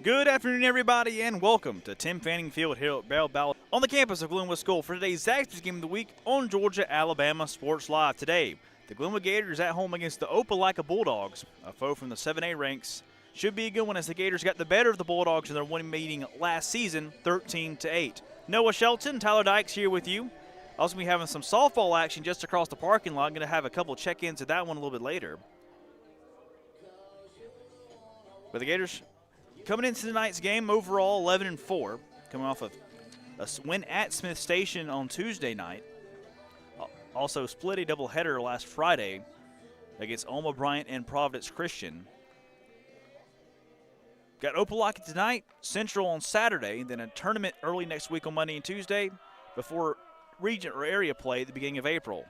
Good afternoon, everybody, and welcome to Tim Fanning Field here at Bell Ballot on the campus of Glenwood School for today's Zaxby's Game of the Week on Georgia-Alabama Sports Live. Today, the Glenwood Gators at home against the Opelika Bulldogs, a foe from the 7A ranks. Should be a good one as the Gators got the better of the Bulldogs in their winning meeting last season, 13-8. Noah Shelton, Tyler Dykes here with you. Also be having some softball action just across the parking lot. Going to have a couple check-ins at that one a little bit later. But the Gators coming into tonight's game overall 11-4, coming off of a win at Smith Station on Tuesday night. Also split a doubleheader last Friday against Alma Bryant and Providence Christian. Got Opelika tonight, Central on Saturday, then a tournament early next week on Monday and Tuesday before region or area play at the beginning of April.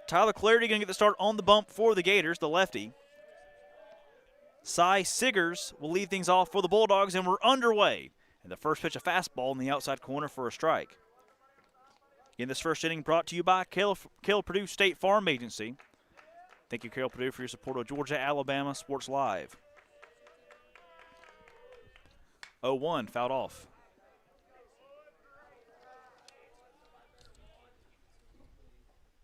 Tyler Clarity going to get the start on the bump for the Gators, the lefty. Cy Siggers will lead things off for the Bulldogs, and we're underway. And the first pitch, a fastball in the outside corner for a strike. In this first inning, brought to you by Cale Purdue State Farm Agency. Thank you, Cale Purdue, for your support of Georgia-Alabama Sports Live. 0-1, fouled off.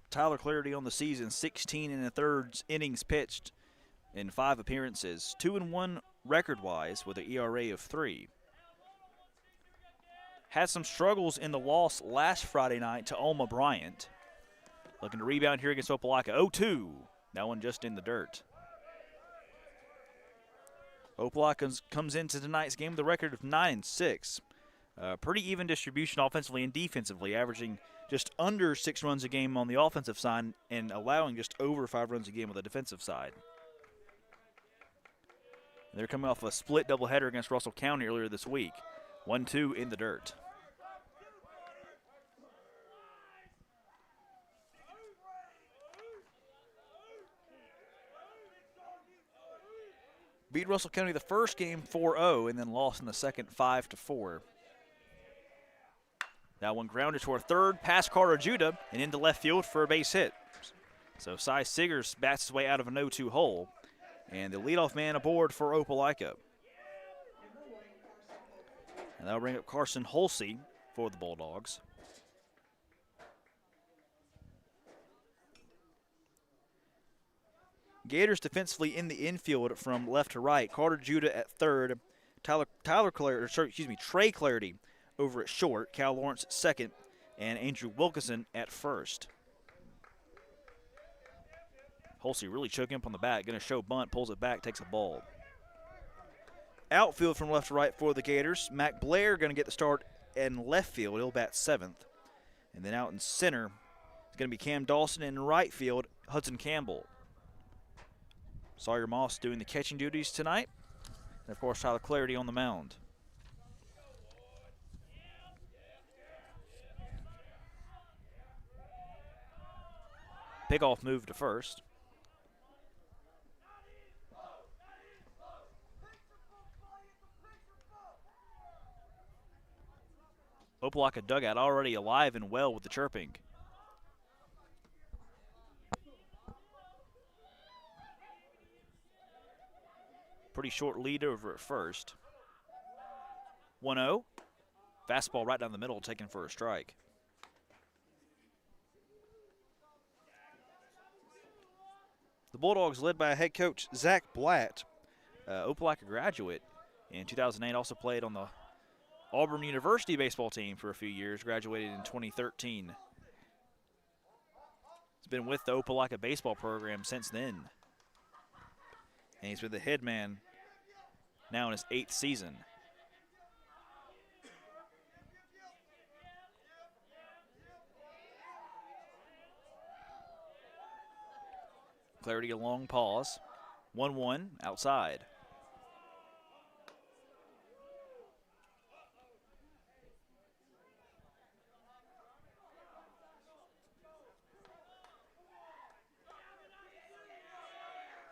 Tyler Clarity on the season, 16 1/3 innings pitched in 5 appearances, 2-1 record-wise with an ERA of 3. Had some struggles in the loss last Friday night to Alma Bryant. Looking to rebound here against Opelika. 0-2. That one just in the dirt. Opelika comes into tonight's game with a record of 9-6. Pretty even distribution offensively and defensively, averaging just under 6 runs a game on the offensive side and allowing just over 5 runs a game on the defensive side. They're coming off a split doubleheader against Russell County earlier this week. 1-2 in the dirt. Beat Russell County the first game 4-0 and then lost in the second 5-4. That one grounded toward third, past Carter Judah and into left field for a base hit. So Cy Siggers bats his way out of a 0-2 hole. And the leadoff man aboard for Opelika. And that'll bring up Carson Holsey for the Bulldogs. Gators defensively in the infield from left to right. Carter Judah at third. Trey Clarity over at short. Cal Lawrence at second. And Andrew Wilkinson at first. Holsey really choking up on the bat. Going to show bunt, pulls it back, takes a ball. Outfield from left to right for the Gators. Mac Blair going to get the start in left field. He'll bat 7th. And then out in center, it's going to be Cam Dawson. In right field, Hudson Campbell. Sawyer Moss doing the catching duties tonight. And, of course, Tyler Clarity on the mound. Pickoff move to first. Opelika dugout already alive and well with the chirping. Pretty short lead over at first. 1-0. Fastball right down the middle, taken for a strike. The Bulldogs led by head coach Zach Blatt, Opelika graduate in 2008, also played on the Auburn University baseball team for a few years, graduated in 2013. He's been with the Opelika baseball program since then. And he's been the head man now in his 8th season. Clarity, a long pause. 1-1 outside.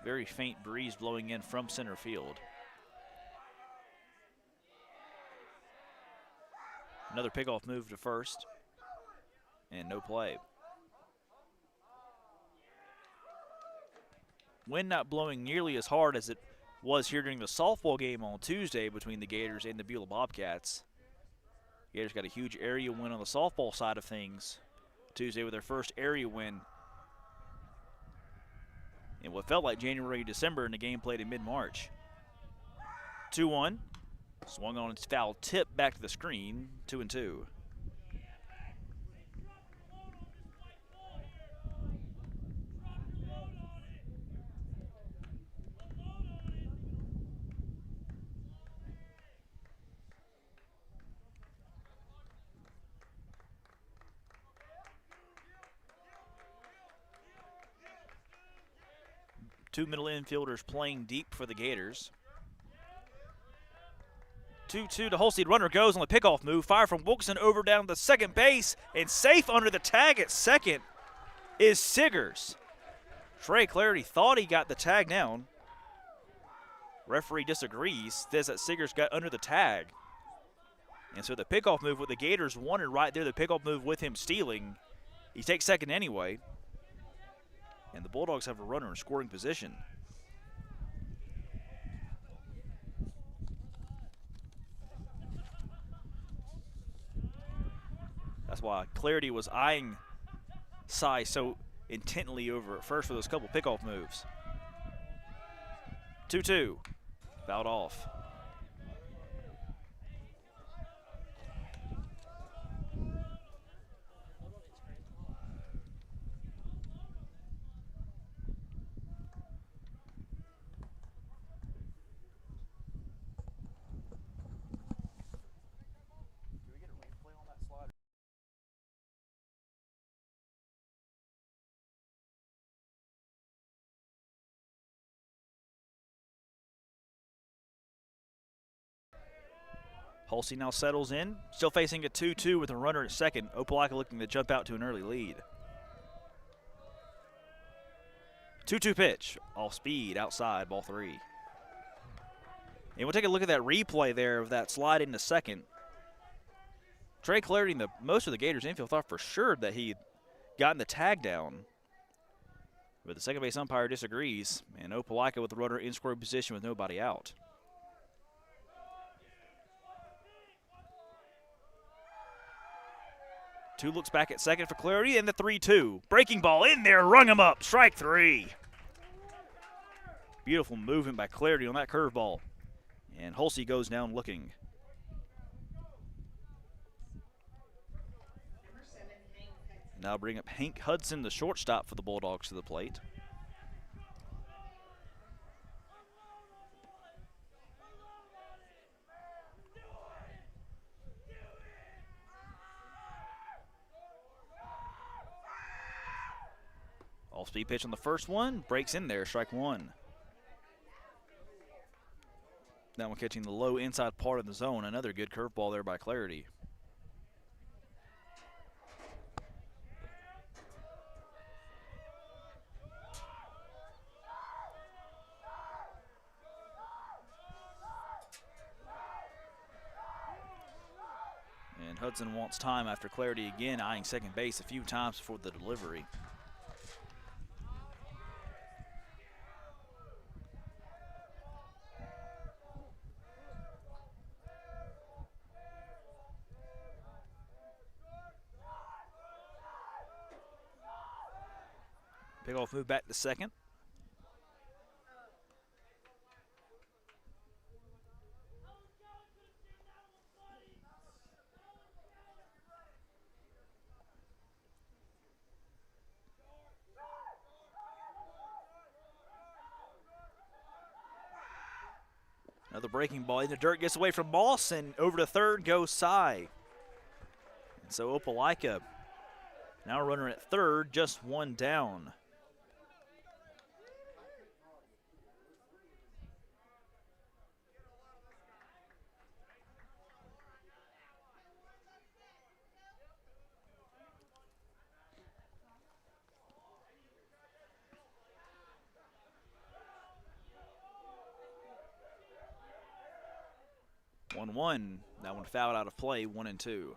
Very faint breeze blowing in from center field. Another pickoff move to first. And no play. Wind not blowing nearly as hard as it was here during the softball game on Tuesday between the Gators and the Beulah Bobcats. Gators got a huge area win on the softball side of things Tuesday with their first area win in what felt like January, December, and the game played in mid-March. 2-1. Swung on its foul tip back to the screen. 2-2. Two middle infielders playing deep for the Gators. 2-2 to Holstein. Runner goes on the pickoff move. Fire from Wilson over down the second base. And safe under the tag at second is Siggers. Trey Clarity thought he got the tag down. Referee disagrees. Says that Siggers got under the tag. And so the pickoff move, what the Gators wanted right there, the pickoff move with him stealing, he takes second anyway. And the Bulldogs have a runner in scoring position. That's why Clarity was eyeing Cy so intently over at first for those couple pickoff moves. 2-2. Fouled off. Holstein now settles in, still facing a 2-2 with a runner at second. Opelika looking to jump out to an early lead. 2-2 pitch, off speed, outside, ball 3. And we'll take a look at that replay there of that slide into second. Trey Clarity and most of the Gators infield thought for sure that he'd gotten the tag down. But the second base umpire disagrees, and Opelika with the runner in scoring position with nobody out. Two looks back at second for Clarity, and the 3-2. Breaking ball in there, rung him up, strike 3. Beautiful movement by Clarity on that curveball. And Holsey goes down looking. Now bring up Hank Hudson, the shortstop for the Bulldogs, to the plate. Off-speed pitch on the first one, breaks in there, strike 1. That one catching the low inside part of the zone. Another good curveball there by Clarity. And Hudson wants time after Clarity again, eyeing second base a few times before the delivery. Pickoff move back to second. Another breaking ball in the dirt, gets away from Moss, and over to third goes Cy. And so Opelika now a runner at third, just one down. One. That one fouled out of play, 1-2.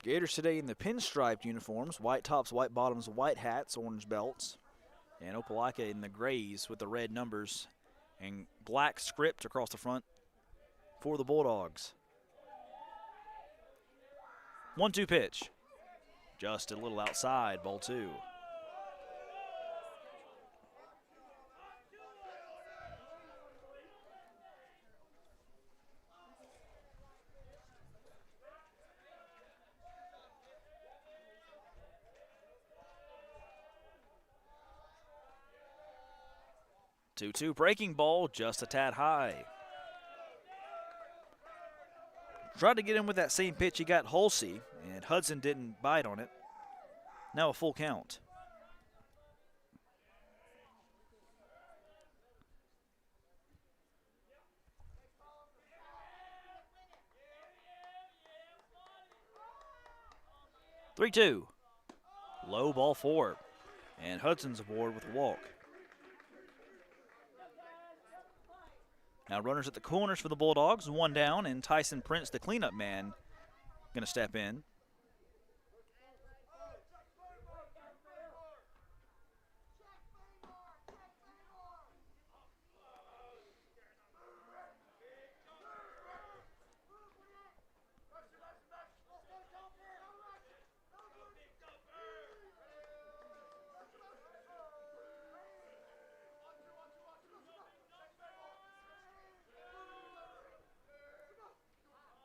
Gators today in the pinstriped uniforms, white tops, white bottoms, white hats, orange belts. And Opelika in the grays with the red numbers and black script across the front for the Bulldogs. 1-2 pitch. Just a little outside, ball 2. Two breaking ball, just a tad high. Tried to get him with that same pitch he got Hulsey, and Hudson didn't bite on it. Now a full count. Three-two. Low, ball 4. And Hudson's aboard with a walk. Now runners at the corners for the Bulldogs, 1 down, and Tyson Prince, the cleanup man, going to step in.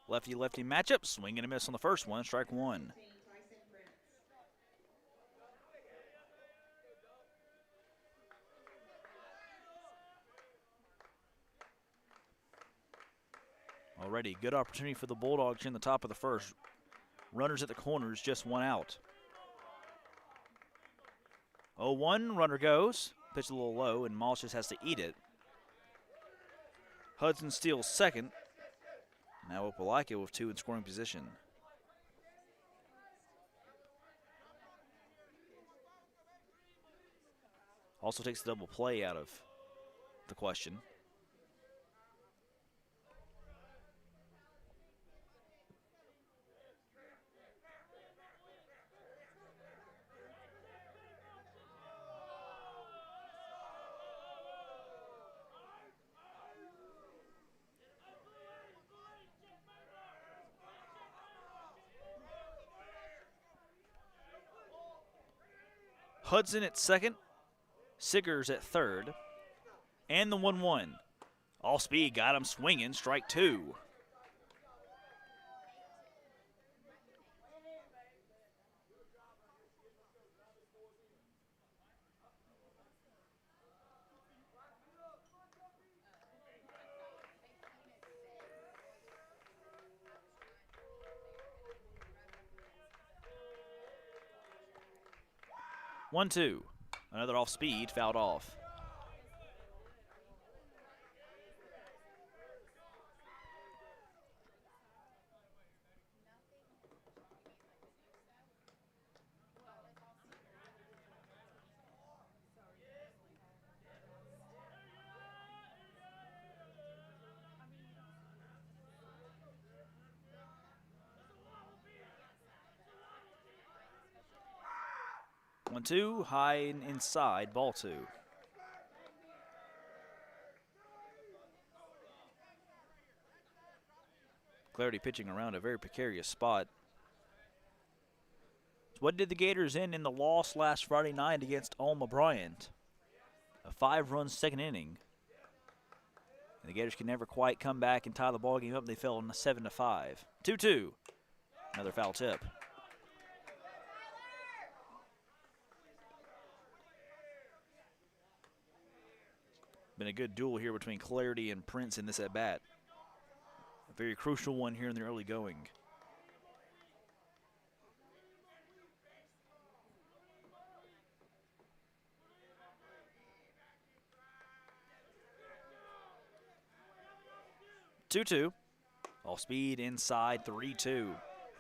Lefty-lefty matchup, swing and a miss on the first one, strike 1. Already good opportunity for the Bulldogs here in the top of the first. Runners at the corners, just 1 out. 0-1, runner goes. Pitch a little low, and Moss just has to eat it. Hudson steals second. Now Opelika with 2 in scoring position. Also takes the double play out of the question. Hudson at second, Siggers at third, and the 1-1. All speed got him swinging, strike 2. One, 2. Another off speed, fouled off. One, 2, high and inside, ball 2. Clarity pitching around a very precarious spot. So what did the Gators end in the loss last Friday night against Alma Bryant? A 5-run second inning. And the Gators could never quite come back and tie the ball game up. They fell on a 7-5. 2-2. Another foul tip. Been a good duel here between Clarity and Prince in this at-bat. A very crucial one here in the early going. Two-two. All speed inside, 3-2.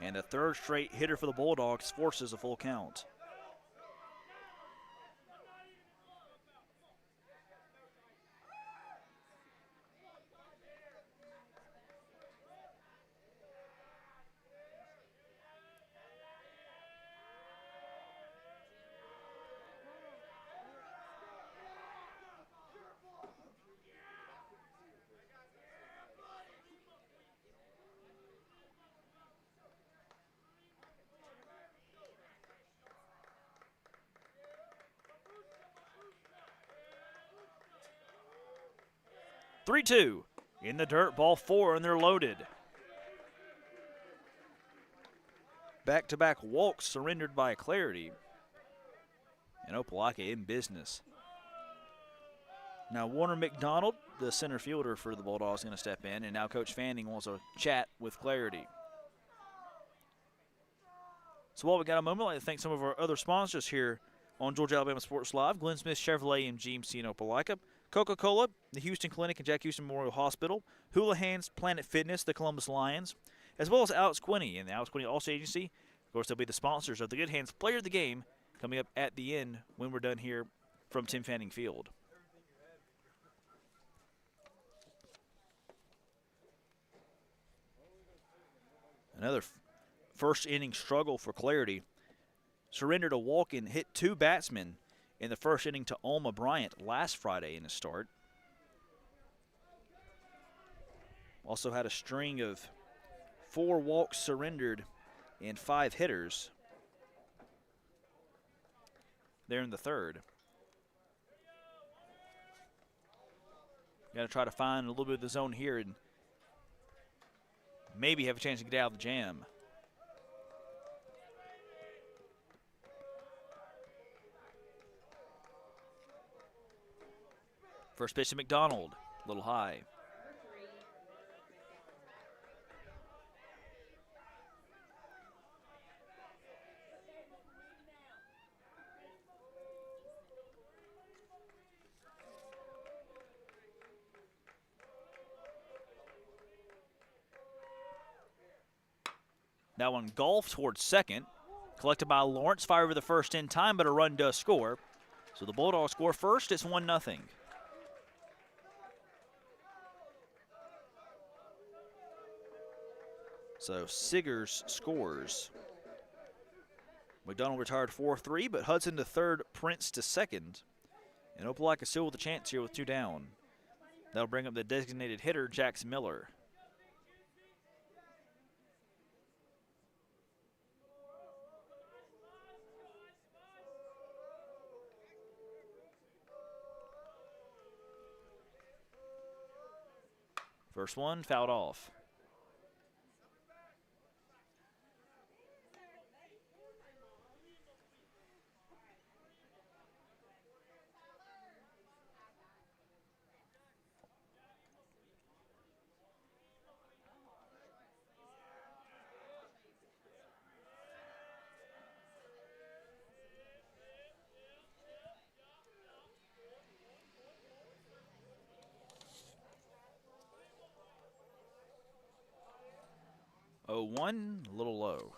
And the third straight hitter for the Bulldogs forces a full count. 3-2 in the dirt, ball 4, and they're loaded. Back-to-back walks surrendered by Clarity. And Opelika in business. Now Warner McDonald, the center fielder for the Bulldogs, is going to step in, and now Coach Fanning wants to chat with Clarity. So while we got a moment, I'd like to thank some of our other sponsors here on Georgia Alabama Sports Live: Glenn Smith Chevrolet and GMC in Opelika, Coca-Cola, the Houston Clinic and Jack Houston Memorial Hospital, Hula Hands, Planet Fitness, the Columbus Lions, as well as Alex Quinney and the Alex Quinney All-State Agency. Of course, they'll be the sponsors of the Good Hands Player of the Game coming up at the end when we're done here from Tim Fanning Field. Another first inning struggle for Clarity. Surrendered a walk and hit 2 batsmen in the first inning to Alma Bryant last Friday in the start. Also had a string of 4 walks surrendered and 5 hitters there in the third. Got to try to find a little bit of the zone here and maybe have a chance to get out of the jam. First pitch to McDonald, a little high. That one golfed towards second. Collected by Lawrence, fire over the first in time, but a run does score. So the Bulldogs score first. It's 1-0. So Siggers scores. McDonald retired 4-3, but Hudson to third, Prince to second. And Opelika still with a chance here with 2 down. That'll bring up the designated hitter, Jax Miller. First one fouled off. Oh, 1, a little low.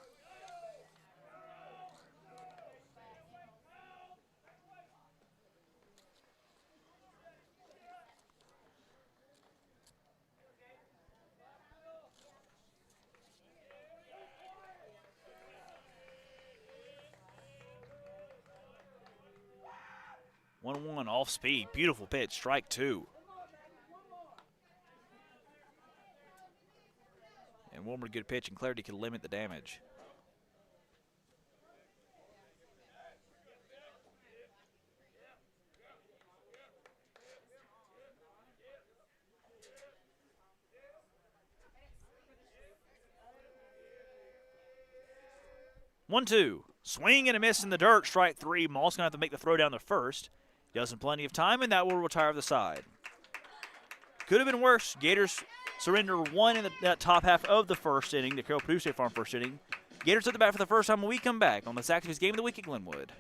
One off speed, beautiful pitch, strike 2. And one more good pitch, and Clarity could limit the damage. One, 2. Swing and a miss in the dirt, strike 3. Moss going to have to make the throw down to first. Doesn't plenty of time, and that will retire the side. Could have been worse. Gators surrender 1 in that top half of the first inning, the Carroll Purdue State Farm first inning. Gators at the bat for the first time when we come back on the Zaxby's Game of the Week at Glenwood.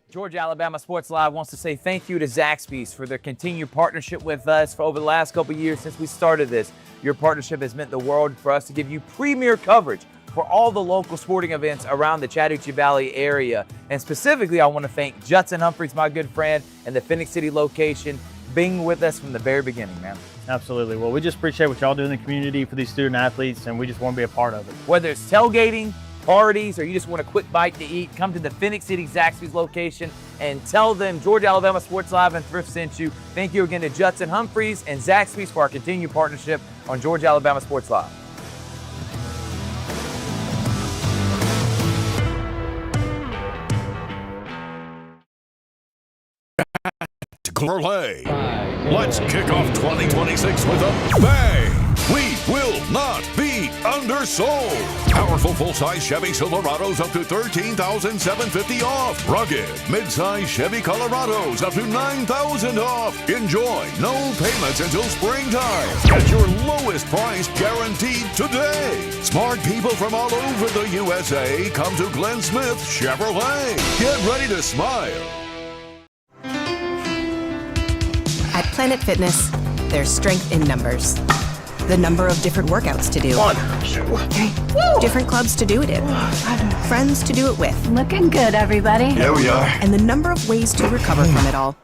Georgia Alabama Sports Live wants to say thank you to Zaxby's for their continued partnership with us for over the last couple of years since we started this. Your partnership has meant the world for us to give you premier coverage for all the local sporting events around the Chattahoochee Valley area. And specifically, I want to thank Judson Humphreys, my good friend, and the Phoenix City location, being with us from the very beginning, man. Absolutely. Well, we just appreciate what y'all do in the community for these student athletes, and we just want to be a part of it. Whether it's tailgating, parties, or you just want a quick bite to eat, come to the Phoenix City Zaxby's location and tell them Georgia Alabama Sports Live and Thrift sent you. Thank you again to Judson Humphreys and Zaxby's for our continued partnership on Georgia Alabama Sports Live. Play. Let's kick off 2026 with a bang! We will not be undersold. Powerful full-size Chevy Silverados up to $13,750 off. Rugged mid-size Chevy Colorados up to $9,000 off. Enjoy no payments until springtime. Get your lowest price guaranteed today. Smart people from all over the USA come to Glenn Smith Chevrolet. Get ready to smile. At Planet Fitness, there's strength in numbers. The number of different workouts to do. 1, 2, 3. Different clubs to do it in. Friends to do it with. Looking good, everybody. Here we are. And the number of ways to recover from it all.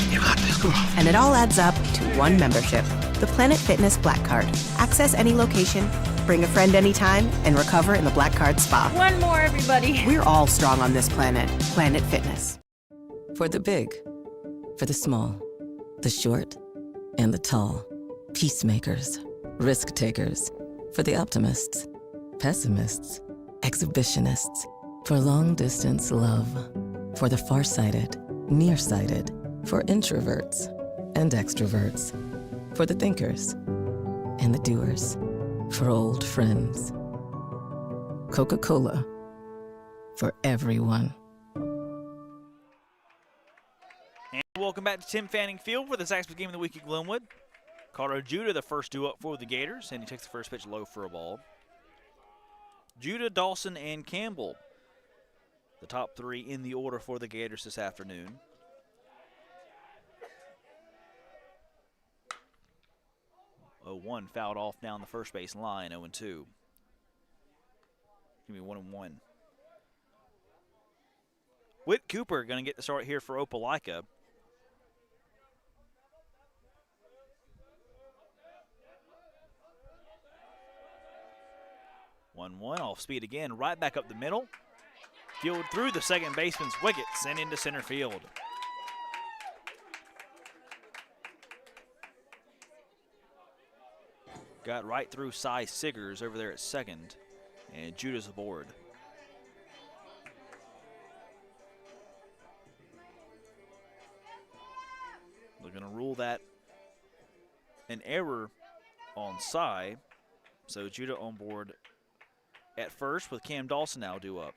You got this, come on. And it all adds up to one membership. The Planet Fitness Black Card. Access any location, bring a friend anytime, and recover in the Black Card Spa. One more, everybody. We're all strong on this planet. Planet Fitness. For the big, for the small, the short, and the tall. Peacemakers, risk takers, for the optimists, pessimists, exhibitionists, for long distance love, for the farsighted, nearsighted, for introverts and extroverts, for the thinkers and the doers, for old friends. Coca-Cola, for everyone. And welcome back to Tim Fanning Field for the Zaxby's Game of the Week at Glenwood. Carter Judah, the first due up for the Gators, and he takes the first pitch low for a ball. Judah, Dawson, and Campbell, the top three in the order for the Gators this afternoon. Oh, 1 fouled off down the first base line, 0-2. Give me 1-1. Whit Cooper going to get the start here for Opelika. 1-1 off speed again, right back up the middle. Fielded through the second baseman's wickets and into center field. Got right through Cy Siggers over there at second, and Judah's aboard. They're going to rule that an error on Cy, so Judah on board at first with Cam Dawson now due up.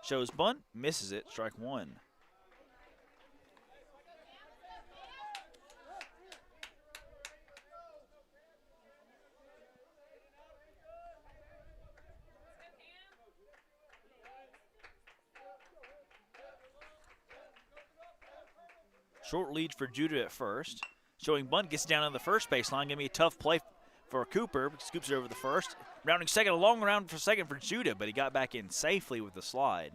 Shows bunt, misses it, strike one. Short lead for Judah at first. Showing bunt, gets down on the first baseline. Going to be a tough play for Cooper. Scoops it over the first. Rounding second, a long round for second for Judah, but he got back in safely with the slide.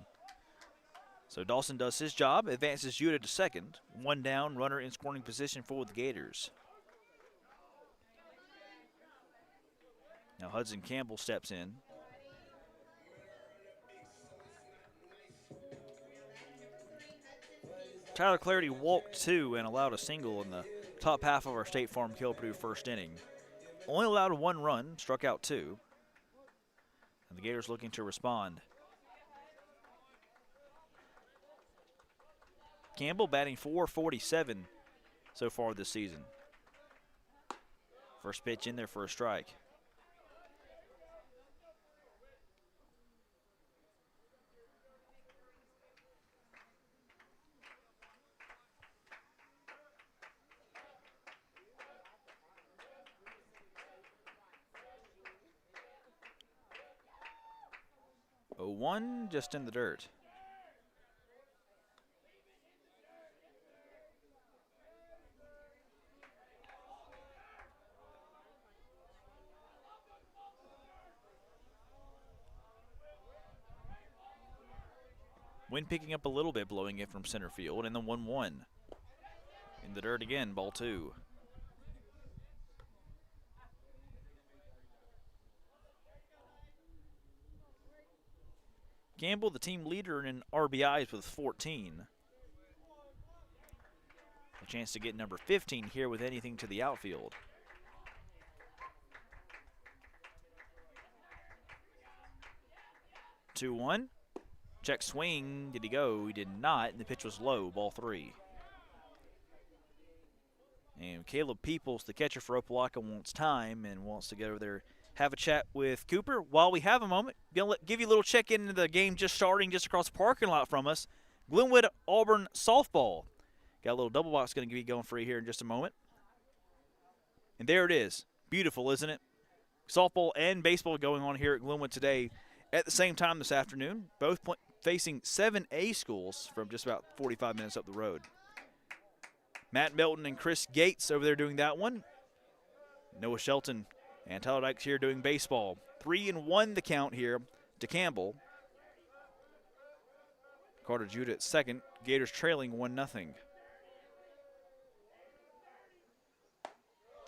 So Dawson does his job, advances Judah to second. One down, runner in scoring position for the Gators. Now Hudson Campbell steps in. Tyler Clarity walked two and allowed a single in the top half of our State Farm Kill Purdue first inning. Only allowed one run, struck out two. And the Gators looking to respond. Campbell batting .447 so far this season. First pitch in there for a strike. One just in the dirt. Wind picking up a little bit, blowing it from center field, and then 1-1. In the dirt again, ball two. Campbell, the team leader in RBIs with 14. A chance to get number 15 here with anything to the outfield. 2-1. Check swing. Did he go? He did not. And the pitch was low. Ball 3. And Caleb Peoples, the catcher for Opelika, wants time and wants to get over there, have a chat with Cooper. While we have a moment, give you a little check into the game just starting just across the parking lot from us. Glenwood Auburn softball. Got a little double box going to be going free here in just a moment. And there it is. Beautiful, isn't it? Softball and baseball going on here at Glenwood today at the same time this afternoon. Both facing 7A schools from just about 45 minutes up the road. Matt Milton and Chris Gates over there doing that one. Noah Shelton and Tyler Dykes here doing baseball. 3-1 the count here to Campbell. Carter Judah at second. Gators trailing 1-0.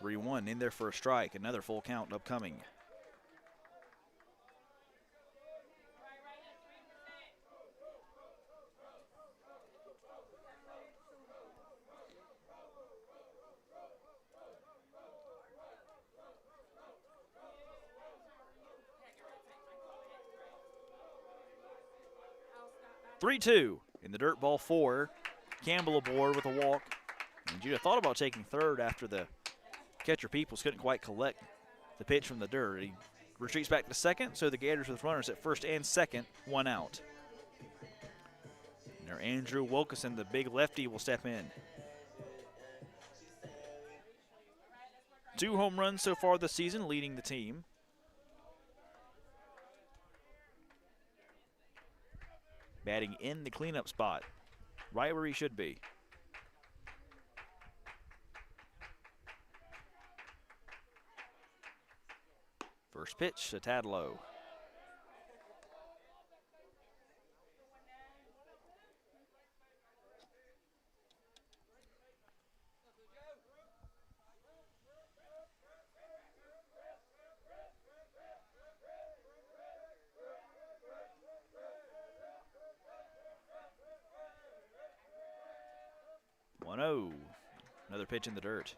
3-1 in there for a strike. Another full count upcoming. Three-two in the dirt, ball 4. Campbell aboard with a walk. And Judah thought about taking third after the catcher Peoples couldn't quite collect the pitch from the dirt. He retreats back to second, so the Gators with runners at first and second, 1 out. And there Andrew Wilkinson, the big lefty, will step in. 2 home runs so far this season, leading the team. Batting in the cleanup spot, right where he should be. First pitch, a tad low. Another pitch in the dirt.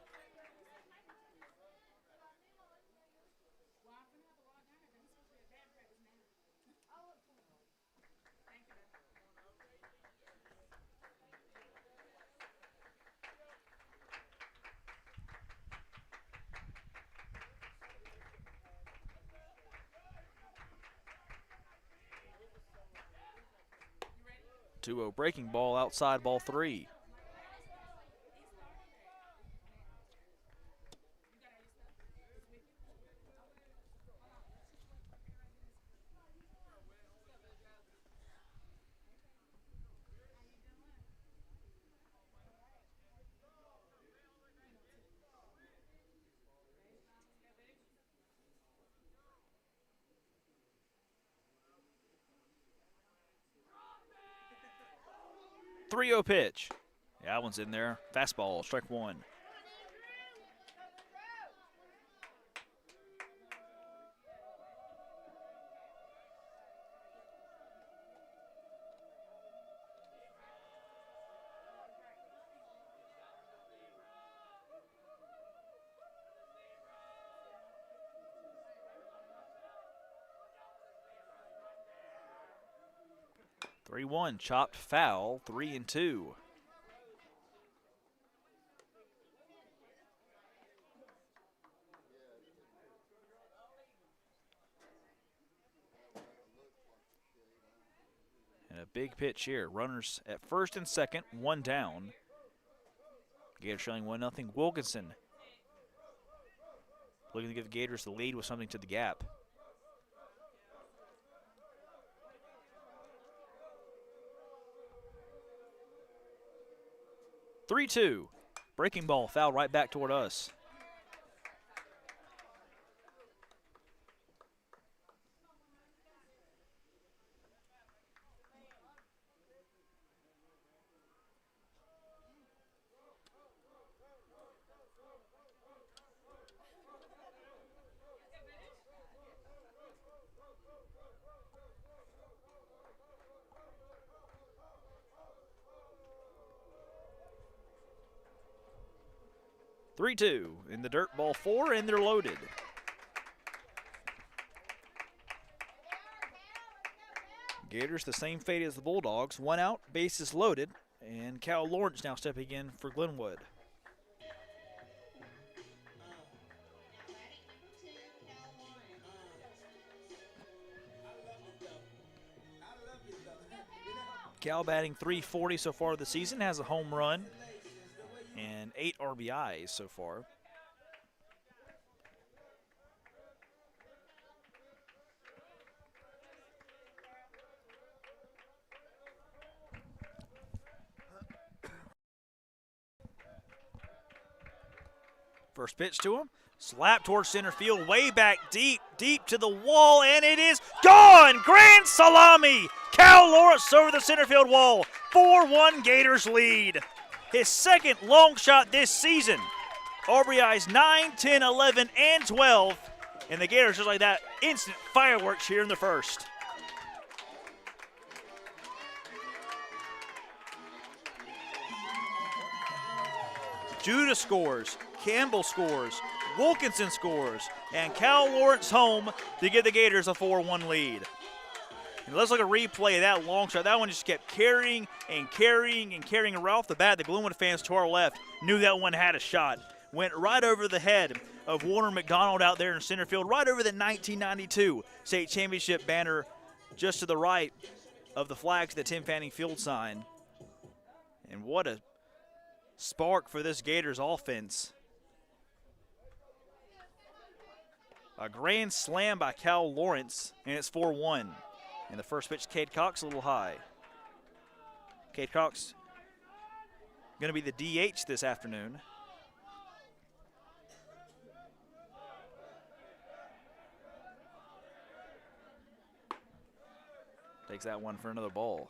Two-0 breaking ball outside, ball 3. Three-0 pitch. Yeah, that one's in there. Fastball, strike 1. Three-one, chopped foul, 3-2. And a big pitch here. Runners at first and second, 1 down. Gators showing 1-0. Wilkinson looking to give the Gators the lead with something to the gap. 3-2. Breaking ball, foul right back toward us. Three-two in the dirt, ball 4, and they're loaded. Gators, the same fate as the Bulldogs. 1 out, bases loaded, and Cal Lawrence now stepping in for Glenwood. Cal batting .340 so far this season, has a home run and 8 RBIs so far. First pitch to him, slap towards center field, way back deep, deep to the wall, and it is gone! Grand salami! Cal Lawrence over the center field wall. 4-1 Gators lead. His second long shot this season. RBIs 9, 10, 11, and 12. And the Gators, just like that, instant fireworks here in the first. Judah scores, Campbell scores, Wilkinson scores, and Cal Lawrence home to give the Gators a 4-1 lead. And let's look at a replay of that long shot. That one just kept carrying and carrying and carrying. Right off the bat, the Glenwood fans to our left knew that one had a shot. Went right over the head of Warner McDonald out there in center field, right over the 1992 state championship banner just to the right of the flags that Tim Fanning Field sign. And what a spark for this Gators offense. A grand slam by Cal Lawrence, and it's 4-1. And the first pitch, Cade Cox, a little high. Cade Cox going to be the DH this afternoon. Takes that one for another ball.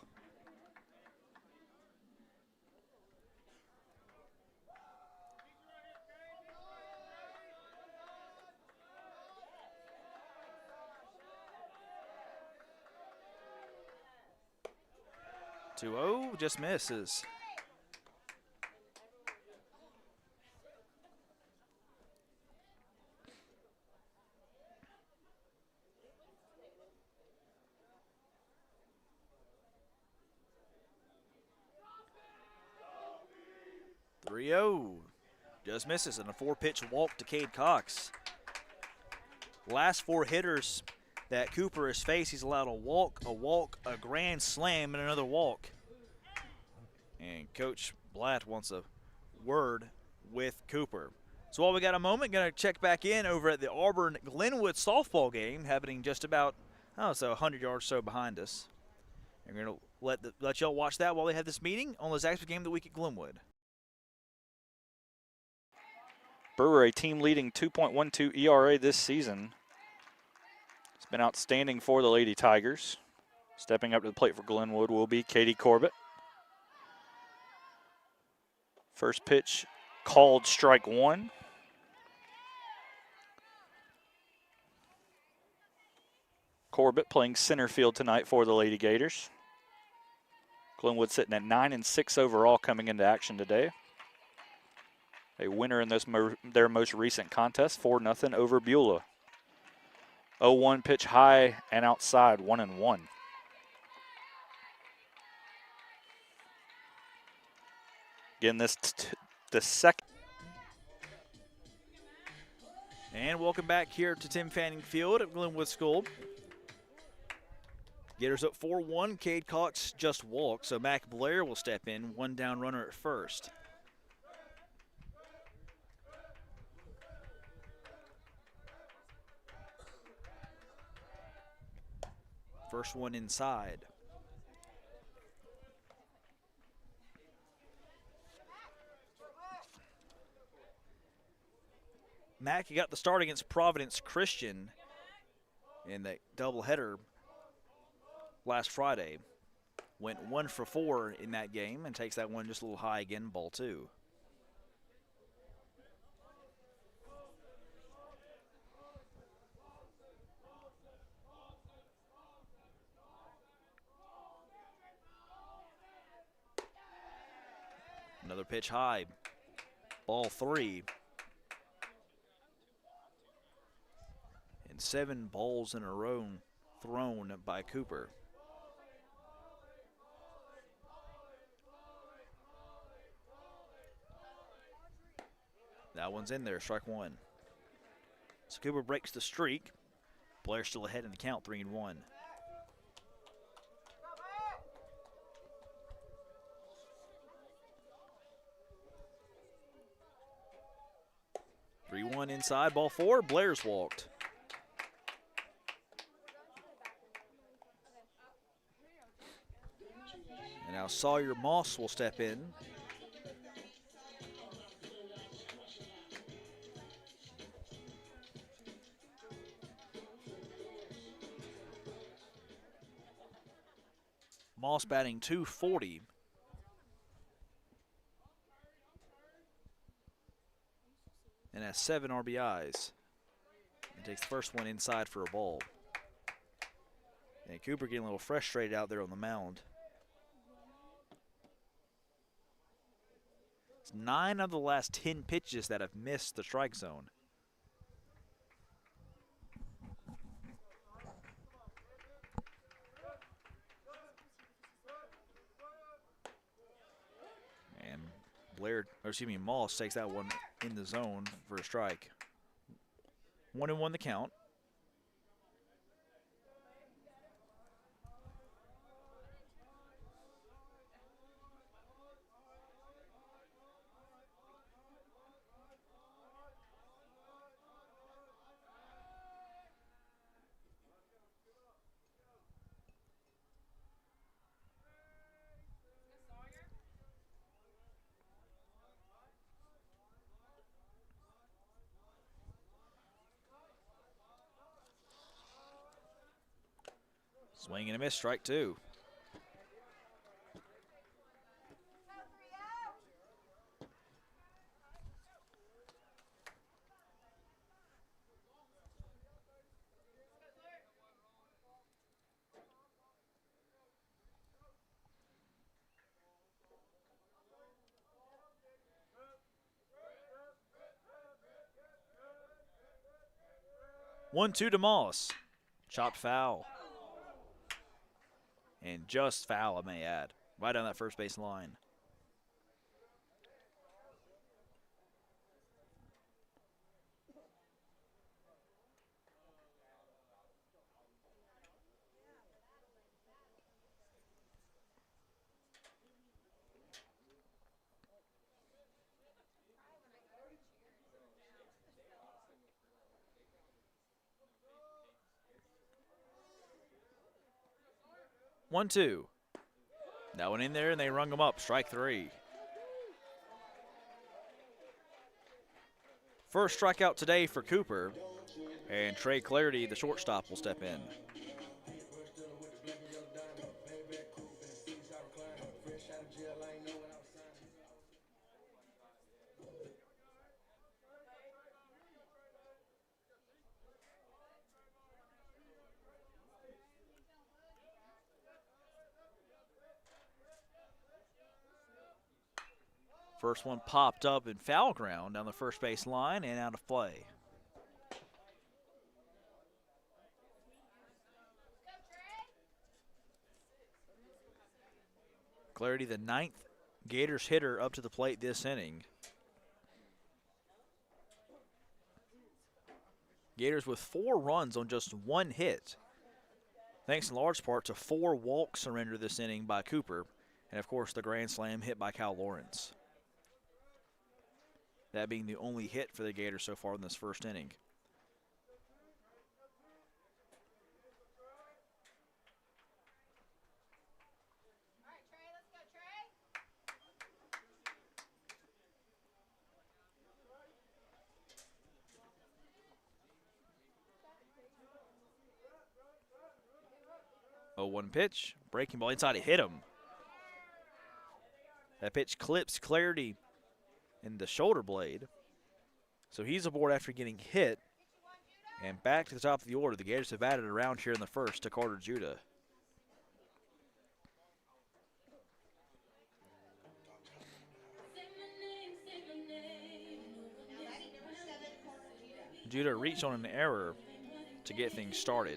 .2-0, just misses. .3-0, just misses, and a 4-pitch walk to Cade Cox. Last 4 hitters that Cooper has faced, he's allowed a walk, a grand slam, and another walk. And Coach Blatt wants a word with Cooper. So while we got a moment, going to check back in over at the Auburn-Glenwood softball game happening just about, 100 yards or so behind us. And we're going to let y'all watch that while they have this meeting on the Zaxby's Game of the Week at Glenwood. Brewer, a team-leading 2.12 ERA this season. It's been outstanding for the Lady Tigers. Stepping up to the plate for Glenwood will be Katie Corbett. First pitch called strike 1. Corbett playing center field tonight for the Lady Gators. Glenwood sitting at 9-6 overall coming into action today. A winner in their most recent contest, 4-0 over Beulah. 0-1 pitch high and outside, 1-1. Again, the second. And welcome back here to Tim Fanning Field at Glenwood School. Gators up 4-1. Cade Cox just walked, so Mac Blair will step in, 1 down runner at first. First one inside. Mack got the start against Providence Christian in the doubleheader last Friday. Went 1 for 4 in that game and takes that one just a little high again, ball 2. Another pitch high, ball 3. And 7 balls in a row thrown by Cooper. That one's in there, strike one. So Cooper breaks the streak. Blair still ahead in the count, 3-1. 3-1 inside, ball four. Blair's walked. And now Sawyer Moss will step in. Moss batting .240. And has 7 RBIs. And takes the first one inside for a ball. And Cooper getting a little frustrated out there on the mound. It's 9 of the last 10 pitches that have missed the strike zone. And Moss takes that one in the zone for a strike. 1-1 the count. Swing and a miss, strike two. One-two to Moss. Chopped foul. And just foul, I may add. Right on that first base line. One-two. That one in there, and they rung him up. Strike three. First strikeout today for Cooper. And Trey Clarity, the shortstop, will step in. First one popped up in foul ground down the first base line and out of play. Clarity, the 9th Gators hitter up to the plate this inning. Gators with 4 runs on just 1 hit. Thanks in large part to 4 walks surrendered this inning by Cooper. And of course the grand slam hit by Cal Lawrence. That being the only hit for the Gators so far in this first inning. All right, Trey, let's go, Trey. 0-1 pitch, breaking ball inside, it hit him. That pitch clips Clarity in the shoulder blade. So he's aboard after getting hit. And back to the top of the order. The Gators have added around here in the first to Carter Judah. Judah reached on an error to get things started.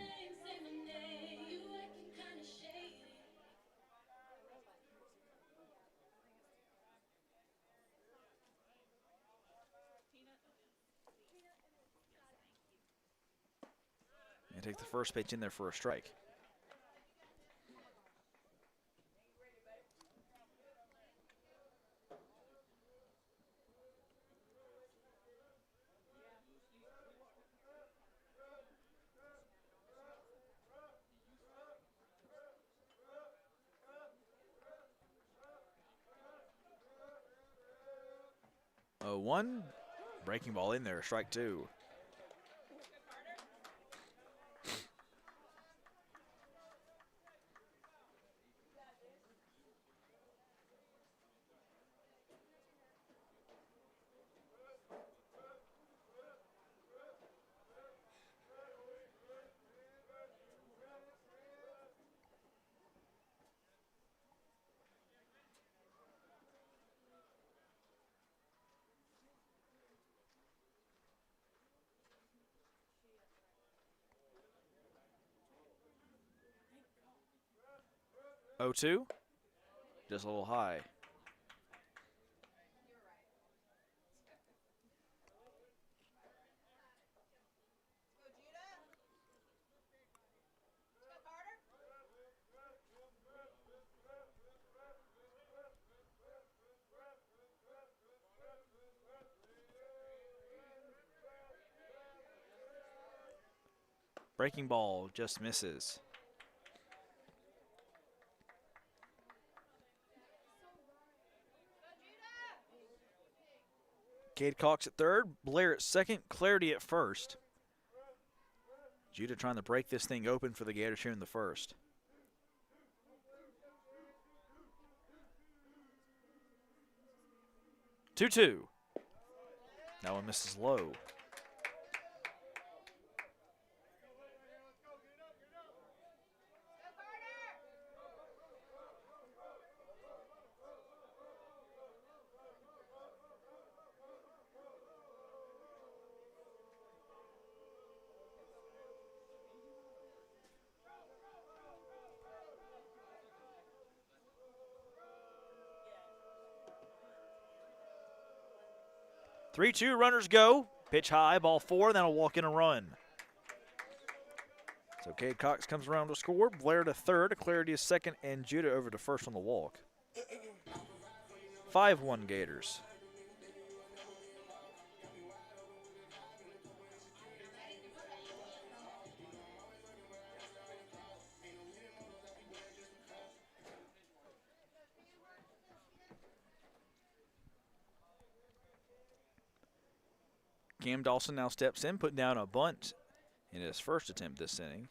take the first pitch in there for a strike. One breaking ball in there, strike two. Oh, 2, just a little high. Breaking ball just misses. Cade Cox at third, Blair at second, Clarity at first. Judah trying to break this thing open for the Gators here in the first. Two. That one misses low. Three-two, runners go. Pitch high, ball four, then a walk in a run. So Cade Cox comes around to score. Blair to third, Clarity to second, and Judah over to first on the walk. 5-1 Gators. Cam Dawson now steps in, putting down a bunt in his first attempt this inning.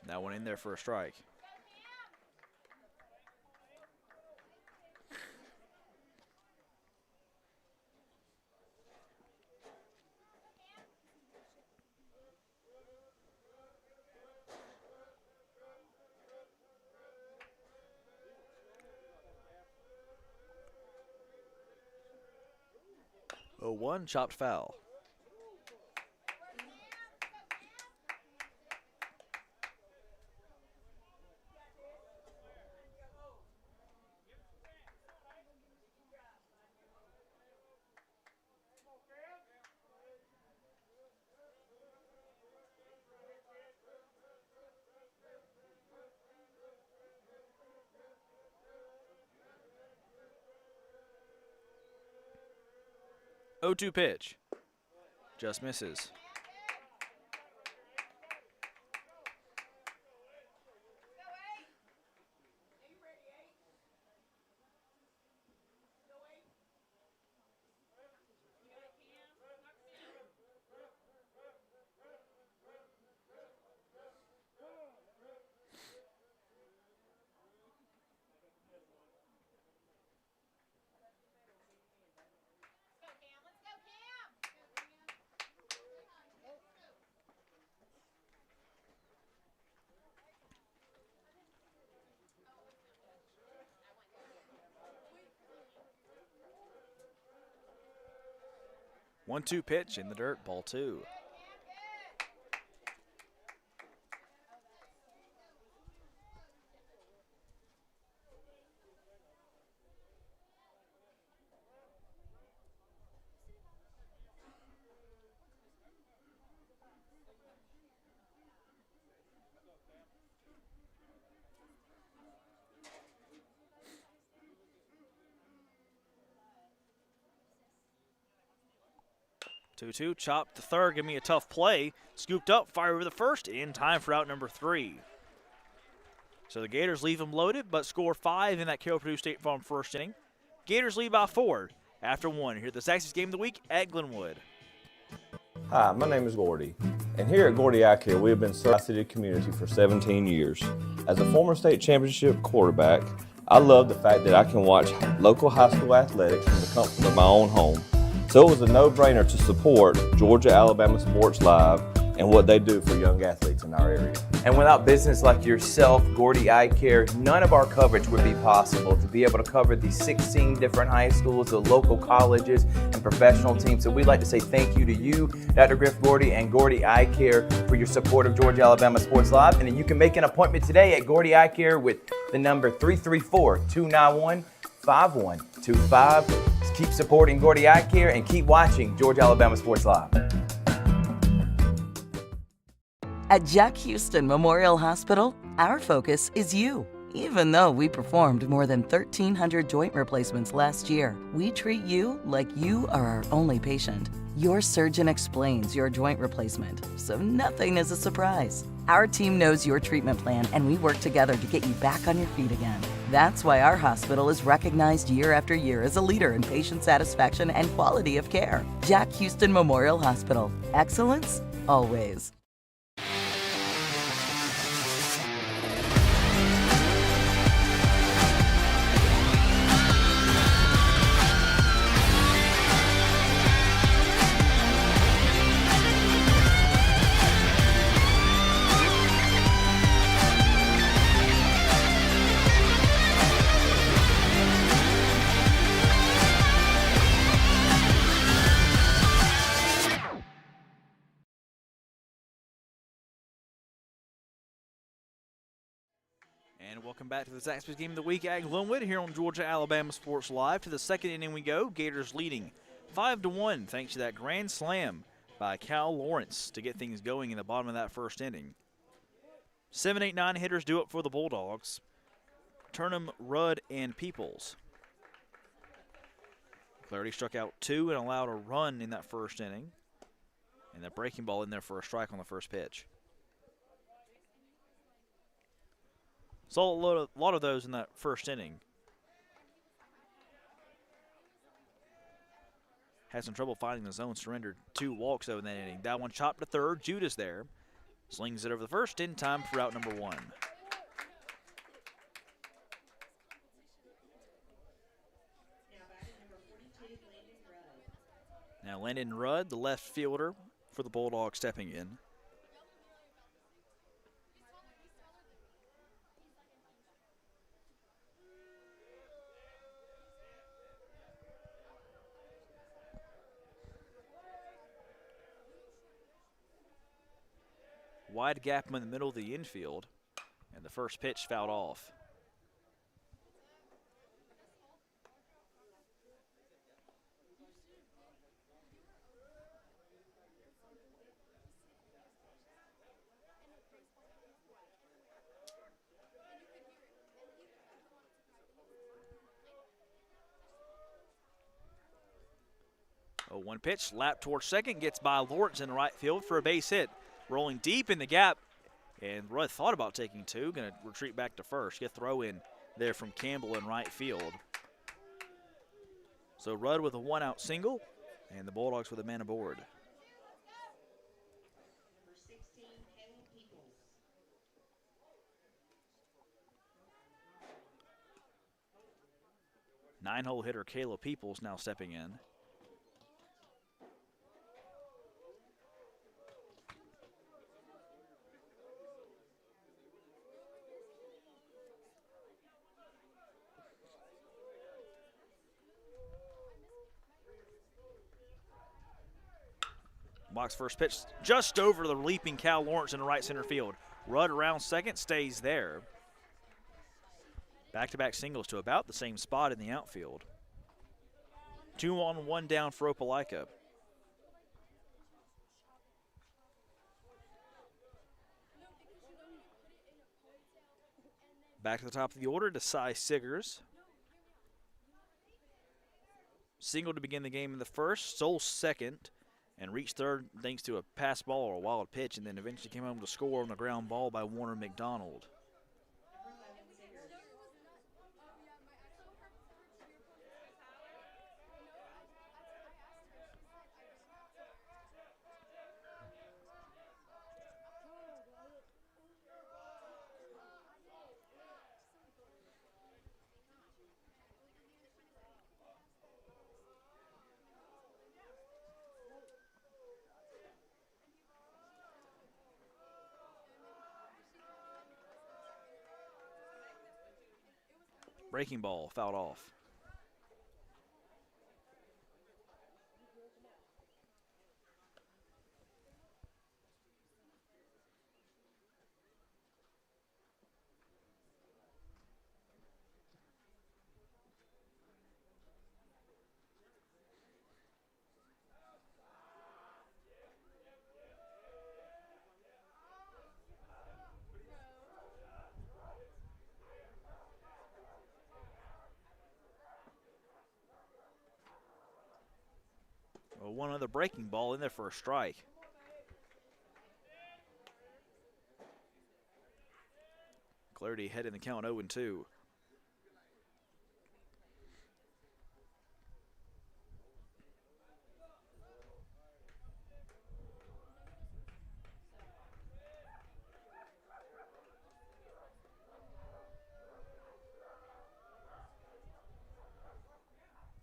That one in there for a strike. Oh, 1 chopped foul. Oh, 2 pitch. Just misses. One-two pitch in the dirt, ball 2. 2-2, chopped to third, give me a tough play. Scooped up, fire over the first, in time for out number 3. So the Gators leave them loaded, but score 5 in that Carroll Purdue State Farm first inning. Gators lead by 4 after 1. Here at the Zaxby's Game of the Week at Glenwood. Hi, my name is Gordy, and here at Gordy Eye Care, we have been serving the city community for 17 years. As a former state championship quarterback, I love the fact that I can watch local high school athletics from the comfort of my own home. So it was a no-brainer to support Georgia-Alabama Sports Live and what they do for young athletes in our area. And without business like yourself, Gordy Eye Care, none of our coverage would be possible to be able to cover the 16 different high schools, the local colleges, and professional teams. So we'd like to say thank you to you, Dr. Griff Gordy, and Gordy Eye Care for your support of Georgia-Alabama Sports Live. And then you can make an appointment today at Gordy Eye Care with the number 334-291-5125. Keep supporting Gordy Eye Care and keep watching Georgia-Alabama Sports Live. At Jack Houston Memorial Hospital, our focus is you. Even though we performed more than 1,300 joint replacements last year, we treat you like you are our only patient. Your surgeon explains your joint replacement, so nothing is a surprise. Our team knows your treatment plan, and we work together to get you back on your feet again. That's why our hospital is recognized year after year as a leader in patient satisfaction and quality of care. Jack Houston Memorial Hospital. Excellence, always. And welcome back to the Zaxby's Game of the Week at Glenwood here on Georgia-Alabama Sports Live. To the second inning we go. Gators leading 5-1 thanks to that grand slam by Cal Lawrence to get things going in the bottom of that first inning. 7, 8, 9 hitters do it for the Bulldogs. Turnham, Rudd, and Peoples. Clarity struck out 2 and allowed a run in that first inning. And that breaking ball in there for a strike on the first pitch. Saw a lot of those in that first inning. Had some trouble finding the zone, surrendered 2 walks though in that inning. That one chopped to third. Judas there. Slings it over the first in time for out number 1. Now Landon Rudd, the left fielder for the Bulldogs, stepping in. Wide gap in the middle of the infield, and the first pitch fouled off. Oh, one pitch, lap towards second, gets by Lawrence in right field for a base hit. Rolling deep in the gap, and Rudd thought about taking 2. Going to retreat back to first. Get throw in there from Campbell in right field. So Rudd with a 1-out single, and the Bulldogs with a man aboard. Nine-hole hitter Kayla Peoples now stepping in. Box first pitch just over the leaping Cal Lawrence in the right center field. Rudd around second, stays there. Back-to-back singles to about the same spot in the outfield. 2 on, 1 down for Opelika. Back to the top of the order to Cy Siggers. Single to begin the game in the first, Soul second. and reached third thanks to a pass ball or a wild pitch, and then eventually came home to score on the ground ball by Warner McDonald. Breaking ball fouled off. Well, one other breaking ball in there for a strike. Clarity head in the count 0-2.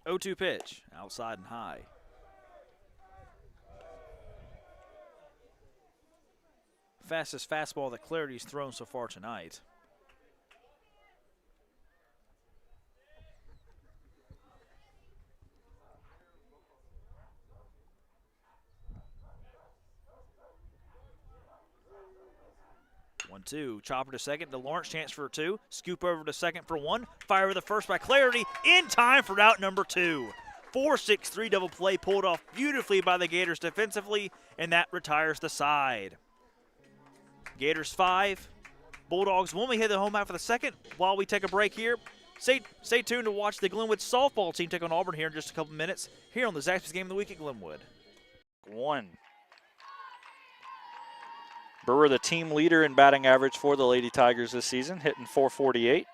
Oh-2 pitch, outside and high. Fastest fastball that Clarity's thrown so far tonight. One, two, chopper to second to Lawrence, chance for 2. Scoop over to second for 1. Fire to the first by Clarity in time for out number 2. 4-6-3 double play pulled off beautifully by the Gators defensively, and that retires the side. Gators 5, Bulldogs 1. We hit the home half of the second. While we take a break here, stay tuned to watch the Glenwood softball team take on Auburn here in just a couple minutes here on the Zaxby's Game of the Week at Glenwood. 1. Brewer, the team leader in batting average for the Lady Tigers this season, hitting .448,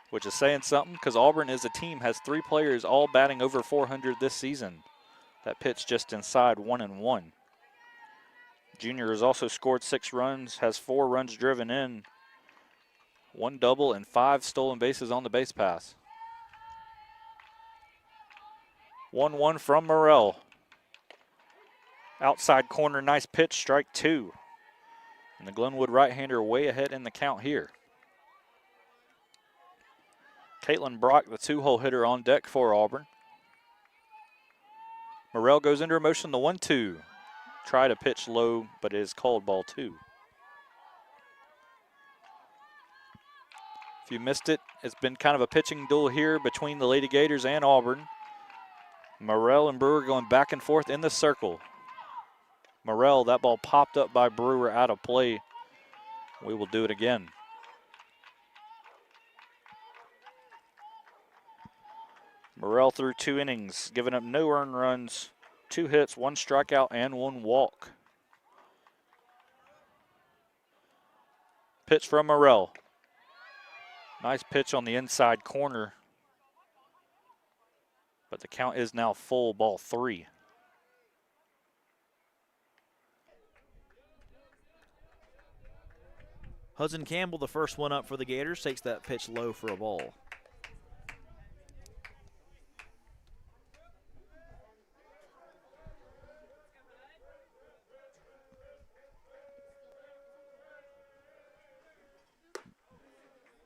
which is saying something because Auburn as a team has 3 players all batting over .400 this season. That pitch just inside 1-1. Junior has also scored 6 runs, has 4 runs driven in, 1 double, and 5 stolen bases on the base pass. 1-1 from Morrell. Outside corner, nice pitch, strike 2. And the Glenwood right-hander way ahead in the count here. Caitlin Brock, the 2-hole hitter on deck for Auburn. Morrell goes into motion, the 1-2. Try to pitch low, but it is called ball 2. If you missed it, it's been kind of a pitching duel here between the Lady Gators and Auburn. Morrell and Brewer going back and forth in the circle. Morrell, that ball popped up by Brewer out of play. We will do it again. Morrell threw 2 innings, giving up no earned runs, 2 hits, 1 strikeout, and 1 walk. Pitch from Morrell. Nice pitch on the inside corner. But the count is now full, ball 3. Hudson Campbell, the first one up for the Gators, takes that pitch low for a ball.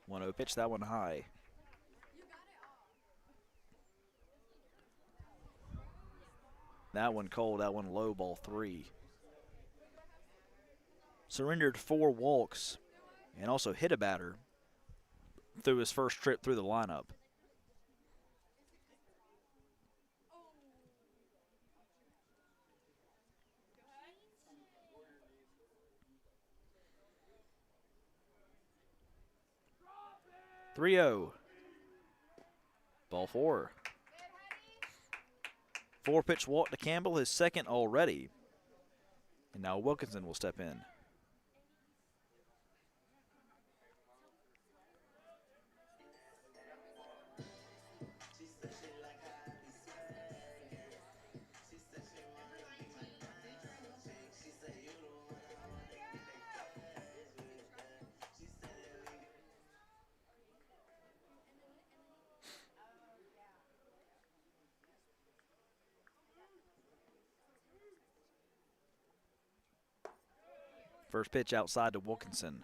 One 0 pitch, that one high. That one cold, that one low, ball 3. Surrendered 4 walks and also hit a batter through his first trip through the lineup. Ball 4. 4-pitch walk to Campbell, his second already. And now Wilkinson will step in. First pitch outside to Wilkinson.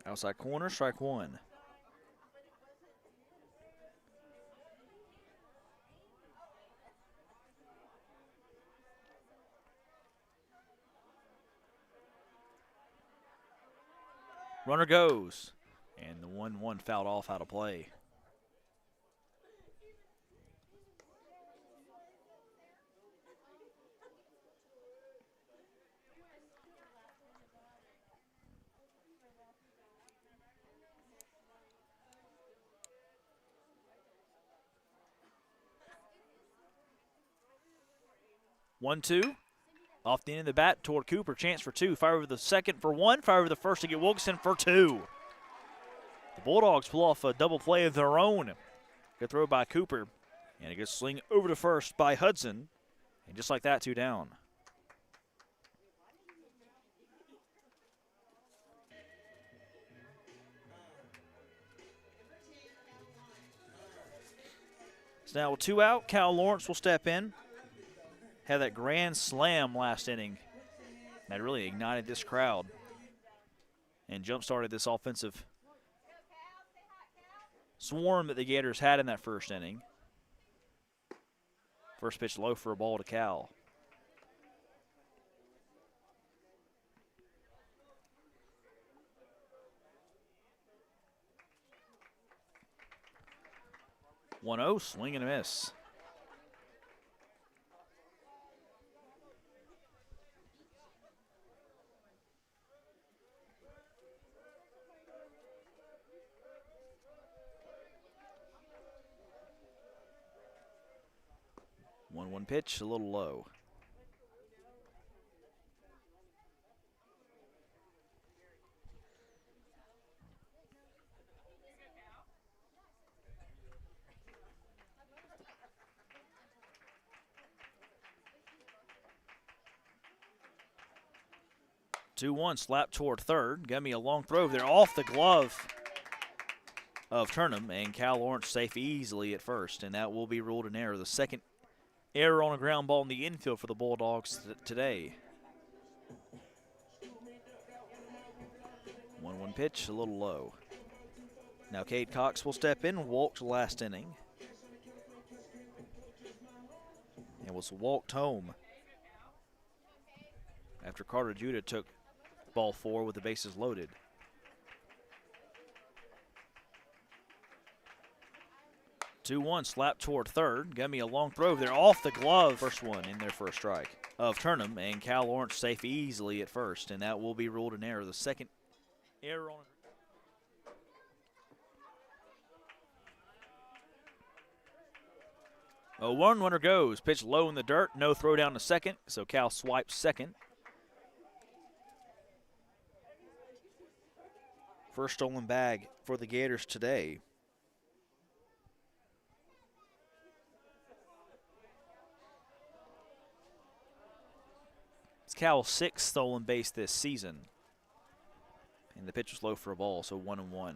Outside corner, strike one. Runner goes, and the 1-1 fouled off out of play. One, two. Off the end of the bat toward Cooper. Chance for two. Fire over the second for one. Fire over the first to get Wilkinson for two. The Bulldogs pull off a double play of their own. Good throw by Cooper. And a good swing over to first by Hudson. And just like that, two down. So now with two out, Cal Lawrence will step in. Had that grand slam last inning that really ignited this crowd and jump-started this offensive swarm that the Gators had in that first inning. First pitch low for a ball to Cal. One-0, swing and a miss. One pitch, a little low. Two-one, slap toward third. Got me a long throw there off the glove of Turnham, and Cal Lawrence safe easily at first, and that will be ruled an error. The second error on a ground ball in the infield for the Bulldogs today. 1-1 pitch, a little low. Now Cade Cox will step in, walked last inning. And was walked home after Carter Judah took ball 4 with the bases loaded. Two-one, slap toward third. Got me a long throw there off the glove. First one in there for a strike of Turnham, and Cal Lawrence safe easily at first, and that will be ruled an error. The second error on a 1 runner goes. Pitch low in the dirt. No throw down to second, so Cal swipes second. First stolen bag for the Gators today. It's Cal's 6th stolen base this season. And the pitch was low for a ball, so 1-1.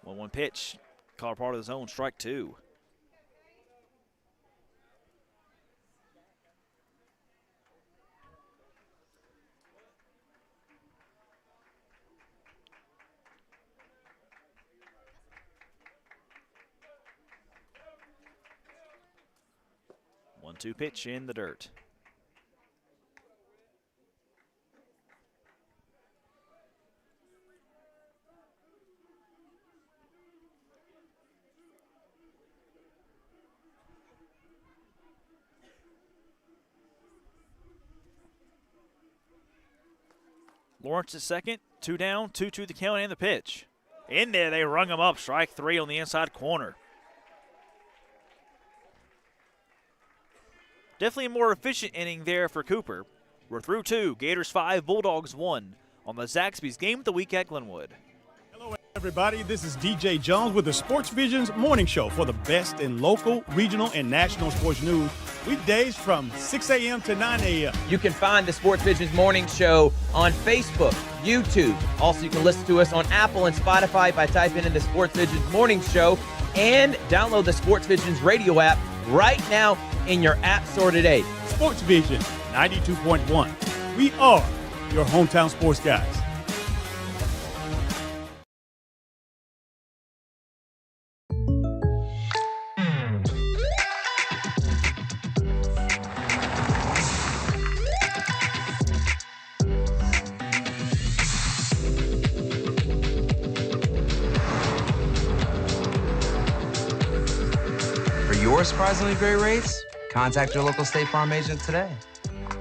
1-1 pitch. Caught part of the zone, strike two. One-two pitch in the dirt. Lawrence at second, 2 down, 2-2 the count and the pitch. In there, they rung him up, strike 3 on the inside corner. Definitely a more efficient inning there for Cooper. We're through 2, Gators 5, Bulldogs 1 on the Zaxby's Game of the Week at Glenwood. Hello, everybody. This is DJ Jones with the Sports Vision's morning show for the best in local, regional, and national sports news. Weekdays from 6 a.m. to 9 a.m. You can find the Sports Vision's morning show on Facebook, YouTube. Also, you can listen to us on Apple and Spotify by typing in the Sports Vision's morning show, and download the Sports Vision's radio app right now in your app store today. Sports Vision 92.1. We are your hometown sports guys. Surprisingly great rates? Contact your local State Farm agent today.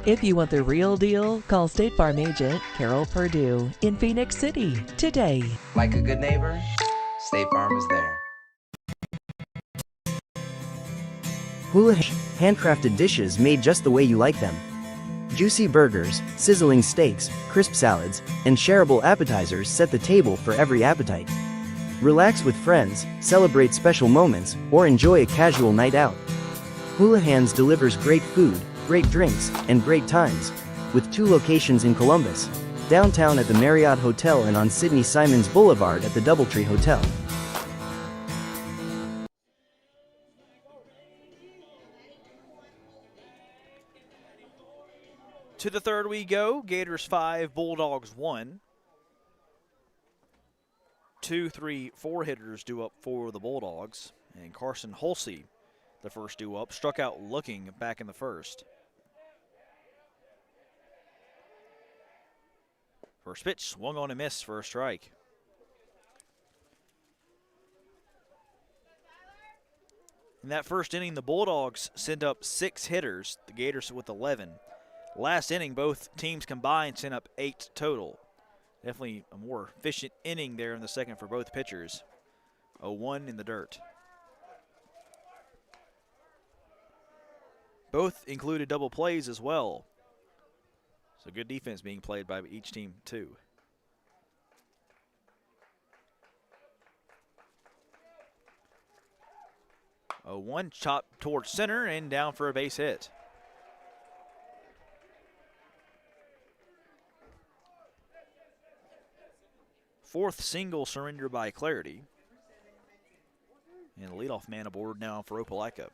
If you want the real deal, call State Farm agent Carol Perdue in Phoenix City today. Like a good neighbor, State Farm is there. Houlihan handcrafted dishes made just the way you like them. Juicy burgers, sizzling steaks, crisp salads, and shareable appetizers set the table for every appetite. Relax with friends, celebrate special moments, or enjoy a casual night out. Houlihan's delivers great food, great drinks, and great times, with 2 locations in Columbus, downtown at the Marriott Hotel and on Sidney Simons Boulevard at the Doubletree Hotel. To the third we go, Gators 5, Bulldogs 1. 2, 3, 4 hitters due up for the Bulldogs. And Carson Holsey, the first due up, struck out looking back in the first. First pitch, swung on and missed for a strike. In that first inning, the Bulldogs sent up 6 hitters, the Gators with 11. Last inning, both teams combined sent up 8 total. Definitely a more efficient inning there in the second for both pitchers. 0-1 in the dirt. Both included double plays as well. So good defense being played by each team too. A 1 chop towards center and down for a base hit. Fourth single surrender by Clarity. And the leadoff man aboard now for Opelika.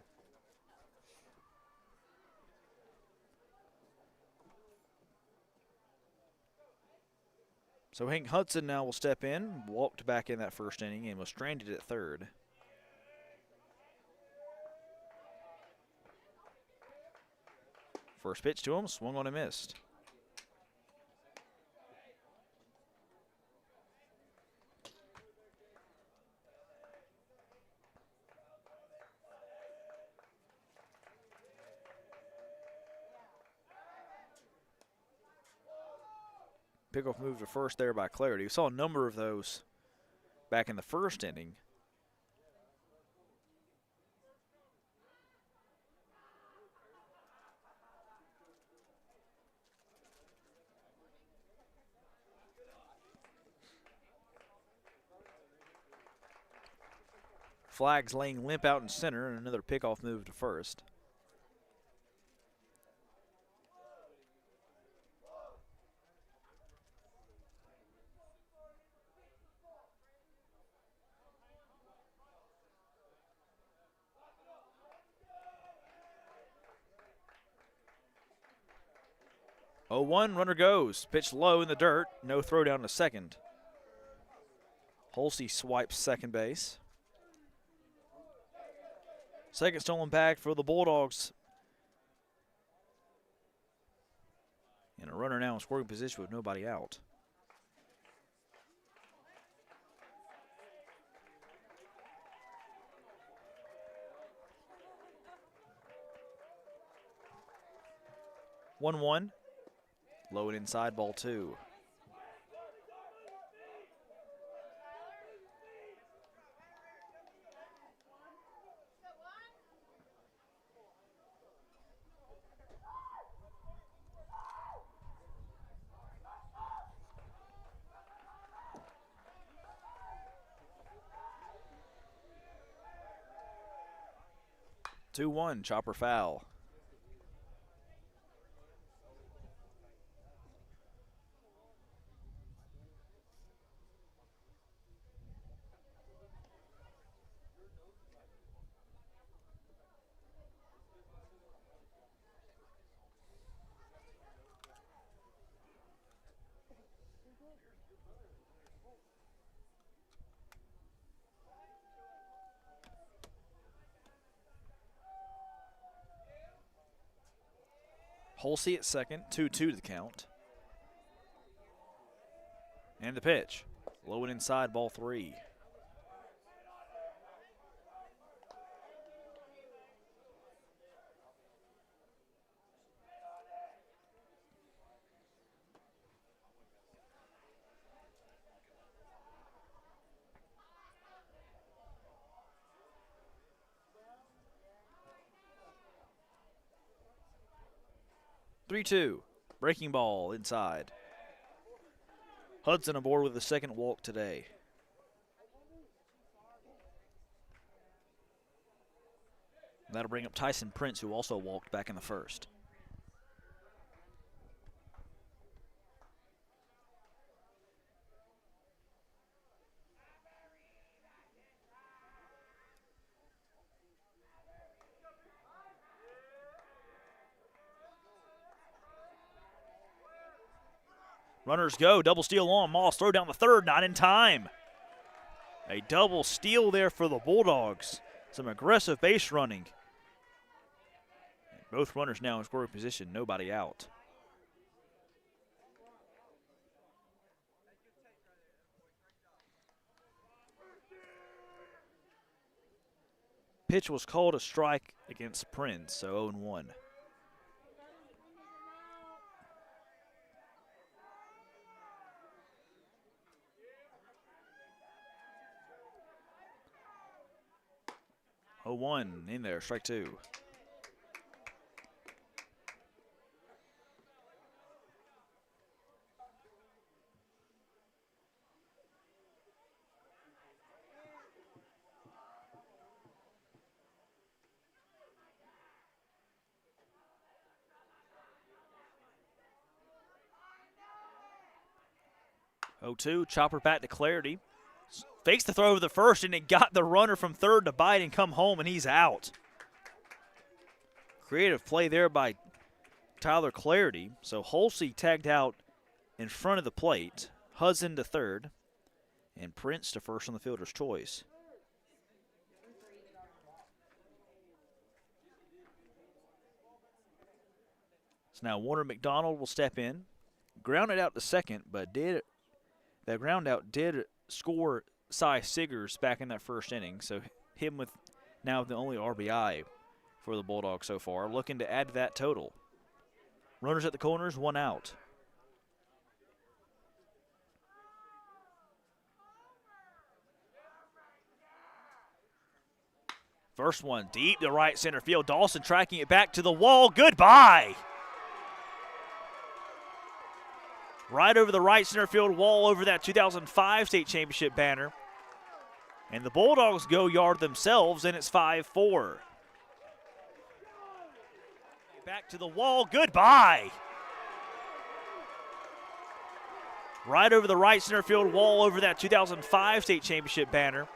So Hank Hudson now will step in, walked back in that first inning and was stranded at third. First pitch to him, swung on and missed. Pickoff move to first there by Clarity. We saw a number of those back in the first inning. Flags laying limp out in center and another pickoff move to first. Oh, 1 runner goes. Pitch low in the dirt. No throw down to second. Holsey swipes second base. Second stolen back for the Bulldogs. And a runner now in scoring position with nobody out. One. Low and inside, ball 2. 2-1, chopper foul. Holsey at second, 2-2 to the count. And the pitch. Low and inside, ball 3. Three-two, breaking ball inside. Hudson aboard with the second walk today. That'll bring up Tyson Prince, who also walked back in the first. Runners go, double steal on. Moss throw down the third, not in time. A double steal there for the Bulldogs. Some aggressive base running. And both runners now in scoring position, nobody out. Pitch was called a strike against Prince, so 0-1. One in there, strike 2. Oh, 2, chopper back to Clarity. Fakes the throw to the first, and it got the runner from third to bite and come home, and he's out. Creative play there by Tyler Clarity. So Holsey tagged out in front of the plate. Hudson to third, and Prince to first on the fielder's choice. So now Warner McDonald will step in. Grounded out to second, but that ground out did score Cy Siggers back in that first inning, so him with now the only RBI for the Bulldogs so far, looking to add to that total. Runners at the corners, 1 out. First one deep to right center field. Dawson tracking it back to the wall. Goodbye. Right over the right center field wall over that 2005 state championship banner. And the Bulldogs go yard themselves, and it's 5-4. Back to the wall. Goodbye. Right over the right center field wall over that 2005 state championship banner.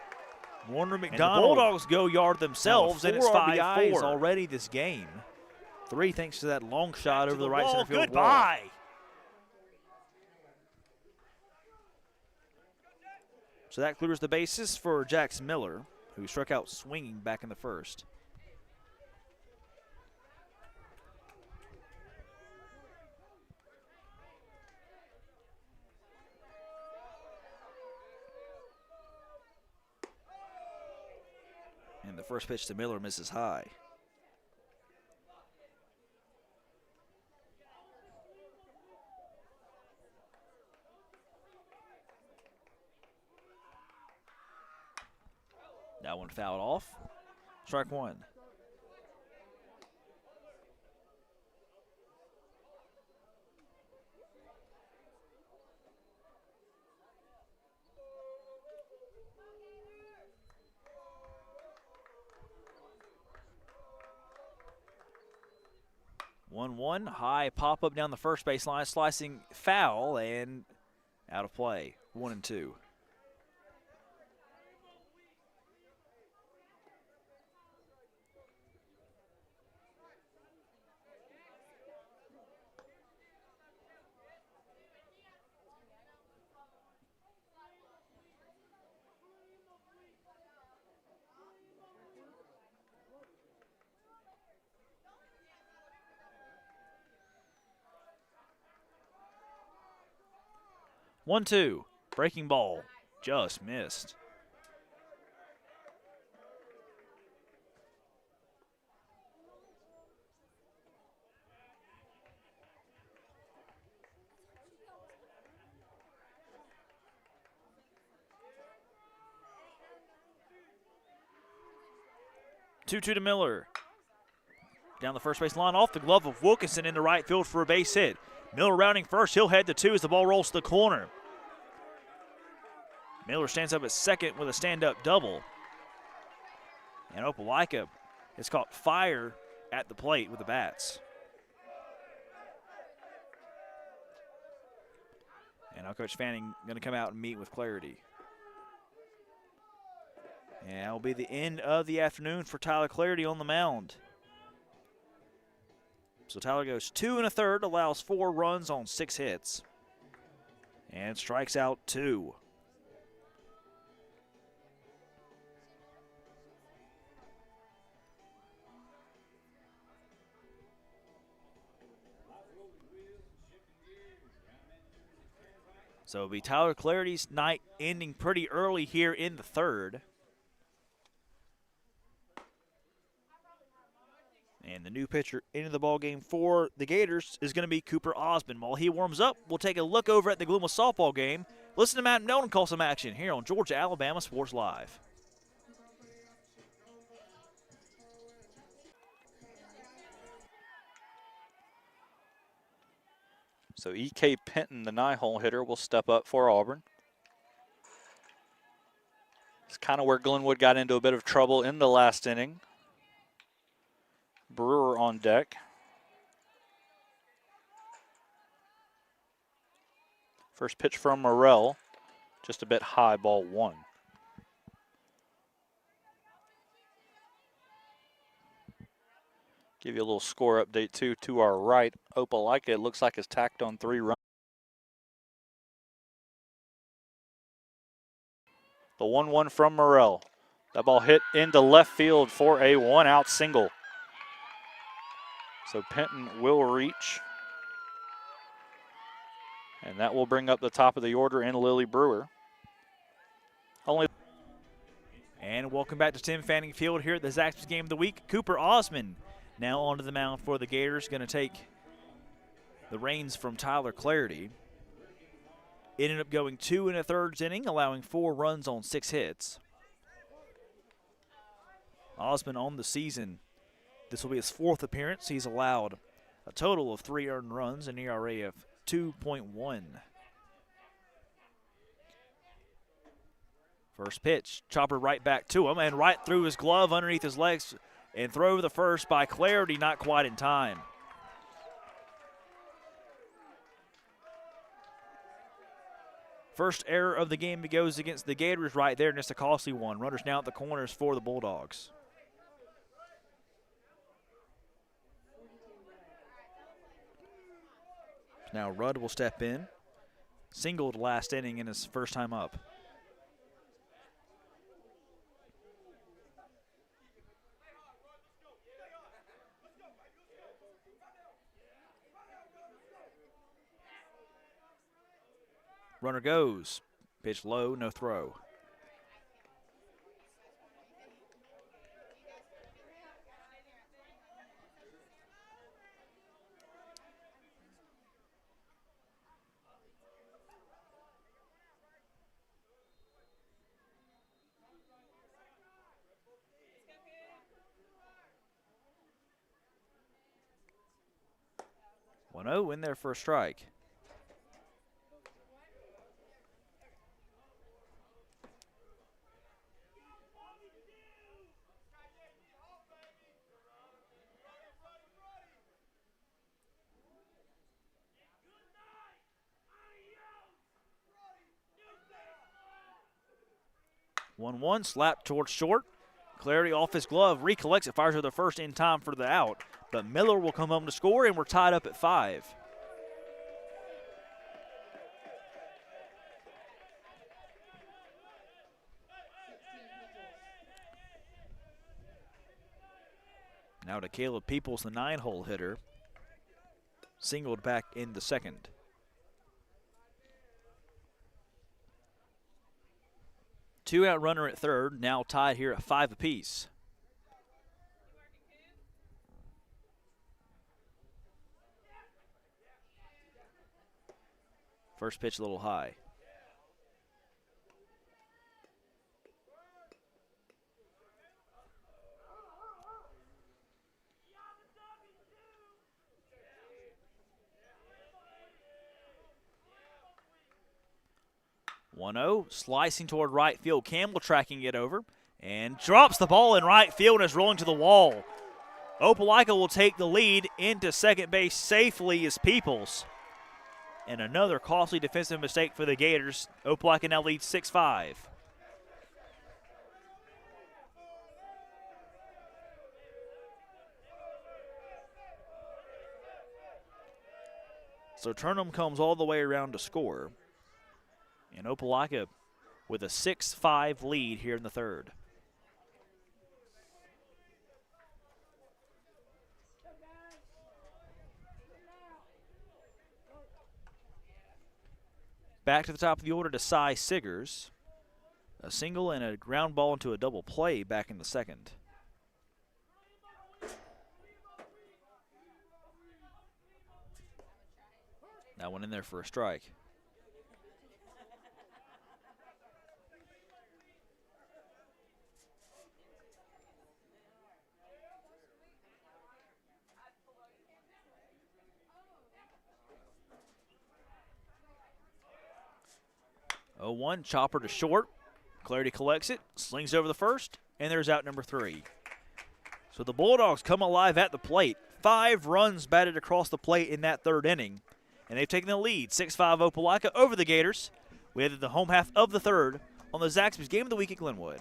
Warner McDonald. And the Bulldogs go yard themselves, and it's 5-4 already this game. 3 thanks to that long shot over the right center field Goodbye. wall. So that clears the bases for Jax Miller, who struck out swinging back in the first. And the first pitch to Miller misses high. That one fouled off. Strike 1. 1-1, high pop-up down the first baseline, slicing foul and out of play, 1-2. One-two, breaking ball, just missed. Two-two to Miller. Down the first base line, off the glove of Wilkinson into right field for a base hit. Miller rounding first, he'll head to two as the ball rolls to the corner. Miller stands up at second with a stand-up double. And Opelika has caught fire at the plate with the bats. And now Coach Fanning going to come out and meet with Clarity. And that will be the end of the afternoon for Tyler Clarity on the mound. So Tyler goes 2 1/3, allows 4 runs on 6 hits, and strikes out 2. So it'll be Tyler Clarity's night ending pretty early here in the third. And the new pitcher into the ballgame for the Gators is going to be Cooper Osmond. While he warms up, we'll take a look over at the Glenwood softball game. Listen to Matt Melton call some action here on Georgia Alabama Sports Live. So E.K. Penton, the 9-hole hitter, will step up for Auburn. It's kind of where Glenwood got into a bit of trouble in the last inning. Brewer on deck. First pitch from Morrell, just a bit high, ball 1. Give you a little score update too. To our right, Opelika, it looks like, is tacked on 3 runs. The 1-1 from Morrell. That ball hit into left field for a 1-out single. So Penton will reach. And that will bring up the top of the order in Lily Brewer. And welcome back to Tim Fanning Field here at the Zaxby's Game of the Week. Cooper Osmond now onto the mound for the Gators, going to take the reins from Tyler Clarity. It ended up going 2 1/3 inning, allowing 4 runs on 6 hits. Osmond on the season, this will be his 4th appearance. He's allowed a total of 3 earned runs, an ERA of 2.1. First pitch, chopper right back to him, and right through his glove underneath his legs, and throw the first by Clarity, not quite in time. First error of the game goes against the Gators right there, and it's a costly one. Runners now at the corners for the Bulldogs. Now Rudd will step in. Singled last inning in his first time up. Runner goes. Pitch low, no throw. One-oh in there for a strike. 1-1, slap towards short. Clarity off his glove, recollects it, fires with the first in time for the out. But Miller will come home to score, and we're tied up at 5. Now to Caleb Peoples, the 9-hole hitter. Singled back in the second. Two-out runner at third, now tied here at 5 apiece. First pitch a little high. One-0, slicing toward right field. Campbell tracking it over and drops the ball in right field and is rolling to the wall. Opelika will take the lead into second base safely as Peoples. And another costly defensive mistake for the Gators. Opelika now leads 6-5. So Turnham comes all the way around to score. And Opelika with a 6-5 lead here in the third. Back to the top of the order to Cy Siggers. A single and a ground ball into a double play back in the second. That one in there for a strike. Oh, 1, chopper to short. Clarity collects it, slings over the first, and there's out number 3. So the Bulldogs come alive at the plate. 5 runs batted across the plate in that third inning, and they've taken the lead. 6-5 Opelika over the Gators. We head to the home half of the third on the Zaxby's Game of the Week at Glenwood.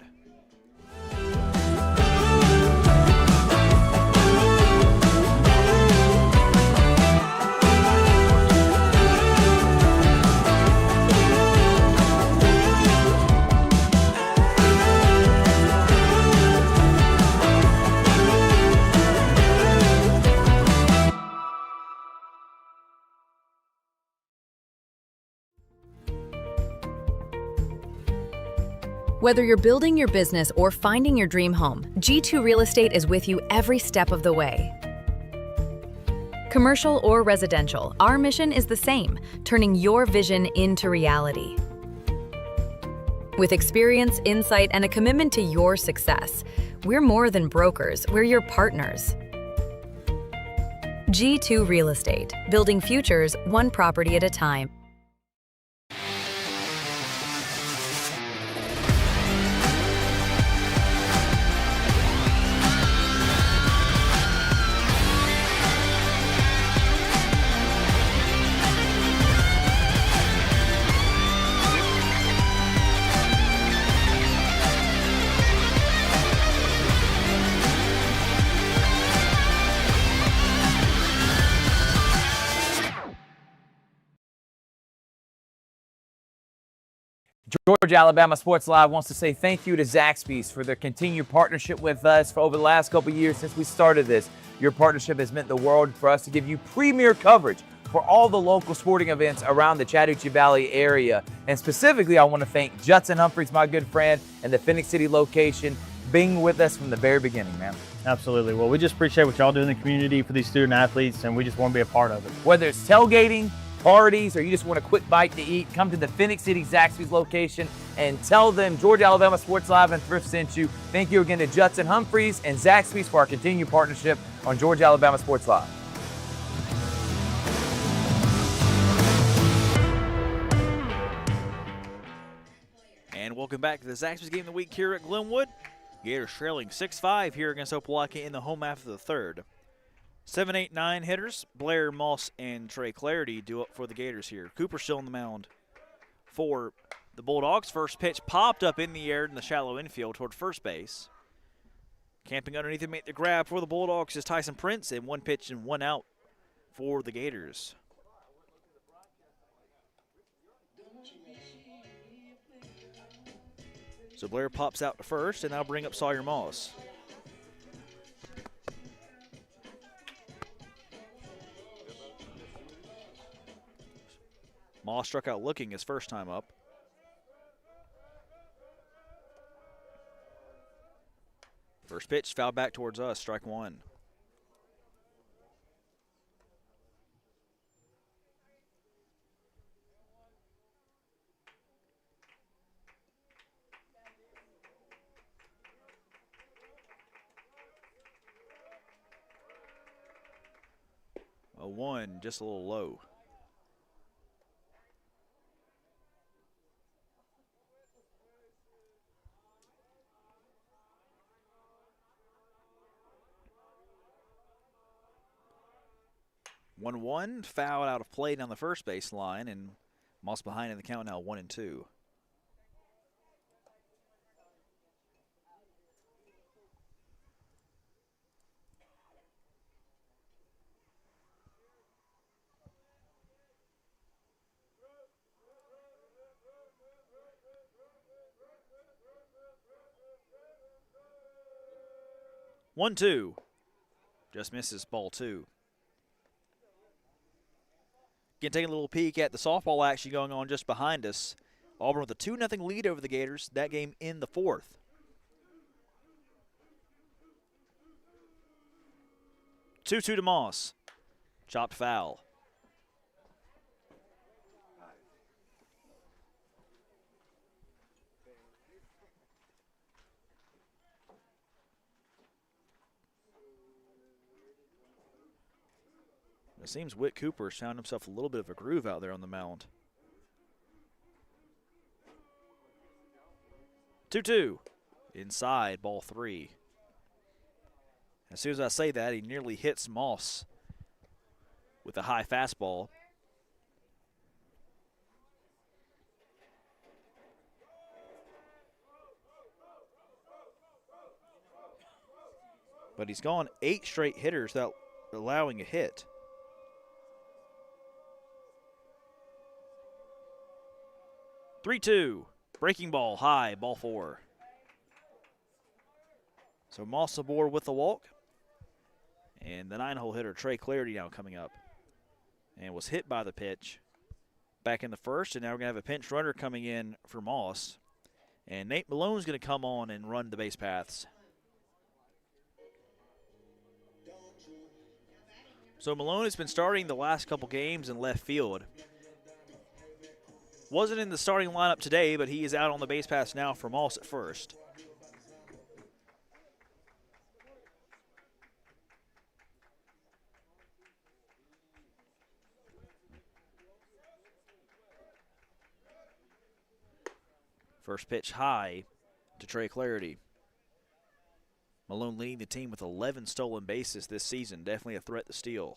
Whether you're building your business or finding your dream home, G2 Real Estate is with you every step of the way. Commercial or residential, our mission is the same, turning your vision into reality. With experience, insight, and a commitment to your success, we're more than brokers, we're your partners. G2 Real Estate, building futures one property at a time. Georgia Alabama Sports Live wants to say thank you to Zaxby's for their continued partnership with us for over the last couple of years since we started this. Your partnership has meant the world for us to give you premier coverage for all the local sporting events around the Chattahoochee Valley area. And specifically, I want to thank Judson Humphreys, my good friend, and the Phoenix City location, being with us from the very beginning, man. Absolutely. Well, we just appreciate what y'all do in the community for these student athletes, and we just want to be a part of it. Whether it's tailgating, parties, or you just want a quick bite to eat, come to the Phoenix City Zaxby's location and tell them Georgia Alabama Sports Live and Thrift sent you. Thank you again to Judson Humphreys and Zaxby's for our continued partnership on Georgia Alabama Sports Live. And welcome back to the Zaxby's Game of the Week here at Glenwood. Gators trailing 6-5 here against Opelika in the home half of the third. 7, 8, 9 hitters. Blair Moss and Trey Clarity do up for the Gators here. Cooper still on the mound for The Bulldogs' first pitch popped up in the air in the shallow infield toward first base. Camping underneath to make the grab for the Bulldogs is Tyson Prince, and 1 pitch and 1 out for the Gators. So Blair pops out to first, and I'll bring up Sawyer Moss. Moss struck out looking his first time up. First pitch fouled back towards us, strike 1. A 1, just a little low. One foul out of play down the first base line, and Moss behind in the count now 1-2. One, 2. Just misses ball 2. Again, taking a little peek at the softball action going on just behind us. Auburn with a 2-0 lead over the Gators. That game in the 4th. Two to Moss. Chopped foul. It seems Whit Cooper's found himself a little bit of a groove out there on the mound. 2-2. Inside, ball 3. As soon as I say that, he nearly hits Moss with a high fastball. But he's gone 8 straight hitters without allowing a hit. 3-2. Breaking ball high, ball 4. So Moss aboard with the walk. And the 9-hole hitter, Trey Clarity, now coming up. And was hit by the pitch back in the first. And now we're going to have a pinch runner coming in for Moss. And Nate Malone's going to come on and run the base paths. So Malone has been starting the last couple games in left field. Wasn't in the starting lineup today, but he is out on the base paths now for Moss at first. First pitch high to Trey Clarity. Malone leading the team with 11 stolen bases this season. Definitely a threat to steal.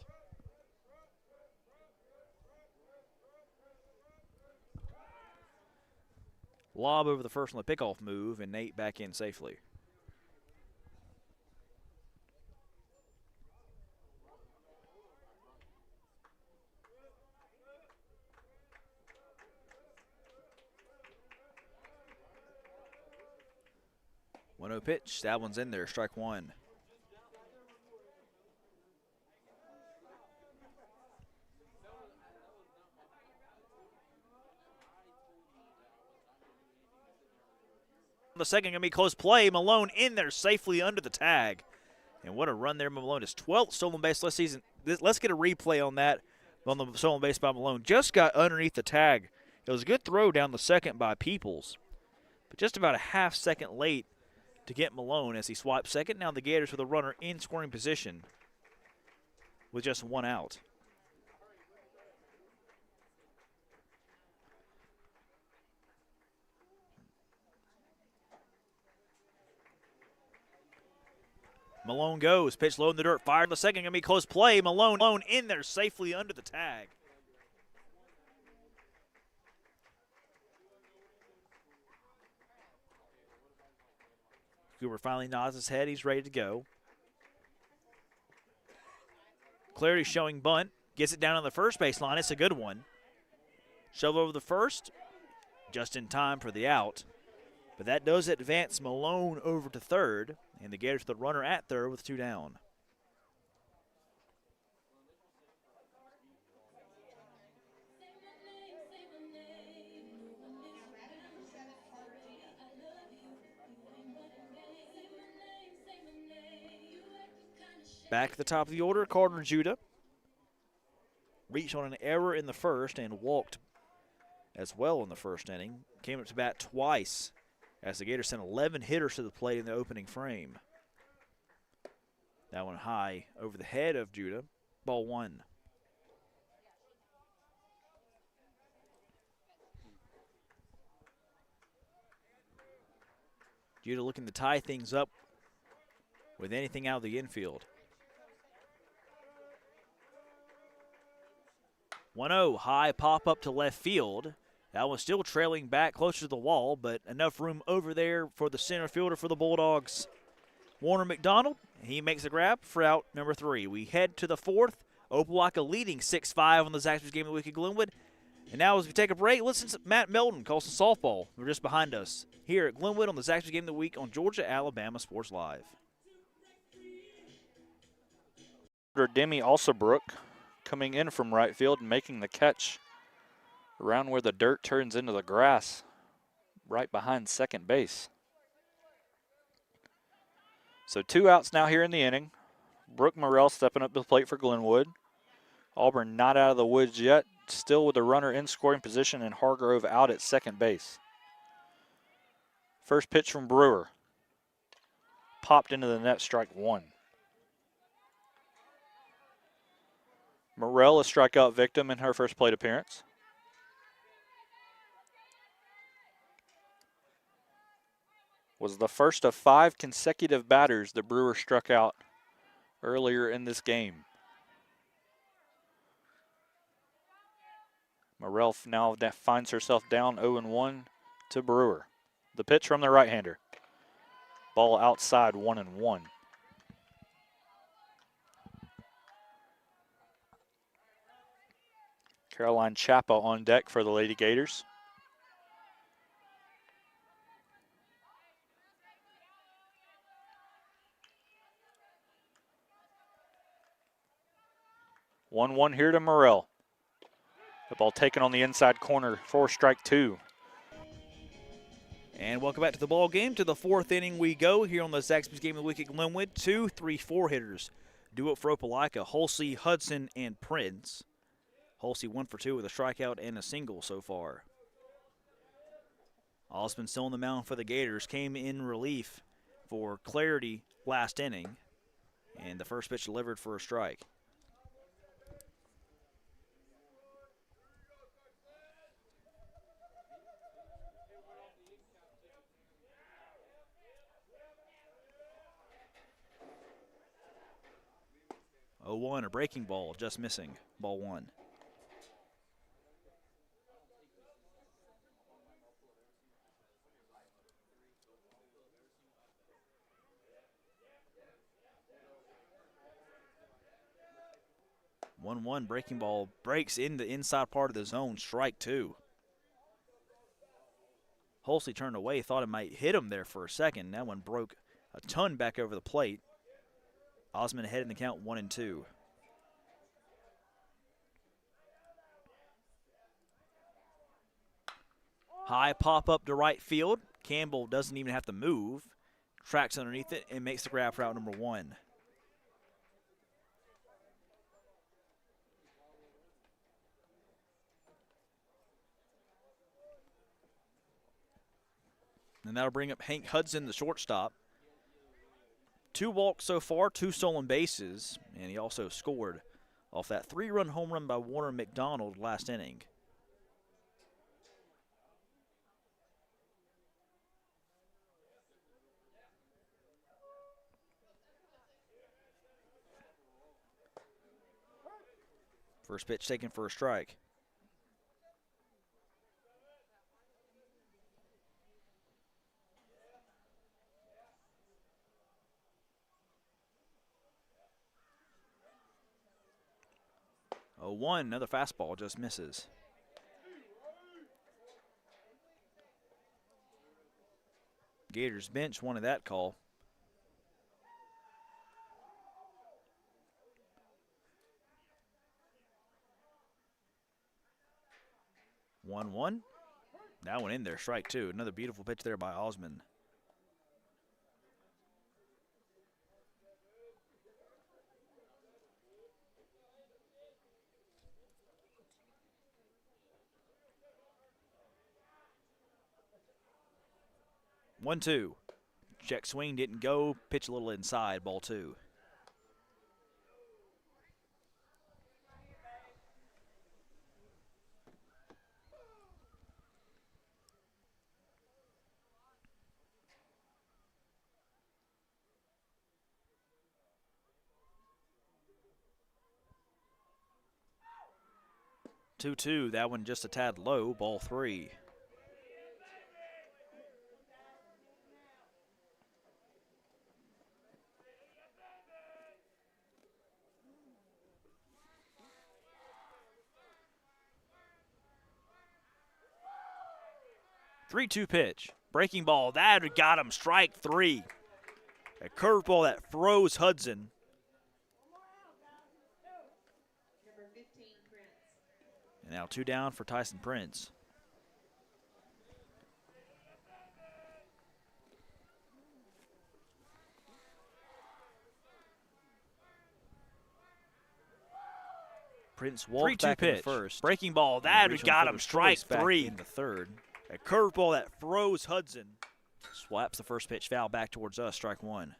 Lob over the first on the pickoff move, and Nate back in safely. One 0 pitch. That one's in there. Strike 1. The second going to be close play. Malone in there safely under the tag. And what a run there, Malone. His 12th stolen base last season. Let's get a replay on that, on the stolen base by Malone. Just got underneath the tag. It was a good throw down the second by Peoples, but just about a half second late to get Malone as he swipes second. Now the Gators with a runner in scoring position with just 1 out. Malone goes, pitch low in the dirt, fired. The second going to be close play. Malone in there safely under the tag. Cooper finally nods his head. He's ready to go. Clarity showing bunt. Gets it down on the first baseline. It's a good one. Shove over the first. Just in time for the out. But that does advance Malone over to third. And the Gators with the runner at third with 2 down. Back at the top of the order, Carter Judah reached on an error in the first and walked as well in the first inning. Came up to bat twice as the Gators sent 11 hitters to the plate in the opening frame. That one high over the head of Judah. Ball 1. Judah looking to tie things up with anything out of the infield. 1-0, high pop up to left field. That was still trailing back closer to the wall, but enough room over there for the center fielder for the Bulldogs. Warner McDonald, he makes a grab for out number 3. We head to the 4th. Opelika leading 6-5 on the Zaxby's Game of the Week at Glenwood. And now as we take a break, listen to Matt Melton call some softball. They're just behind us here at Glenwood on the Zaxby's Game of the Week on Georgia-Alabama Sports Live. Demi Alsabrook coming in from right field and making the catch around where the dirt turns into the grass, right behind second base. So 2 outs now here in the inning. Brooke Morrell stepping up to the plate for Glenwood. Auburn not out of the woods yet, still with the runner in scoring position and Hargrove out at second base. First pitch from Brewer. Popped into the net, strike 1. Morrell, a strikeout victim in her first plate appearance. Was the first of 5 consecutive batters the Brewer struck out earlier in this game. Morrell now finds herself down 0-1 to Brewer. The pitch from the right-hander. Ball outside, 1-1. Caroline Chapa on deck for the Lady Gators. One here to Morrell. The ball taken on the inside corner for strike 2. And welcome back to the ball game. To the 4th inning we go here on the Zaxby's Game of the Week at Glenwood. 2, 3, 4 hitters do it for Opelika. Halsey, Hudson, and Prince. Halsey 1 for 2 with a strikeout and a single so far. Osmond still on the mound for the Gators. Came in relief for Clarity last inning. And the first pitch delivered for a strike. A breaking ball, just missing. Ball 1. One breaking ball breaks in the inside part of the zone, strike 2. Halsey turned away, thought it might hit him there for a second. That one broke a ton back over the plate. Osmond ahead in the count 1-2. High pop up to right field. Campbell doesn't even have to move. Tracks underneath it and makes the grab for out number 1. And that'll bring up Hank Hudson, the shortstop. 2 walks so far, 2 stolen bases, and he also scored off that 3-run home run by Warner McDonald last inning. First pitch taken for a strike. 0-1, another fastball just misses. Gators bench wanted that call. One. That one in there, strike two. Another beautiful pitch there by Osmond. One, two. Check swing didn't go. Pitch a little inside, ball two. Two, that one just a tad low, ball three. Three-two pitch. Breaking ball, that got him, strike three. A curveball that throws Hudson. And now two down for Tyson Prince. Prince walked back in the first. Breaking ball, that got him, strike three. In the third. A curveball that throws Hudson. Swaps the first pitch foul back towards us, strike one.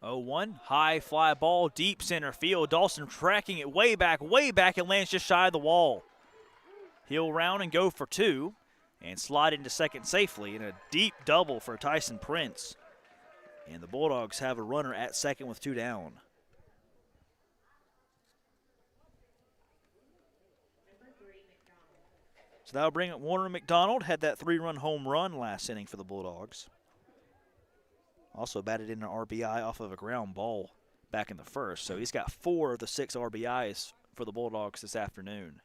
Oh, 1, high fly ball, deep center field. Dawson tracking it way back, and lands just shy of the wall. He'll round and go for two and slide into second safely, and a deep double for Tyson Prince. And the Bulldogs have a runner at second with two down. So that'll bring up Warner McDonald. Had that three-run home run last inning for the Bulldogs. Also batted in an RBI off of a ground ball back in the first. So he's got 4 of the 6 RBIs for the Bulldogs this afternoon.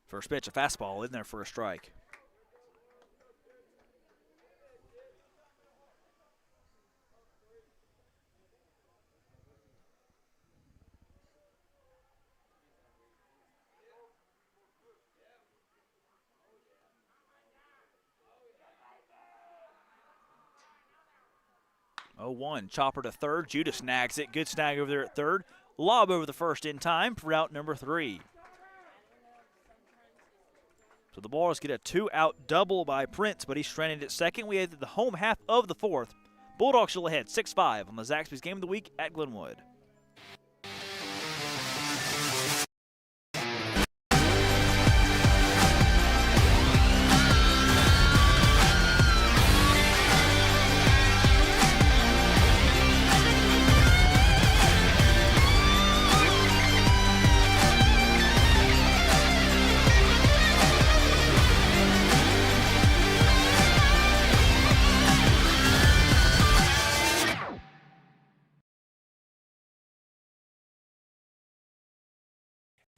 First pitch, a fastball in there for a strike. Oh, 1, chopper to third. Judah snags it. Good snag over there at third. Lob over the first in time for out number 3. So the Bulldogs get a 2-out double by Prince, but he's stranded at second. We head to the home half of the fourth. Bulldogs still ahead 6-5 on the Zaxby's Game of the Week at Glenwood.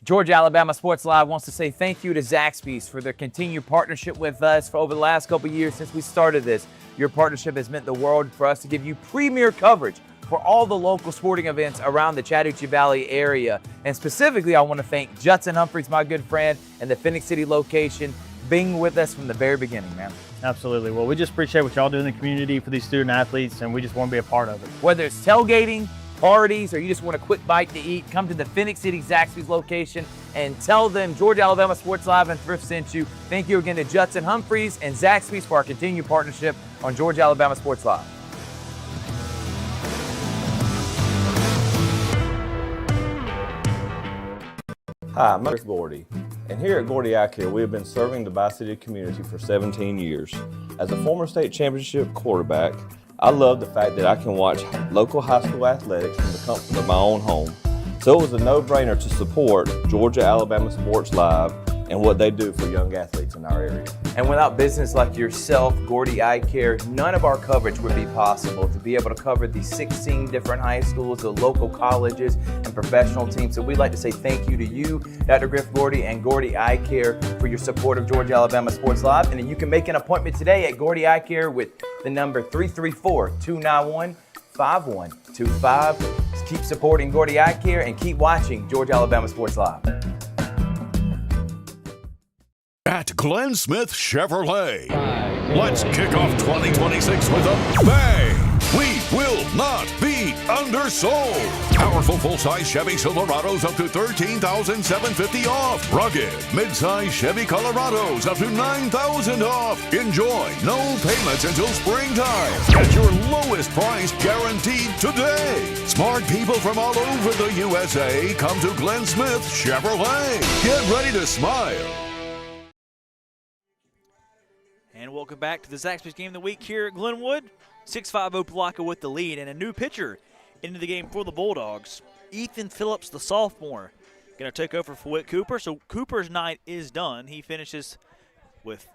Georgia Alabama Sports Live wants to say thank you to Zaxby's for their continued partnership with us for over the last couple of years since we started this. Your partnership has meant the world for us to give you premier coverage for all the local sporting events around the Chattahoochee Valley area. And specifically, I want to thank Judson Humphreys, my good friend, and the Phoenix City location, being with us from the very beginning, man. Absolutely. Well, we just appreciate what y'all do in the community for these student athletes, and we just want to be a part of it. Whether it's tailgating, parties, or you just want a quick bite to eat, come to the Phoenix City Zaxby's location and tell them Georgia Alabama Sports Live and Thrift sent you. Thank you again to Judson Humphreys and Zaxby's for our continued partnership on Georgia Alabama Sports Live. Hi, my name is Gordy, and here at Gordy Eye Care, we have been serving the Bi-City community for 17 years. As a former state championship quarterback, I love the fact that I can watch local high school athletics from the comfort of my own home. So it was a no-brainer to support Georgia Alabama Sports Live and what they do for young athletes in our area. And without business like yourself, Gordy Eye Care, none of our coverage would be possible. To be able to cover these 16 different high schools, the local colleges, and professional teams. So we'd like to say thank you to you, Dr. Griff Gordy, and Gordy Eye Care for your support of Georgia Alabama Sports Live. And then you can make an appointment today at Gordy Eye Care with the number 334-291-5125. Keep supporting Gordy Eye Care and keep watching Georgia Alabama Sports Live. At Glenn Smith Chevrolet, let's kick off 2026 with a bang! We will not be undersold. Powerful full-size Chevy Silverados up to $13,750 off. Rugged midsize Chevy Colorados up to $9,000 off. Enjoy no payments until springtime. Get your lowest price guaranteed today. Smart people from all over the USA come to Glenn Smith Chevrolet. Get ready to smile. And welcome back to the Zaxby's Game of the Week here at Glenwood. 6-5 Opelika with the lead, and a new pitcher into the game for the Bulldogs. Ethan Phillips, the sophomore, going to take over for Whit Cooper. So Cooper's night is done. He finishes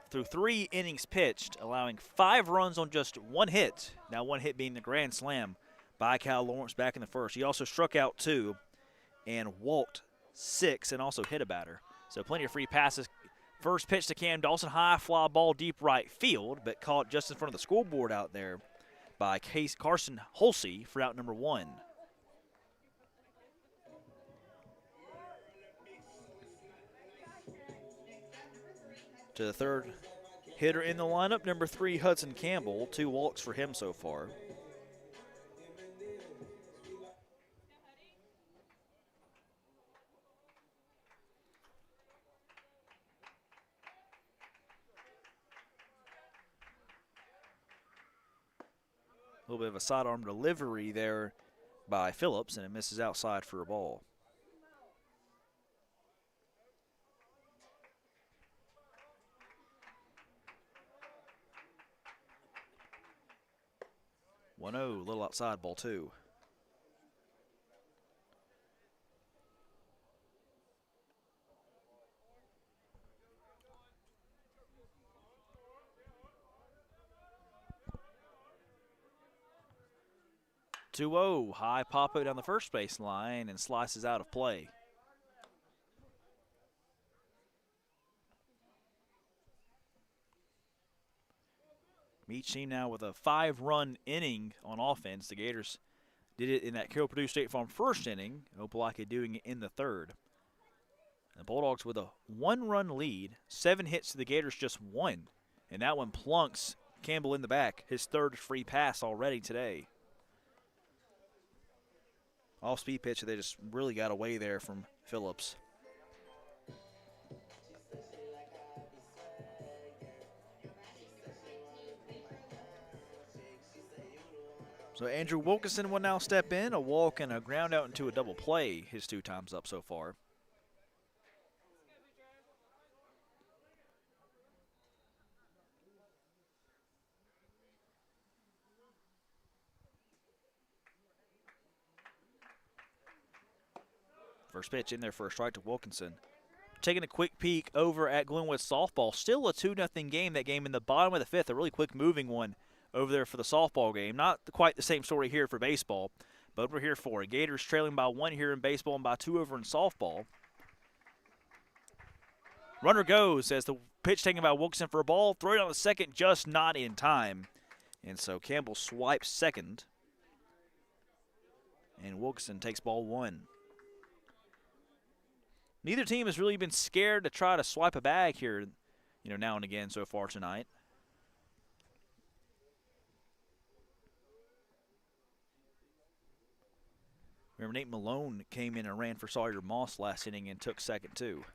through 3 innings pitched, allowing 5 runs on just 1 hit. Now 1 hit being the grand slam by Cal Lawrence back in the first. He also struck out 2 and walked 6 and also hit a batter. So plenty of free passes. First pitch to Cam Dawson, high fly ball deep right field, but caught just in front of the scoreboard out there by Carson Holsey for out number 1. To the third hitter in the lineup, number 3, Hudson Campbell. 2 walks for him so far. A little bit of a sidearm delivery there by Phillips, and it misses outside for a ball. A little outside, ball 2. High pop-o down the first base line and slices out of play. Each team now with a 5-run inning on offense. The Gators did it in that Carroll Purdue State Farm first inning. Opelika doing it in the third. The Bulldogs with a 1-run lead. 7 hits to the Gators, just 1. And that one plunks Campbell in the back. His 3rd free pass already today. Off-speed pitch, they just really got away there from Phillips. So Andrew Wilkinson will now step in, a walk and a ground out into a double play, his 2 times up so far. First pitch in there for a strike to Wilkinson. Taking a quick peek over at Glenwood softball. Still a 2-0 game. That game in the bottom of the 5th. A really quick moving one over there for the softball game. Not quite the same story here for baseball, but we're here for it. Gators trailing by 1 here in baseball and by 2 over in softball. Runner goes as the pitch taken by Wilkinson for a ball. Throw it on the second, just not in time. And so Campbell swipes second. And Wilkinson takes ball 1. Neither team has really been scared to try to swipe a bag here, now and again so far tonight. Remember, Nate Malone came in and ran for Sawyer Moss last inning and took second too.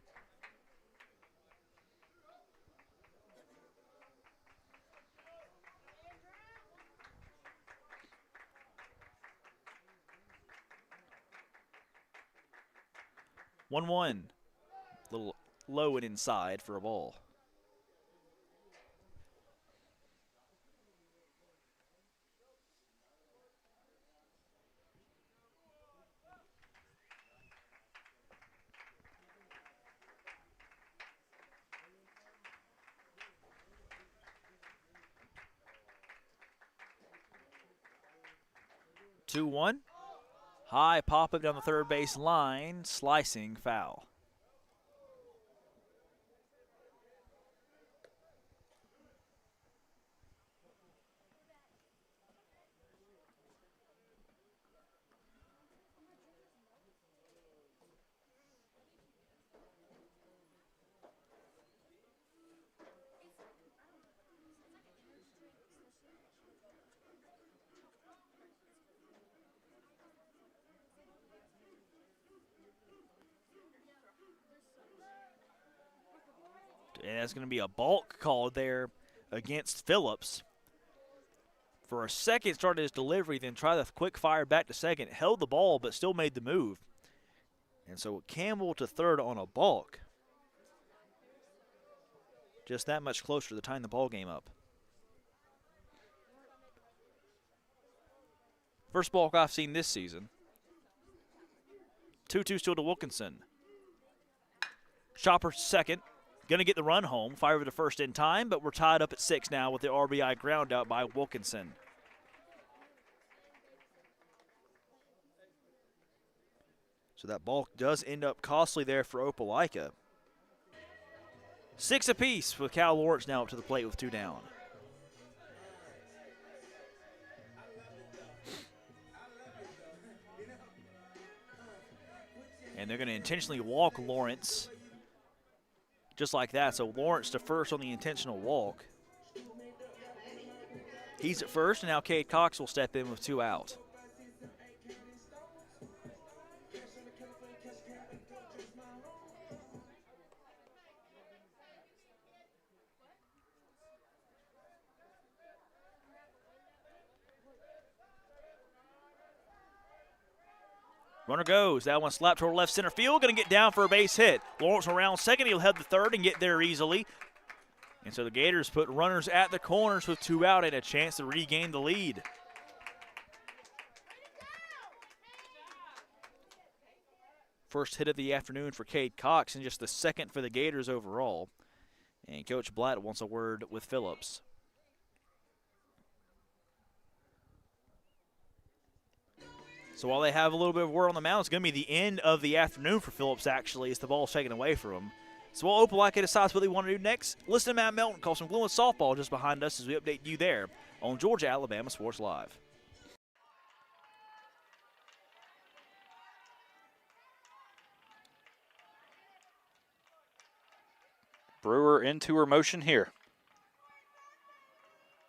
One. low and inside for a ball. Two one. High pop up down the third base line, slicing foul. And that's going to be a balk called there against Phillips. For a second, started his delivery, then tried the quick fire back to second, held the ball, but still made the move. And so Campbell to third on a balk. Just that much closer to tying the ball game up. First balk I've seen this season. 2-2 still to Wilkinson. Chopper second. Going to get the run home. Fire over to first in time, but we're tied up at 6 now with the RBI ground out by Wilkinson. So that balk does end up costly there for Opelika. 6 apiece with Cal Lawrence now up to the plate with 2 down. And they're going to intentionally walk Lawrence. Just like that, so Lawrence to first on the intentional walk. He's at first, and now Cade Cox will step in with 2 out. Runner goes. That one slapped toward left center field. Going to get down for a base hit. Lawrence around second. He'll head the third and get there easily. And so the Gators put runners at the corners with 2 out and a chance to regain the lead. First hit of the afternoon for Cade Cox and just the second for the Gators overall. And Coach Blatt wants a word with Phillips. So while they have a little bit of word on the mound, it's going to be the end of the afternoon for Phillips, actually, as the ball's taken away from him. So while Opelika decides what they want to do next, listen to Matt Melton call some Glenwood softball just behind us as we update you there on Georgia Alabama Sports Live. Brewer into her motion here.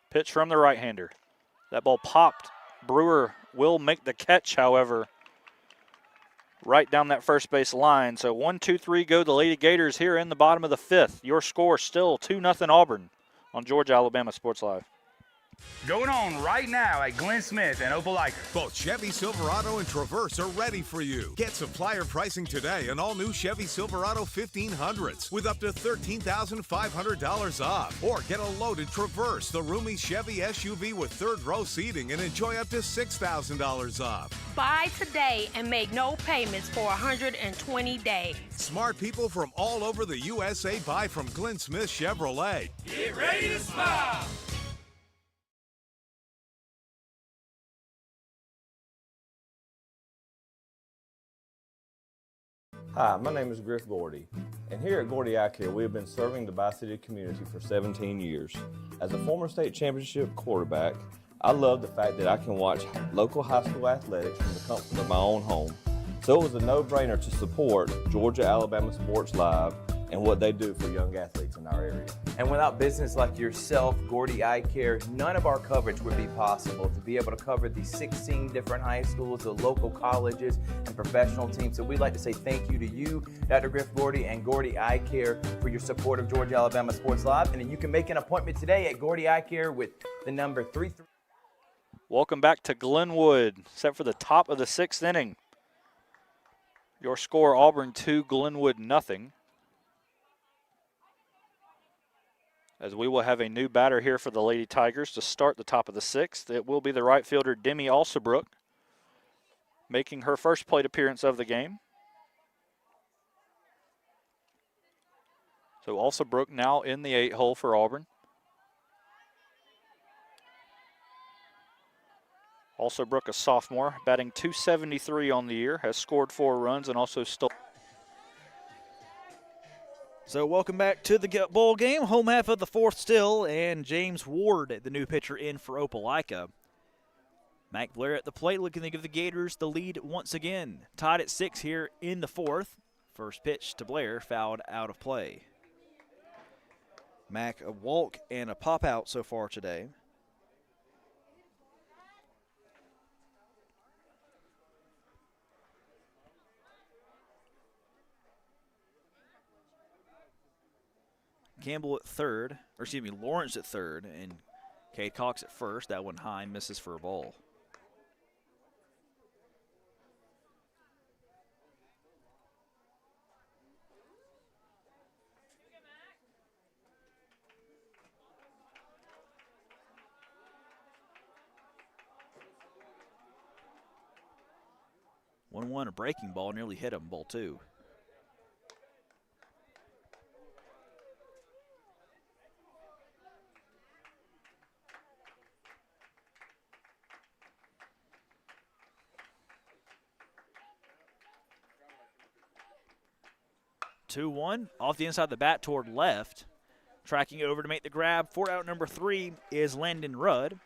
Pitch from the right-hander. That ball popped. Brewer will make the catch, however, right down that first base line. So 1-2-3 go the Lady Gators here in the bottom of the 5th. Your score still 2-0 Auburn on Georgia Alabama Sports Live. Going on right now at Glenn Smith and Opelika. Both Chevy Silverado and Traverse are ready for you. Get supplier pricing today on all new Chevy Silverado 1500s with up to $13,500 off. Or get a loaded Traverse, the roomy Chevy SUV with 3rd row seating, and enjoy up to $6,000 off. Buy today and make no payments for 120 days. Smart people from all over the USA buy from Glenn Smith Chevrolet. Get ready to smile. Hi, my name is Griff Gordy, and here at Gordy Eye Care, we have been serving the Bi-City community for 17 years. As a former state championship quarterback, I love the fact that I can watch local high school athletics from the comfort of my own home. So it was a no-brainer to support Georgia Alabama Sports Live and what they do for young athletes in our area. And without business like yourself, Gordy Eye Care, none of our coverage would be possible. To be able to cover the 16 different high schools, the local colleges, and professional teams. So we'd like to say thank you to you, Dr. Griff Gordy, and Gordy Eye Care for your support of Georgia Alabama Sports Live. And then you can make an appointment today at Gordy Eye Care with the number 33. Welcome back to Glenwood, set for the top of the 6th inning. Your score, Auburn 2, Glenwood nothing. as we will have a new batter here for the Lady Tigers to start the top of the 6th. It will be the right fielder Demi Alsabrook, making her first plate appearance of the game. So Alsabrook now in the 8 hole for Auburn. Alsabrook, a sophomore, batting .273 on the year, has scored 4 runs and also stole. So welcome back to the ball game. Home half of the 4th still, and James Ward, the new pitcher, in for Opelika. Mac Blair at the plate, looking to give the Gators the lead once again. Tied at 6 here in the 4th. First pitch to Blair, fouled out of play. Mac, a walk and a pop out so far today. Campbell at third, or excuse me, Lawrence at third, and Cade Cox at first. That one high, misses for a ball. One, a breaking ball, nearly hit him, ball 2. Two, 1, off the inside of the bat toward left. Tracking over to make the grab for out number 3 is Landon Rudd,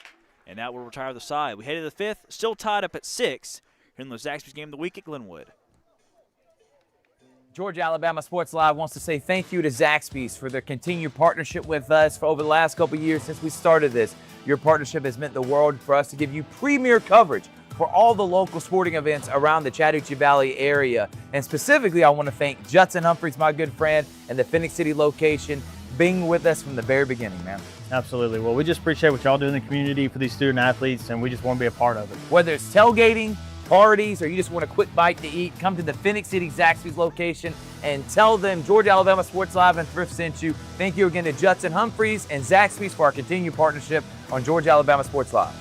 and that will retire the side. We head to the 5th, still tied up at 6 here in the Zaxby's game of the week at Glenwood. Georgia Alabama Sports Live wants to say thank you to Zaxby's for their continued partnership with us for over the last couple years since we started this. Your partnership has meant the world for us to give you premier coverage for all the local sporting events around the Chattahoochee Valley area. And specifically, I want to thank Judson Humphreys, my good friend, and the Phoenix City location, being with us from the very beginning, man. Absolutely. Well, we just appreciate what y'all do in the community for these student athletes, and we just want to be a part of it. Whether it's tailgating, parties, or you just want a quick bite to eat, come to the Phoenix City Zaxby's location and tell them Georgia Alabama Sports Live and Thrift sent you. Thank you again to Judson Humphreys and Zaxby's for our continued partnership on Georgia Alabama Sports Live.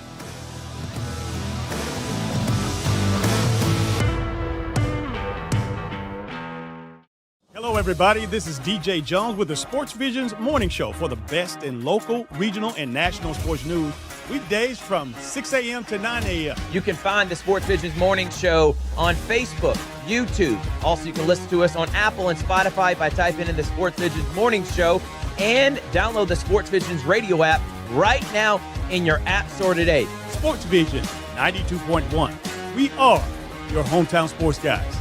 Hello, everybody. This is DJ Jones with the Sports Vision's morning show for the best in local, regional, and national sports news. Weekdays from 6 a.m. to 9 a.m. You can find the Sports Vision's morning show on Facebook, YouTube. Also, you can listen to us on Apple and Spotify by typing in the Sports Vision's morning show, and download the Sports Vision's radio app right now in your app store today. Sports Vision 92.1. We are your hometown sports guys.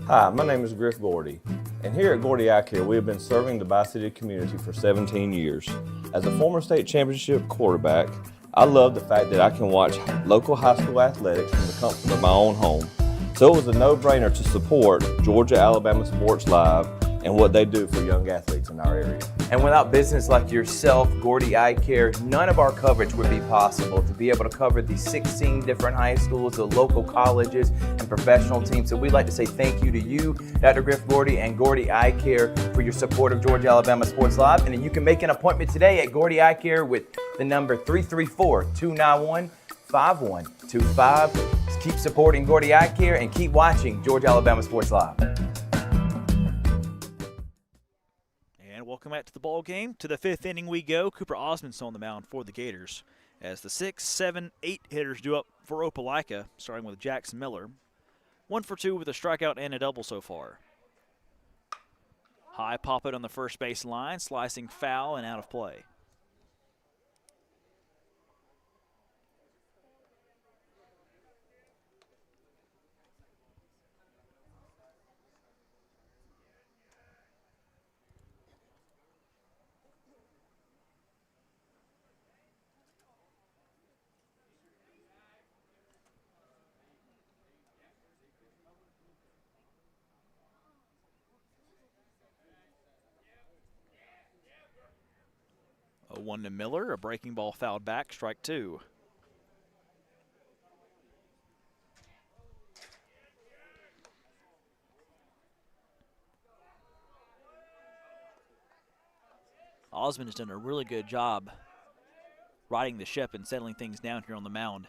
Hi, my name is Griff Gordy, and here at Gordy Eye Care, we have been serving the Bi-City community for 17 years. As a former state championship quarterback, I love the fact that I can watch local high school athletics from the comfort of my own home. So it was a no-brainer to support Georgia Alabama Sports Live and what they do for young athletes in our area. And without business like yourself, Gordy Eye Care, none of our coverage would be possible to be able to cover the 16 different high schools, the local colleges, and professional teams. So we'd like to say thank you to you, Dr. Griff Gordy and Gordy Eye Care, for your support of Georgia Alabama Sports Live. And then you can make an appointment today at Gordy Eye Care with the number 334-291-5125. Keep supporting Gordy Eye Care and keep watching Georgia Alabama Sports Live. Welcome back to the ball game. To the 5th inning we go. Cooper Osmond's on the mound for the Gators as the 6, 7, 8 hitters do up for Opelika, starting with Jackson Miller. 1 for 2 with a strikeout and a double so far. High pop it on the first base line, slicing foul and out of play. A 1 to Miller, a breaking ball fouled back, strike 2. Osmond has done a really good job riding the ship and settling things down here on the mound.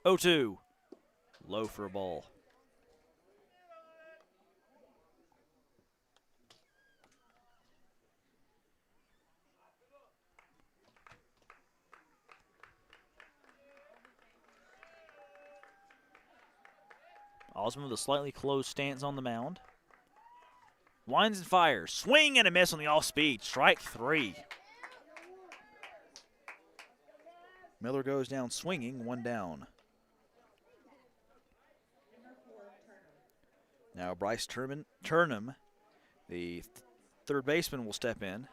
Oh, 2. Low for a ball. Osmond with a slightly closed stance on the mound. Winds and fires. Swing and a miss on the off-speed. Strike 3. Miller goes down swinging, 1 down. Now Bryce Turnham, the third baseman, will step in.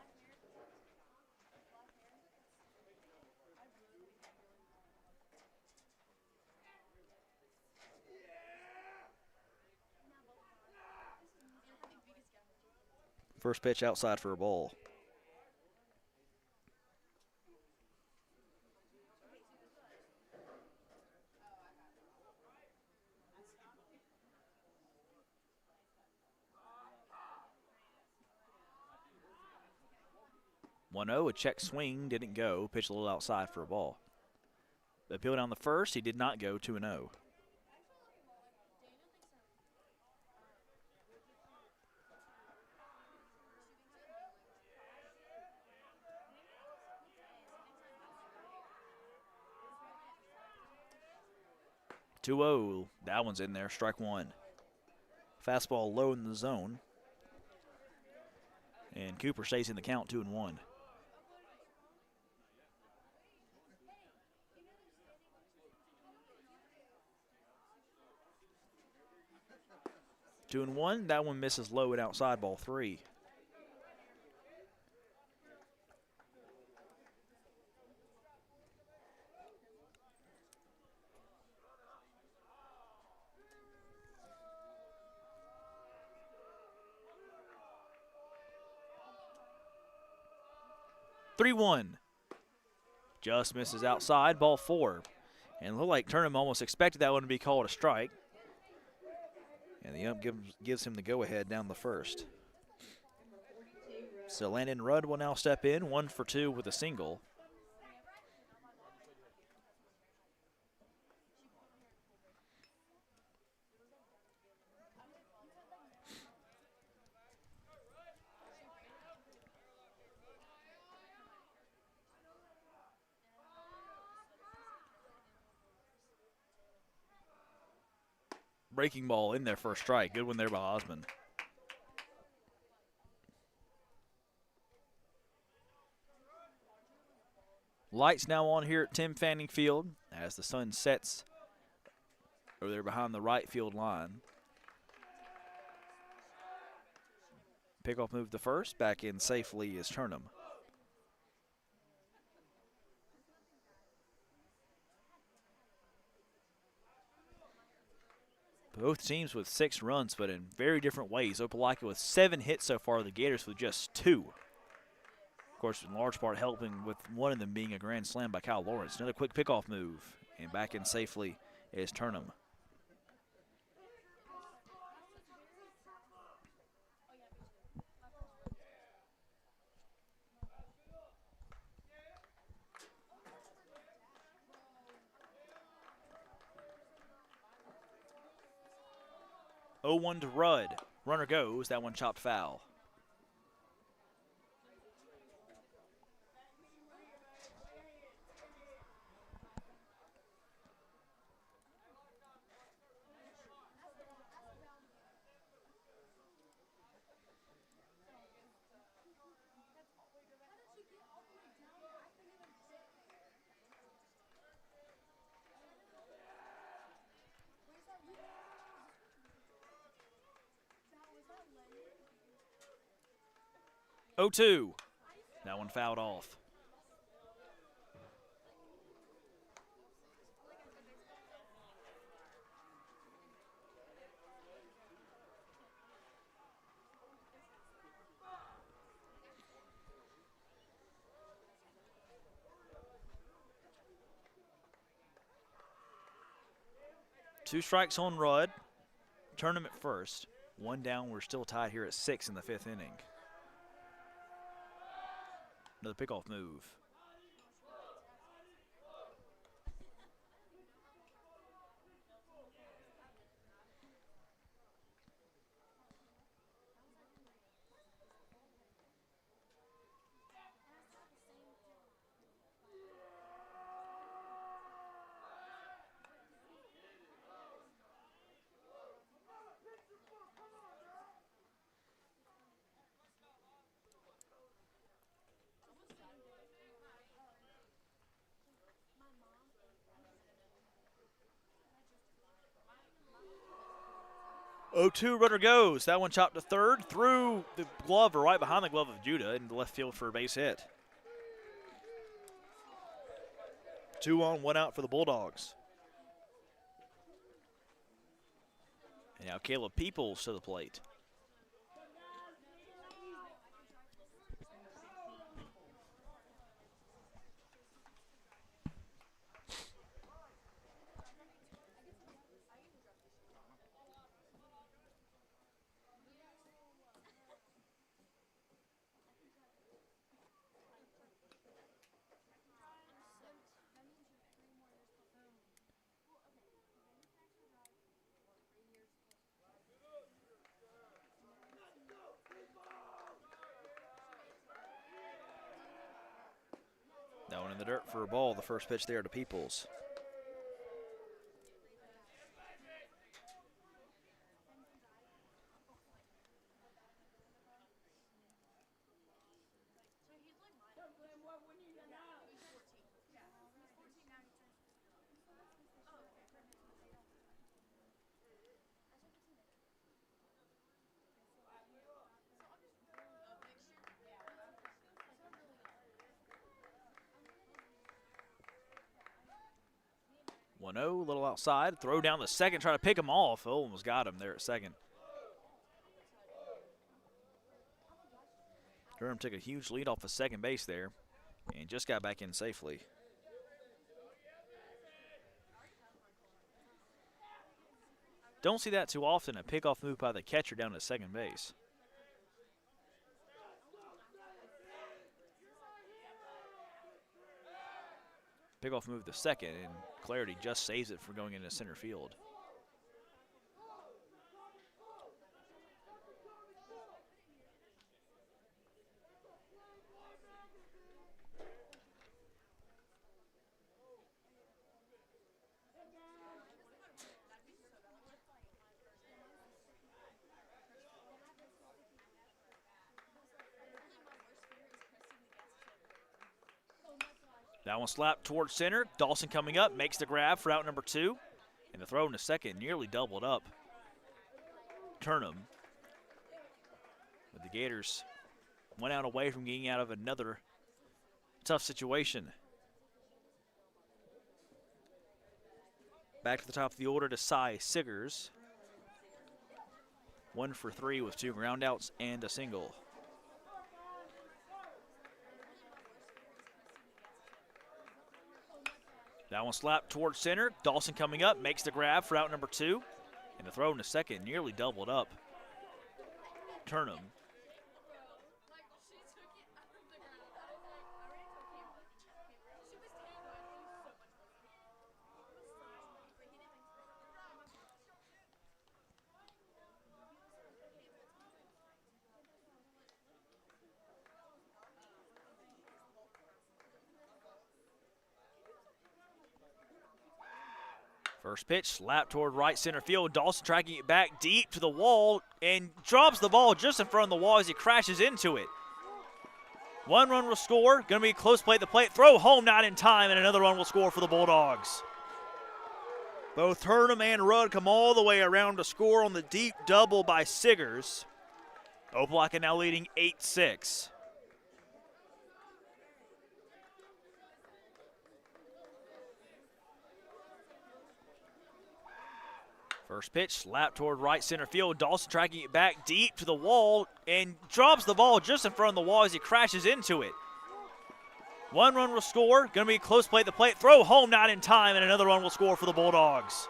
First pitch outside for a ball. A check swing, didn't go. Pitch a little outside for a ball. Appeal down the first, he did not go. 2-0. That one's in there. Strike 1. Fastball low in the zone. And Cooper stays in the count, 2-1. Two and one. That one misses low and outside, ball 3. Just misses outside, ball 4. And it looked like Turnham almost expected that one to be called a strike. And the ump gives him the go-ahead down the first. So Landon Rudd will now step in, 1 for 2 with a single. Breaking ball in there for a strike. Good one there by Osmond. Lights now on here at Tim Fanning Field as the sun sets over there behind the right field line. Pickoff move to first. Back in safely is Turnham. Both teams with 6 runs, but in very different ways. Opelika with 7 hits so far, the Gators with just 2. Of course, in large part helping with one of them being a grand slam by Kyle Lawrence. Another quick pickoff move, and back in safely is Turnham. Oh, 1 to Rudd. Runner goes. That one chopped foul. Oh, 2. That one fouled off. Two strikes on Rudd. Turnham at first. One down. We're still tied here at 6 in the 5th inning. Another pickoff move. Oh, 2 runner goes. That one chopped to third, through the glove or right behind the glove of Judah into left field for a base hit. 2 on, 1 out for the Bulldogs. And now Caleb Peoples to the plate. That one in the dirt for a ball. The first pitch there to Peoples. A little outside. Throw down the second, try to pick him off. Oh, almost got him there at second. Durham took a huge lead off of second base there and just got back in safely. Don't see that too often, a pickoff move by the catcher down to second base. Pickoff move to second, and Clarity just saves it from going into center field. That one slapped towards center. Dawson coming up, makes the grab for out number 2. And the throw in the second nearly doubled up. Turnham. But the Gators went out away from getting out of another tough situation. Back to the top of the order to Cy Siggers. 1 for 3 with 2 groundouts and a single. That one slapped towards center. Dawson coming up, makes the grab for out number 2. And the throw in the second nearly doubled up. Turnham. First pitch, slap toward right center field. Dawson tracking it back deep to the wall and drops the ball just in front of the wall as he crashes into it. 1 run will score. Going to be close play at the plate. Throw home, not in time, and another run will score for the Bulldogs. Both Turnham and Rudd come all the way around to score on the deep double by Siggers. Opelika now leading 8-6. First pitch, slap toward right center field. Dawson tracking it back deep to the wall and drops the ball just in front of the wall as he crashes into it. 1 run will score. Going to be close play at the plate. Throw home, not in time, and another run will score for the Bulldogs.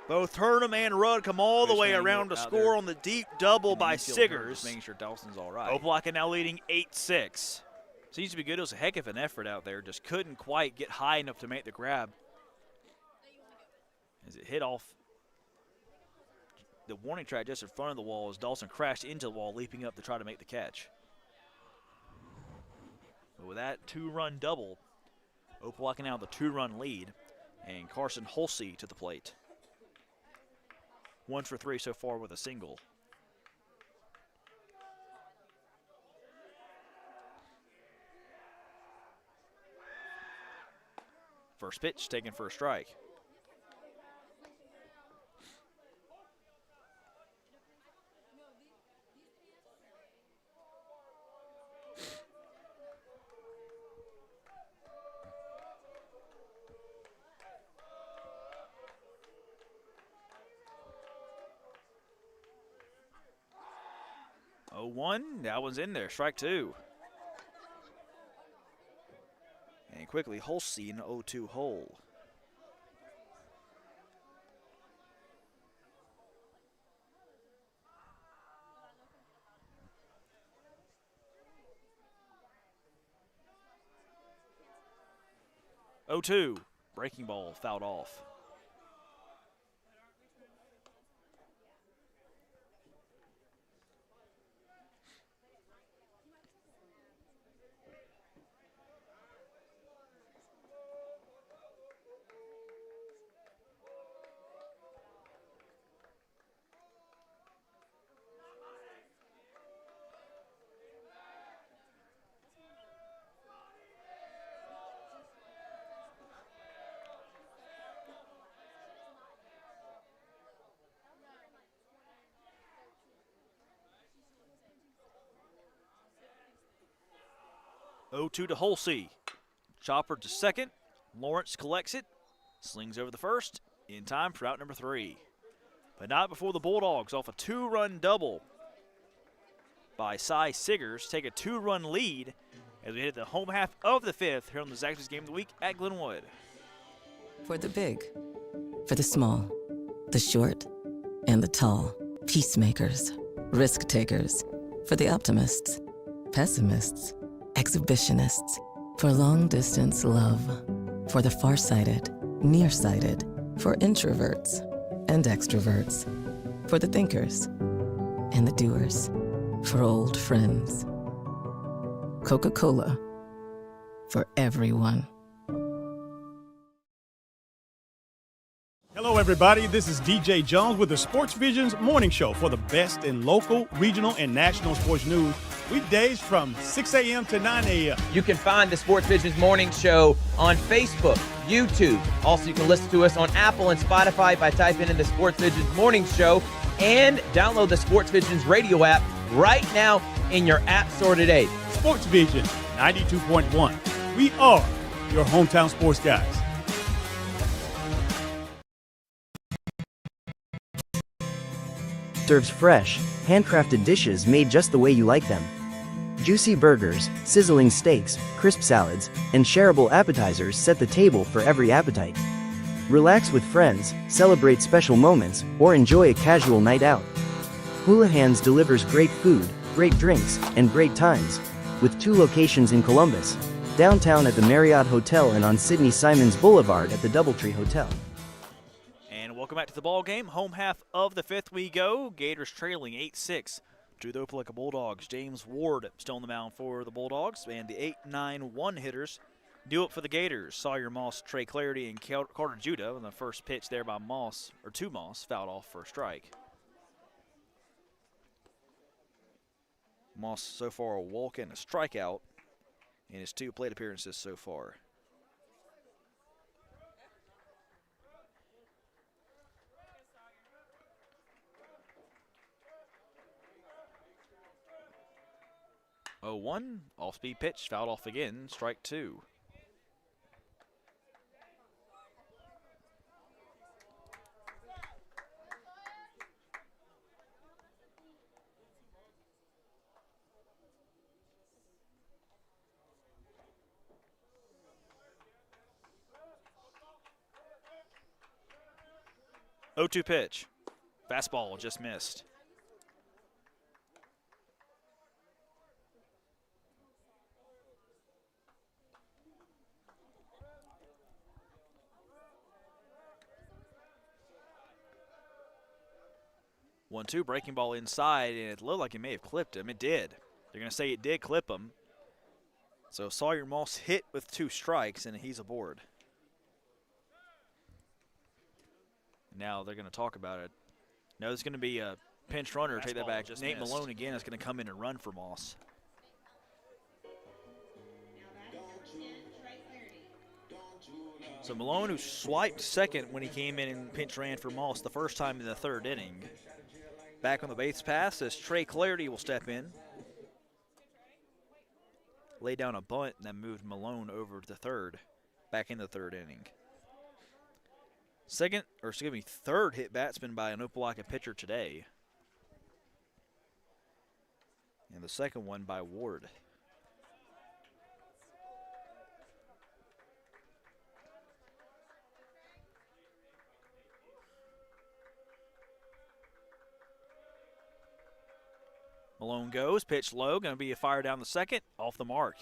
Both Hurnham and Rudd come all the way around to score on the deep double by Siggers. Making sure Dawson's all right. Opelika now leading 8-6. Seems to be good. It was a heck of an effort out there. Just couldn't quite get high enough to make the grab. As it hit off the warning track just in front of the wall as Dawson crashed into the wall, leaping up to try to make the catch. But with that two-run double, Opelika now the two-run lead, and Carson Holsey to the plate. 1 for 3 so far with a single. First pitch taken for a strike. Oh, 1, that one's in there, strike 2. And quickly, Holsey in 0-2 hole. Oh-2, breaking ball fouled off. Oh, 2 to Holsey. Chopper to second. Lawrence collects it. Slings over the first. In time for out number 3. But not before the Bulldogs off a two-run double by Cy Siggers take a two-run lead as we hit the home half of the 5th here on the Zaxby's Game of the Week at Glenwood. For the big, for the small, the short, and the tall. Peacemakers, risk takers. For the optimists, pessimists, exhibitionists. For long distance love. For the farsighted, nearsighted. For introverts and extroverts. For the thinkers and the doers. For old friends. Coca-Cola. For everyone. Hello, everybody. This is DJ Jones with the Sports Visions Morning Show for the best in local, regional, and national sports news. Weekdays from 6 a.m. to 9 a.m. You can find the Sports Visions Morning Show on Facebook, YouTube. Also, you can listen to us on Apple and Spotify by typing in the Sports Visions Morning Show, and download the Sports Visions radio app right now in your app store today. Sports Vision 92.1. We are your hometown sports guys. Serves fresh, handcrafted dishes made just the way you like them. Juicy burgers, sizzling steaks, crisp salads, and shareable appetizers set the table for every appetite. Relax with friends, celebrate special moments, or enjoy a casual night out. Hula Hands delivers great food, great drinks, and great times, with 2 locations in Columbus, downtown at the Marriott Hotel and on Sidney Simons Boulevard at the Doubletree Hotel. Welcome back to the ball game. Home half of the 5th we go. Gators trailing 8-6 to the Opelika Bulldogs. James Ward still on the mound for the Bulldogs, and the 8-9-1 hitters do it for the Gators. Sawyer Moss, Trey Clarity, and Carter Judah. And the first pitch there by Moss, or to Moss, fouled off for a strike. Moss so far a walk and a strikeout in his 2 plate appearances so far. Oh, 1, off-speed pitch, fouled off again, strike 2. 0-2 pitch. Fastball just missed. One-two, breaking ball inside, and it looked like it may have clipped him. It did. They're going to say it did clip him. So Sawyer Moss hit with 2 strikes, and he's aboard. Now they're going to talk about it. No, there's going to be a pinch runner. Take that back. Nate Malone again is going to come in and run for Moss. So Malone, who swiped second when he came in and pinch ran for Moss the first time in the 3rd inning. Back on the base pass as Trey Clarity will step in. Lay down a bunt and then moved Malone over to 3rd. Back in the 3rd inning. 3rd hit batsman by an Opelika pitcher today. And the 2nd one by Ward. Malone goes, pitch low, going to be a fire down the 2nd, off the mark.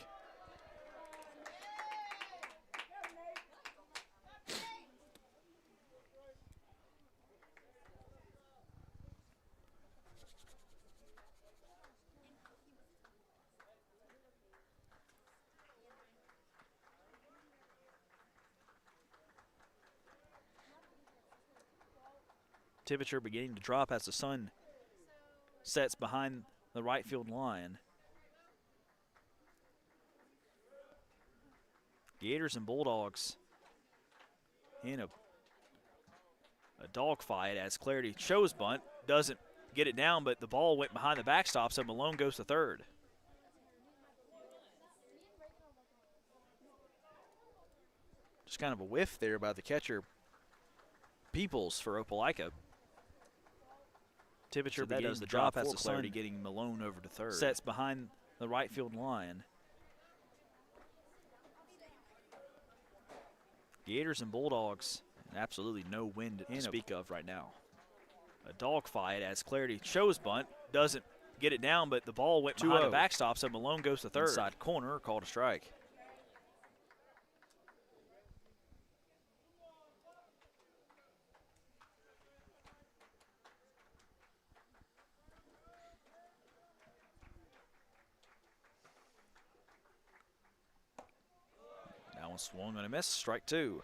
Temperature beginning to drop as the sun sets behind the right field line. Gators and Bulldogs in a dogfight as Clarity shows bunt, doesn't get it down, but the ball went behind the backstop, so Malone goes to 3rd. Just kind of a whiff there by the catcher, Peoples, for Opelika. Temperature so does the drop as the sun getting Malone over to 3rd. Sets behind the right field line. Gators and Bulldogs, absolutely no wind to speak of right now. A dogfight as Clarity shows bunt, doesn't get it down, but the ball went behind the backstop, so Malone goes to 3rd. Inside corner, called a strike. That one swung and a miss, strike 2.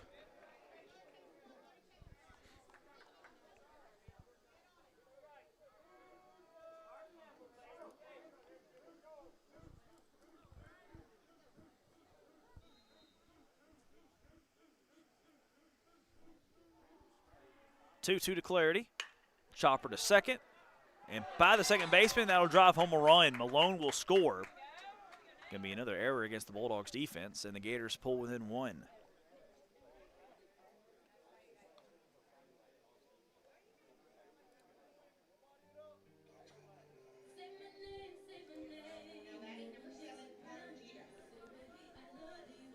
Two to Clarity. Chopper to 2nd. And by the second baseman, that'll drive home a run. Malone will score. Going to be another error against the Bulldogs defense, and the Gators pull within 1.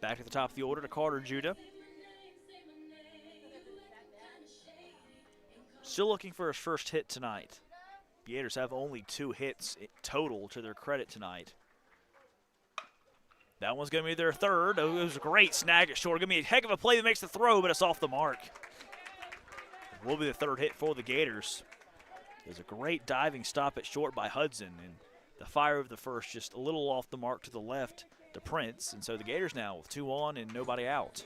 Back at the top of the order to Carter Judah. Still looking for his first hit tonight. Gators have only 2 hits total to their credit tonight. That one's going to be their 3rd. It was a great snag at short. Going to be a heck of a play that makes the throw, but it's off the mark. It will be the 3rd hit for the Gators. There's a great diving stop at short by Hudson, and the fire of the first just a little off the mark to the left to Prince. And so the Gators now with 2 on and nobody out.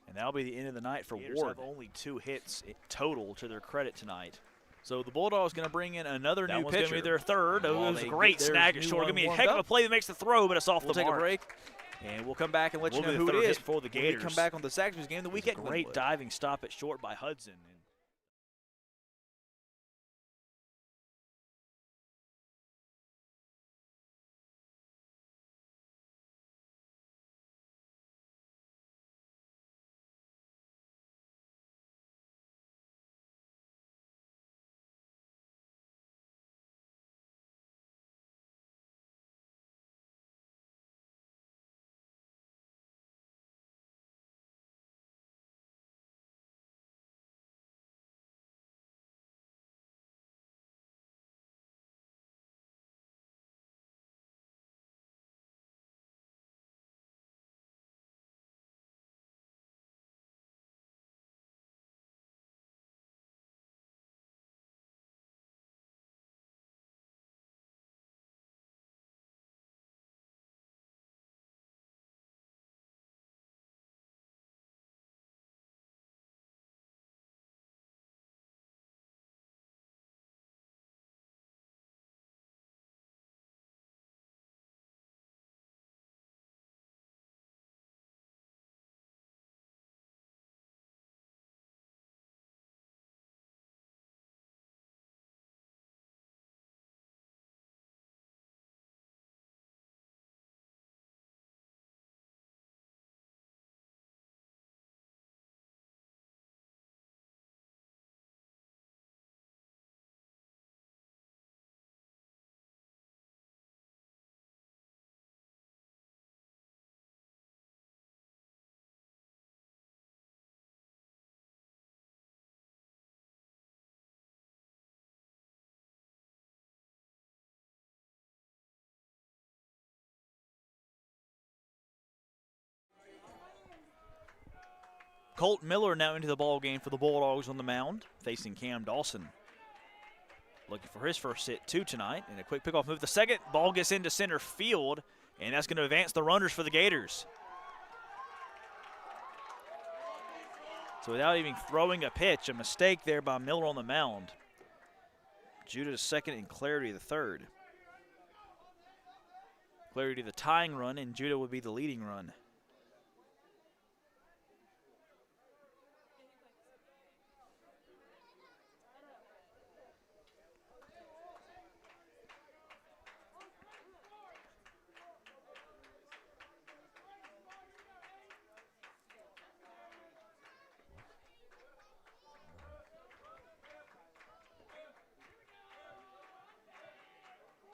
And that'll be the end of the night for Ward. Have only 2 hits total to their credit tonight. So the Bulldogs going to bring in another new pitcher. That one's going to be their 3rd. It was a great snag at short. Going to be a heck of a play that makes the throw, but it's off the mark. We'll take a break, and we'll come back and let you know who it is for the Gators. We'll come back on the Zaxby's game of the weekend. Great diving stop at short by Hudson. Colt Miller now into the ball game for the Bulldogs on the mound, facing Cam Dawson. Looking for his first hit, too, tonight. And a quick pickoff move. The second ball gets into center field, and that's going to advance the runners for the Gators. So without even throwing a pitch, a mistake there by Miller on the mound. Judah to second and Clarity the third. Clarity the tying run, and Judah would be the leading run.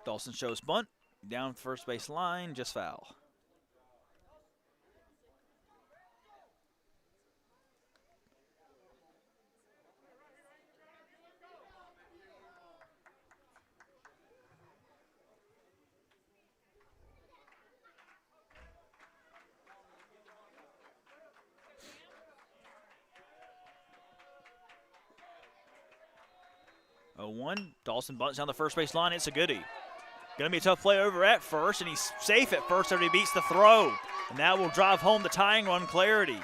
Dawson shows bunt. Down first base line, just foul. Oh, 1. Dawson bunts down the first base line. It's a goodie. Going to be a tough play over at first, and he's safe at first after he beats the throw. And that will drive home the tying run, Clarity.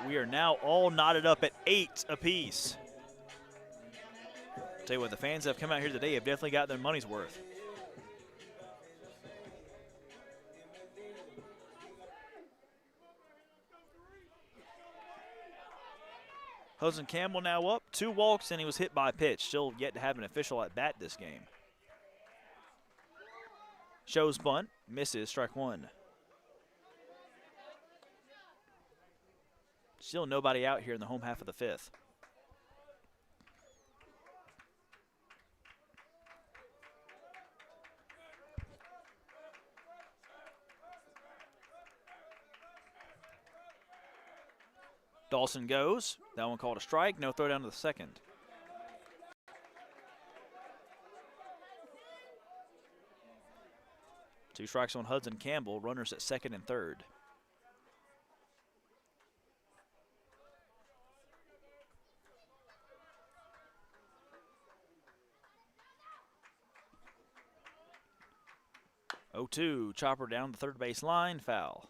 We are now all knotted up at 8 apiece. Tell you what, the fans that have come out here today have definitely got their money's worth. Hudson Campbell now up, 2 walks, and he was hit by a pitch. Still yet to have an official at bat this game. Shows bunt, misses, strike 1. Still nobody out here in the home half of the 5th. Dawson goes. That one called a strike. No throw down to the second. Two strikes on Hudson Campbell. Runners at second and third. Oh, 2. Chopper down the third base line. Foul.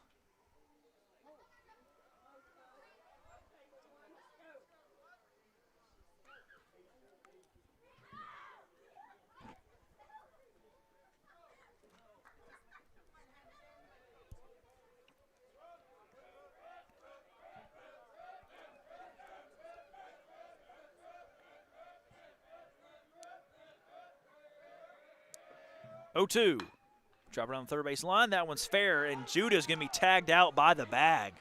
Oh, 2. Drop around the third base line. That one's fair, and Judah's going to be tagged out by the bag.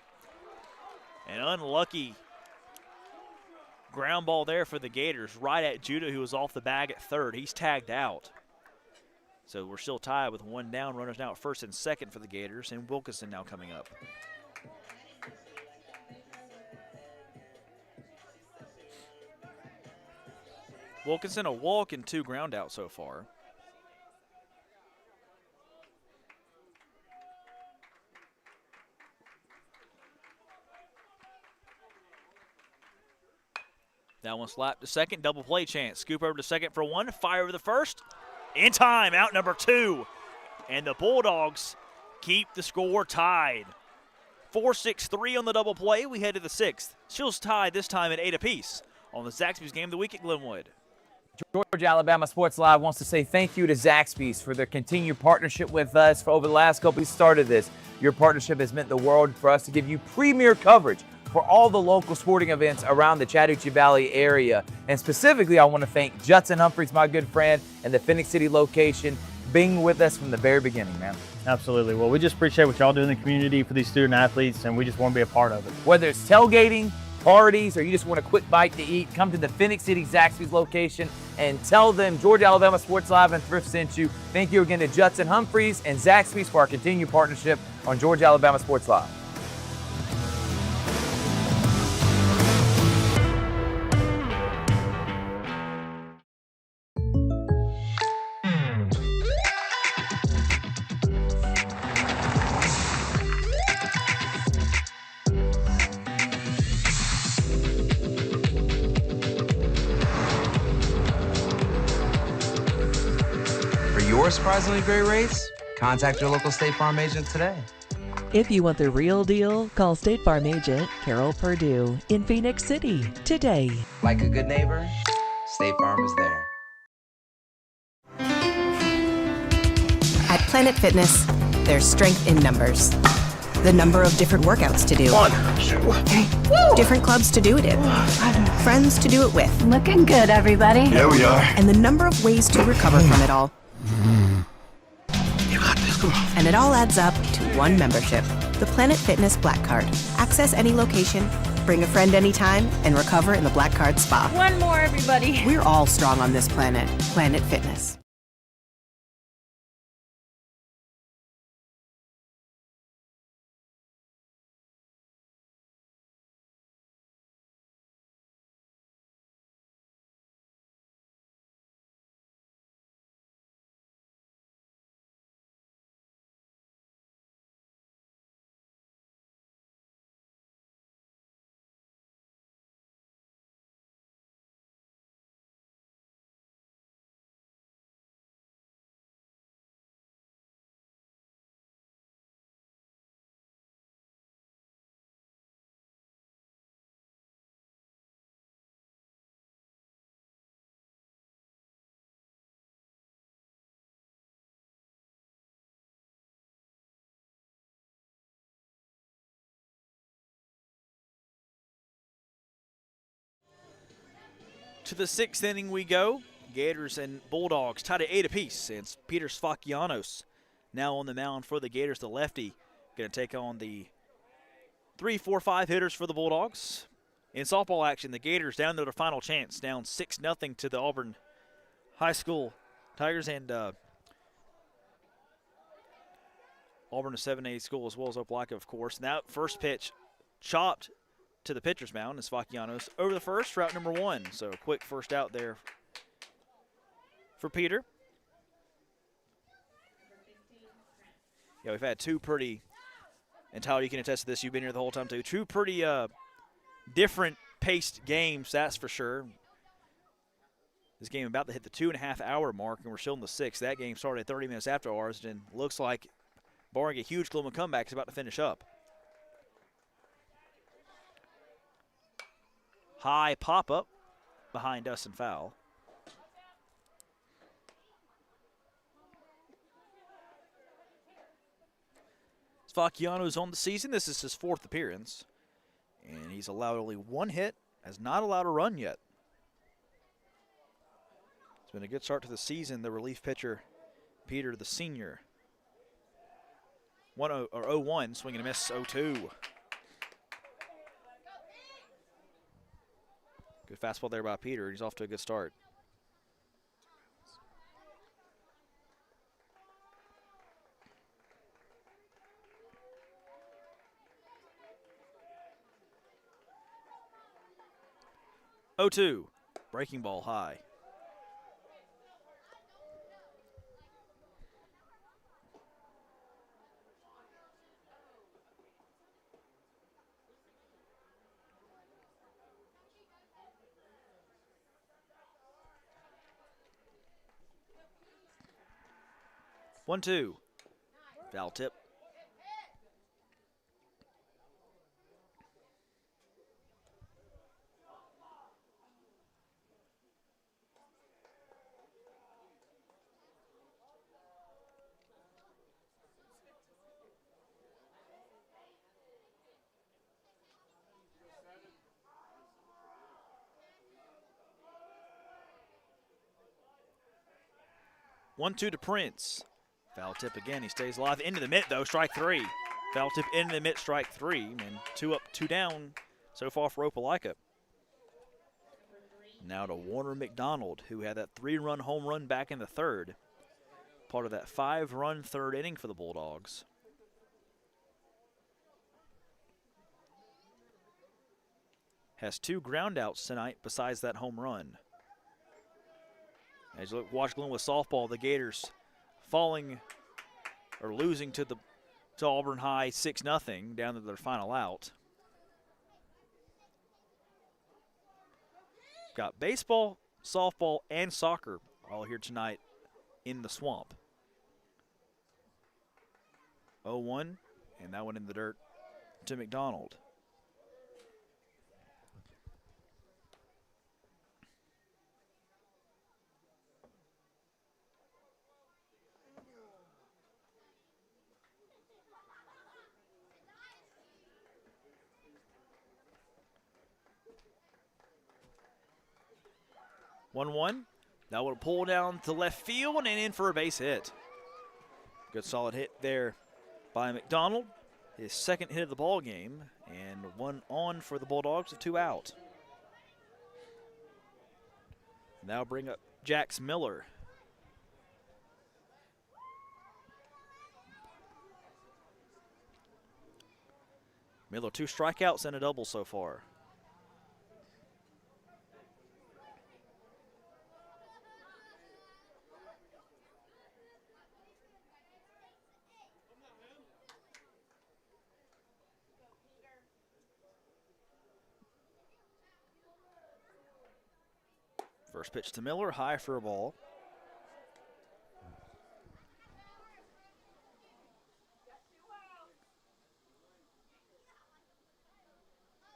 An unlucky ground ball there for the Gators, right at Judah, who was off the bag at third. He's tagged out. So we're still tied with 1 down. Runners now at first and second for the Gators, and Wilkinson now coming up. Wilkinson a walk and 2 ground out so far. That one slapped to second, double play chance. Scoop over to second for 1, fire over the first. In time, out number 2. And the Bulldogs keep the score tied. 4-6-3 on the double play. We head to the 6th. Still tied this time at 8 apiece on the Zaxby's Game of the Week at Glenwood. Georgia Alabama Sports Live wants to say thank you to Zaxby's for their continued partnership with us for over the last couple. We started this. Your partnership has meant the world for us to give you premier coverage for all the local sporting events around the Chattahoochee Valley area. And specifically, I want to thank Judson Humphreys, my good friend, and the Phoenix City location, being with us from the very beginning, man. Absolutely. Well, we just appreciate what y'all do in the community for these student athletes, and we just want to be a part of it. Whether it's tailgating, parties, or you just want a quick bite to eat, come to the Phoenix City Zaxby's location and tell them Georgia Alabama Sports Live and Thrift sent you. Thank you again to Judson Humphreys and Zaxby's for our continued partnership on Georgia Alabama Sports Live. surprisingly great rates? Contact your local State Farm agent today. If you want the real deal, call State Farm agent Carol Purdue in Phoenix City today. Like a good neighbor, State Farm is there. At Planet Fitness, there's strength in numbers. The number of different workouts to do. 1, 2, 3. Different clubs to do it in. Friends to do it with. Looking good, everybody. Here we are. And the number of ways to recover from it all. You got this. Come on. And it all adds up to one membership, the Planet Fitness Black Card. Access any location, bring a friend anytime, and recover in the Black Card Spa. One more, everybody. We're all strong on this planet. Planet Fitness. To the 6th inning we go. Gators and Bulldogs tied at 8 apiece. And Peter Sfakianos now on the mound for the Gators, the lefty. Going to take on the 3, 4, 5 hitters for the Bulldogs. In softball action, the Gators down to their final chance, down 6-0 to the Auburn High School Tigers, and Auburn, a 7A school, as well as Opelika, of course. Now, first pitch chopped to the pitcher's mound, and Sfakianos over the first, route number 1. So, quick first out there for Peter. Yeah, we've had two pretty, and Tyler, you can attest to this, you've been here the whole time too, two pretty different paced games, that's for sure. This game about to hit the 2.5-hour mark, and we're still in the 6th. That game started 30 minutes after ours, and looks like, barring a huge Glenwood comeback, it's about to finish up. High pop-up behind us and foul. Sfakiano's on the season. This is his 4th appearance. And he's allowed only 1 hit, has not allowed a run yet. It's been a good start to the season, the relief pitcher, Peter, the senior. 0-1, swing and a miss, 0-2. Good fastball there by Peter. He's off to a good start. Oh, 2, breaking ball high. One, 2, foul tip. One, 2 to Prince. Foul tip again. He stays alive. Into the mitt, though. Strike 3. Foul tip into the mitt, strike 3. And 2 up, 2 down so far for Opelika. Now to Warner McDonald, who had that 3-run home run back in the 3rd. Part of that 5-run 3rd inning for the Bulldogs. Has 2 groundouts tonight besides that home run. As you watch Glenwood softball, the Gators falling or losing to Auburn High 6-0 down to their final out. Got baseball, softball, and soccer all here tonight in the Swamp. 0-1, and that one in the dirt to McDonald. One. That will pull down to left field and in for a base hit. Good solid hit there by McDonald. His second hit of the ball game, and one on for the Bulldogs with 2 out. Now bring up Jax Miller. Miller 2 strikeouts and a double so far. First pitch to Miller, high for a ball.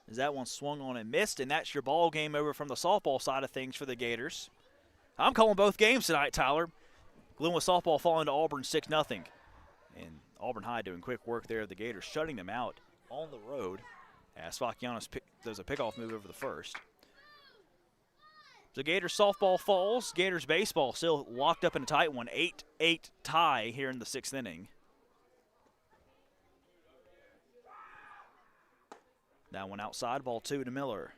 As that one swung on and missed, and that's your ball game over from the softball side of things for the Gators. I'm calling both games tonight, Tyler. Glenwood softball falling to Auburn 6-0. And Auburn High doing quick work there. The Gators shutting them out on the road as Fakianos does a pickoff move over the first. The Gators softball falls. Gators baseball still locked up in a tight one. 8-8 tie here in the 6th inning. That one outside, ball 2 to Miller.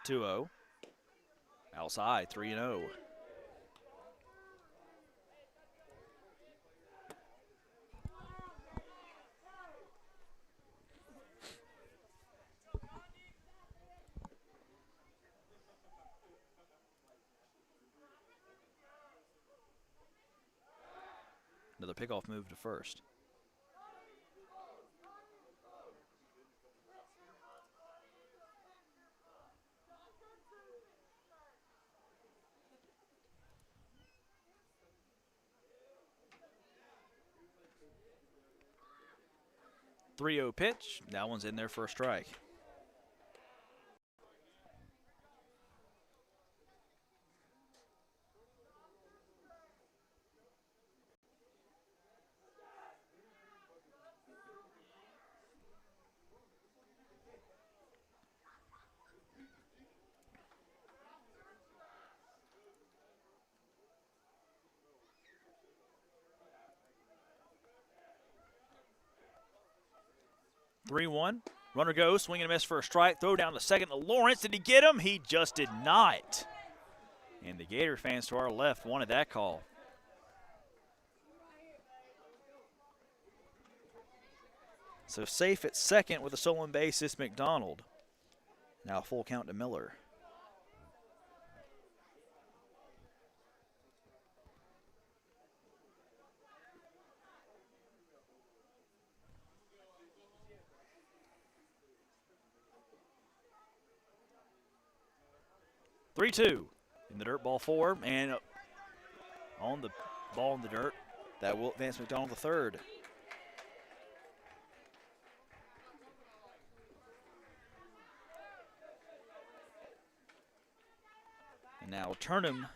Two-0. Outside, 3-0. Another pickoff move to first. Three-0 pitch. That one's in there for a strike. Three-one. Runner goes, swing and a miss for a strike. Throw down to second to Lawrence. Did he get him? He just did not. And the Gator fans to our left wanted that call. So safe at second with a stolen base is McDonald. Now a full count to Miller. Three-two in the dirt, ball 4, and on the ball in the dirt. That will advance McDonald to third. And now Turnham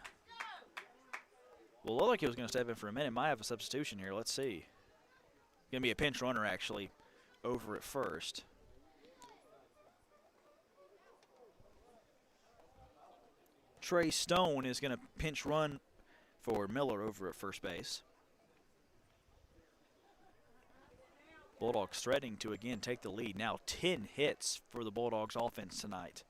will look like he was going to step in for a minute. Might have a substitution here. Let's see. Going to be a pinch runner, actually, over at first. Trey Stone is going to pinch run for Miller over at first base. Bulldogs threatening to again take the lead. Now 10 hits for the Bulldogs offense tonight.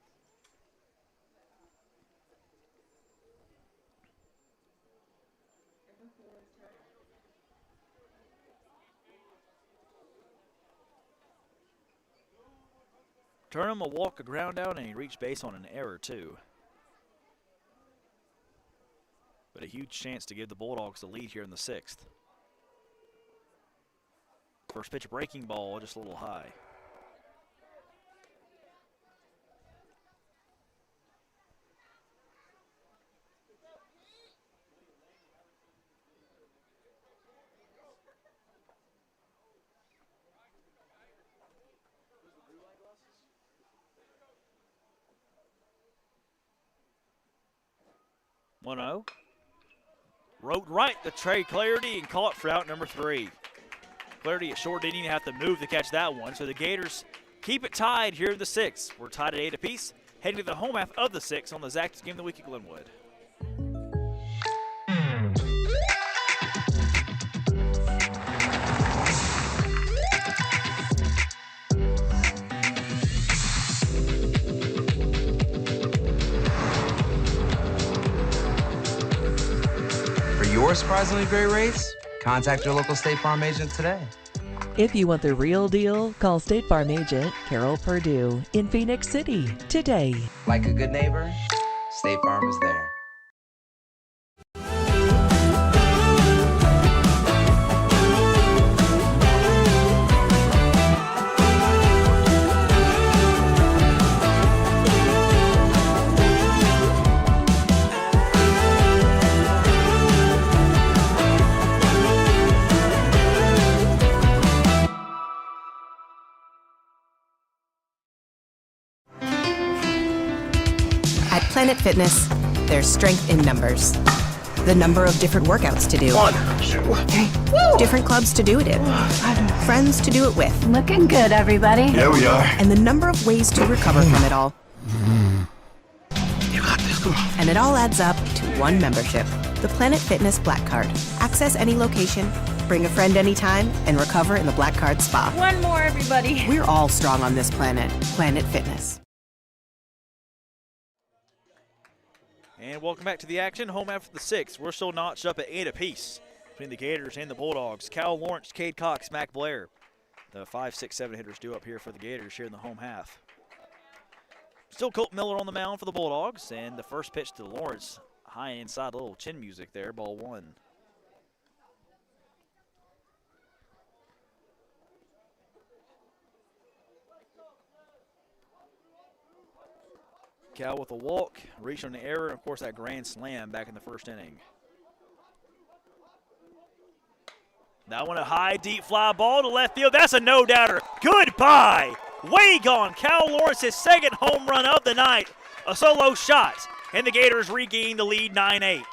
Turnham a walk, a ground out, and he reached base on an error too. But a huge chance to give the Bulldogs the lead here in the 6th. First pitch, breaking ball, just a little high. One-zero. Wrote right to Trey Clarity and caught for out number 3. Clarity at short didn't even have to move to catch that one, so the Gators keep it tied here in the 6th. We're tied at 8 apiece, heading to the home half of the 6th on the Zaxby's Game of the Week at Glenwood. Your surprisingly great rates? Contact your local State Farm agent today. If you want the real deal, call State Farm agent Carol Purdue in Phoenix City today. Like a good neighbor, State Farm is there. At Planet Fitness, there's strength in numbers. The number of different workouts to do. 1, 2, 3. Different clubs to do it in. Friends to do it with. Looking good, everybody. Yeah, we are. And the number of ways to recover from it all. You got this, come on. And it all adds up to one membership. The Planet Fitness Black Card. Access any location, bring a friend anytime, and recover in the Black Card Spa. One more, everybody. We're all strong on this planet. Planet Fitness. And welcome back to the action. Home after the 6th. We're still notched up at 8 apiece between the Gators and the Bulldogs. Cal Lawrence, Cade Cox, Mac Blair. The 5, 6, 7 hitters due up here for the Gators here in the home half. Still Colt Miller on the mound for the Bulldogs. And the first pitch to Lawrence, high inside, a little chin music there, ball 1. Cal with a walk, reached on the error, and of course that grand slam back in the first inning. That one a high, deep fly ball to left field. That's a no-doubter. Goodbye. Way gone. Cal Lawrence's second home run of the night. A solo shot, and the Gators regain the lead 9-8.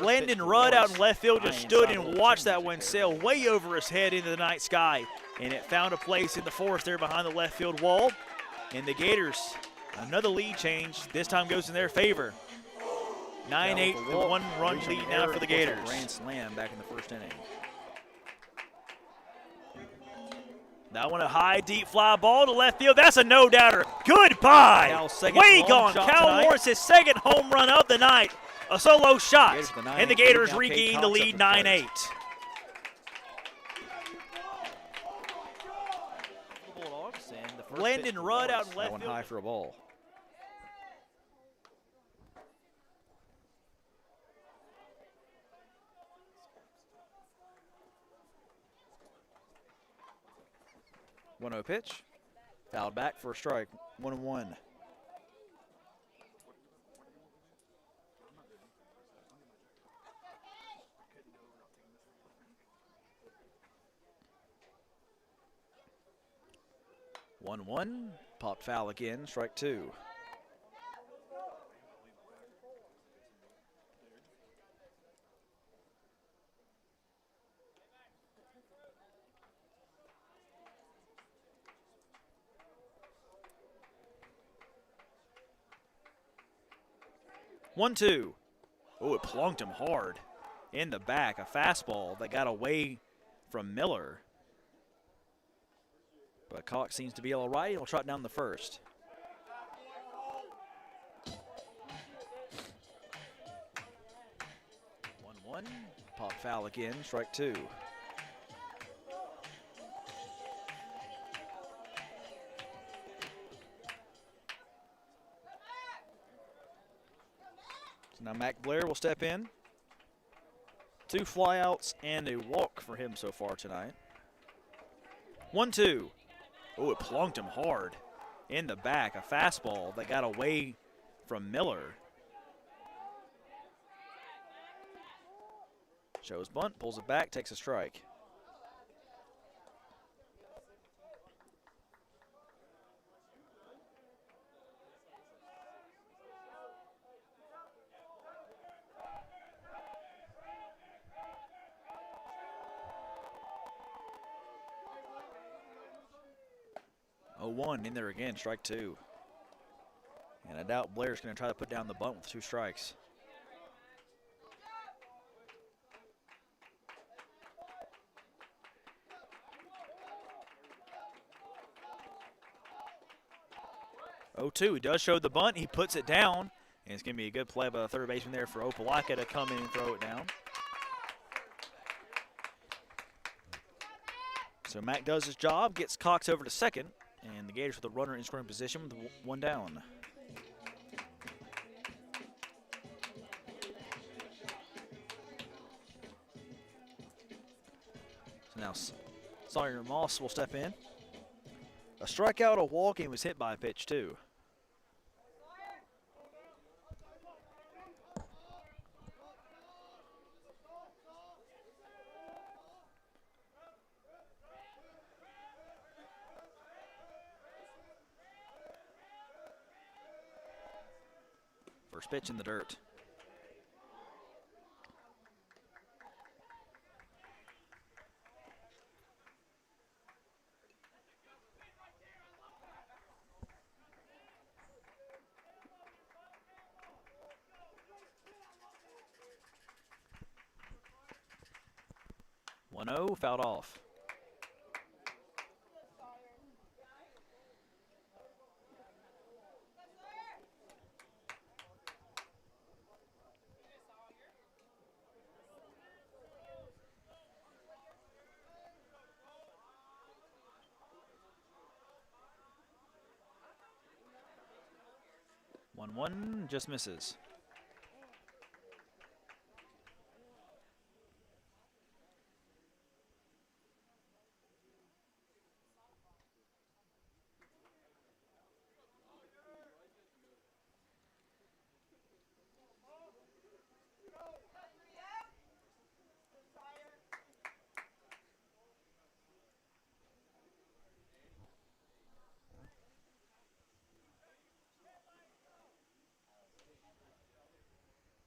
Landon Rudd out in left field just stood and watched that one sail way over his head into the night sky. And it found a place in the forest there behind the left field wall. And the Gators, another lead change, this time goes in their favor. 9-8, the one-run lead now for the Gators. Grand slam back in the first inning. That one a high, deep fly ball to left field. That's a no-doubter. Goodbye. Way gone. Cal Lawrence's second home run of the night. A solo shot. And the Gators regain the lead 9-8. Landon Rudd out in left field. That one high for a ball. One-oh pitch. Fouled back for a strike. 1-1. One, popped foul again, strike 2. One, two. Oh, it plunked him hard in the back. A fastball that got away from Miller. But Cox seems to be all right. He'll trot down the first. One, pop foul again, strike 2. So now Mac Blair will step in. 2 flyouts and a walk for him so far tonight. 1-2. Oh, it plunked him hard in the back. A fastball that got away from Miller. Shows bunt, pulls it back, takes a strike. Oh, 1 in there again, strike 2. And I doubt Blair's going to try to put down the bunt with 2 strikes. Oh, 2, he does show the bunt. He puts it down. And it's going to be a good play by the third baseman there for Opelika to come in and throw it down. So Mac does his job, gets Cox over to second, and the Gators with a runner in scoring position with 1 down. So now Sawyer Moss will step in. A strikeout, a walk, and he was hit by a pitch too. First pitch in the dirt. One-0, fouled off. One just misses.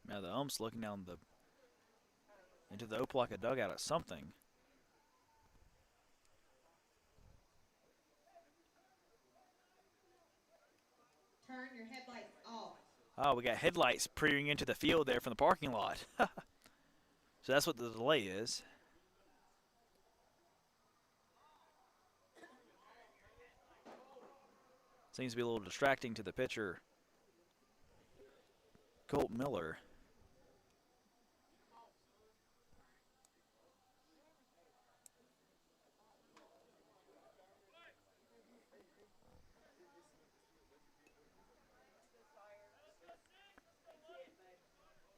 Now the ump's looking down into the Opelika dugout at something. Turn your headlights off. Oh, we got headlights peering into the field there from the parking lot. So that's what the delay is. Seems to be a little distracting to the pitcher, Colt Miller.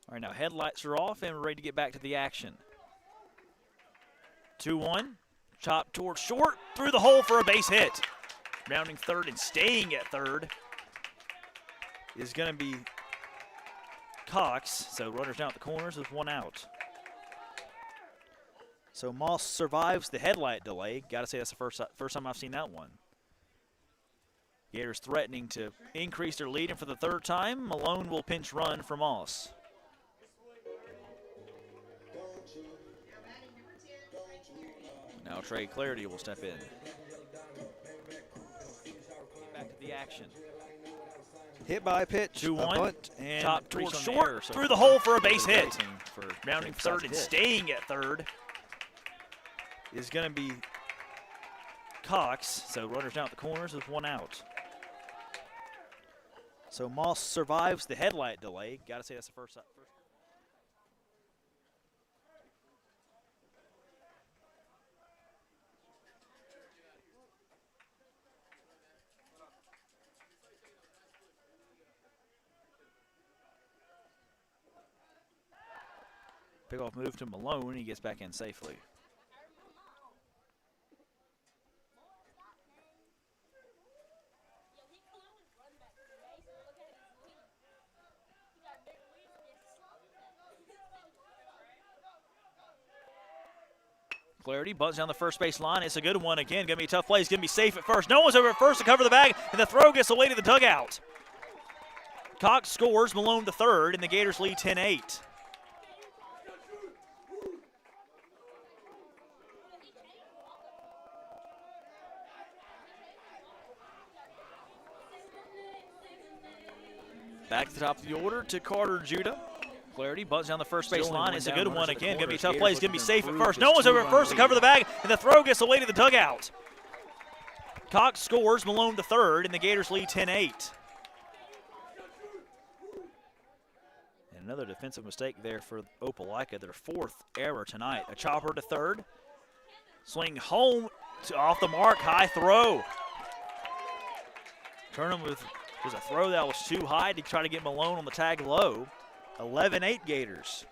All right, now headlights are off and we're ready to get back to the action. 2-1, chop towards short, through the hole for a base hit. Rounding third and staying at third is going to be Cox. So runners down at the corners with 1 out. So Moss survives the headlight delay. Got to say that's the first time I've seen that one. Gators threatening to increase their lead, and for the 3rd time, Malone will pinch run for Moss. Now Trey Clarity will step in. Back to the action. Hit by a pitch, 2-1, bunt, and top towards short, through the hole for a base hit. For rounding third and staying at third is going to be Cox. So runners down at the corners with 1 out. So Moss survives the headlight delay. Got to say that's the first. Pickoff move to Malone. He gets back in safely. Clarity bunts down the first base line. It's a good one again. Going to be a tough play. It's going to be safe at first. No one's over at first to cover the bag, and the throw gets away to the dugout. Cox scores. Malone to third, and the Gators lead 10-8. Back to the top of the order to Carter Judah. Clarity bunts down the first base line. It's a good one again. Going to be a tough play. It's going to be safe at first. No one's over at first to cover the bag, and the throw gets away to the dugout. Cox scores. Malone to third, and the Gators lead 10-8. And another defensive mistake there for Opelika, their fourth error tonight. A chopper to third. Swing home off the mark. High throw. Turnham with a throw that was too high to try to get Malone on the tag low. 11-8 Gators.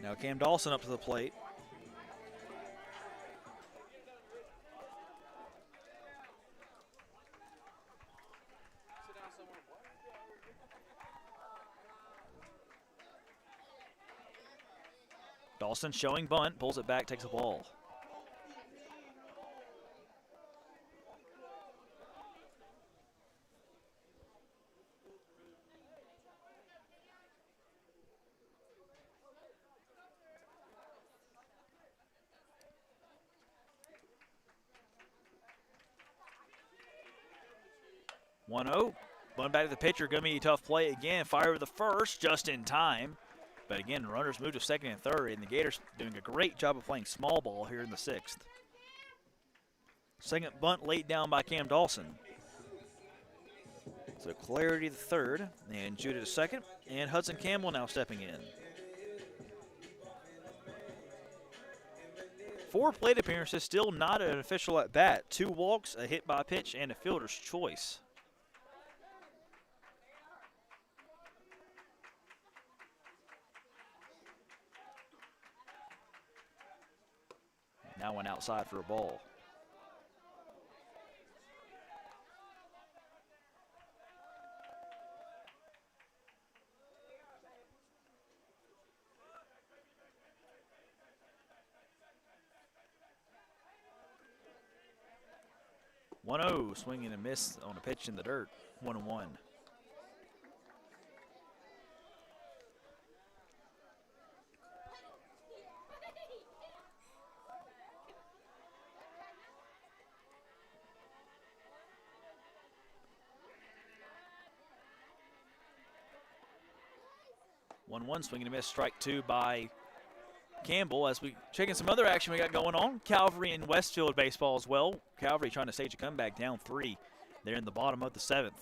Now Cam Dawson up to the plate. Dawson showing bunt, pulls it back, takes a ball. One-0. Bunt back to the pitcher. Going to be a tough play again. Fire with the first just in time. But again, runners move to second and third, and the Gators doing a great job of playing small ball here in the sixth. Second bunt laid down by Cam Dawson. So Clarity the third, and Judah the second, and Hudson Campbell now stepping in. 4 plate appearances, still not an official at bat. 2 walks, a hit by pitch, and a fielder's choice. Now went outside for a ball. One-oh, swinging and miss on a pitch in the dirt. 1-1. Swinging and miss, strike 2 by Campbell. As we checking some other action we got going on. Calvary and Westfield baseball as well. Calvary trying to stage a comeback, down 3. They're in the bottom of the 7th.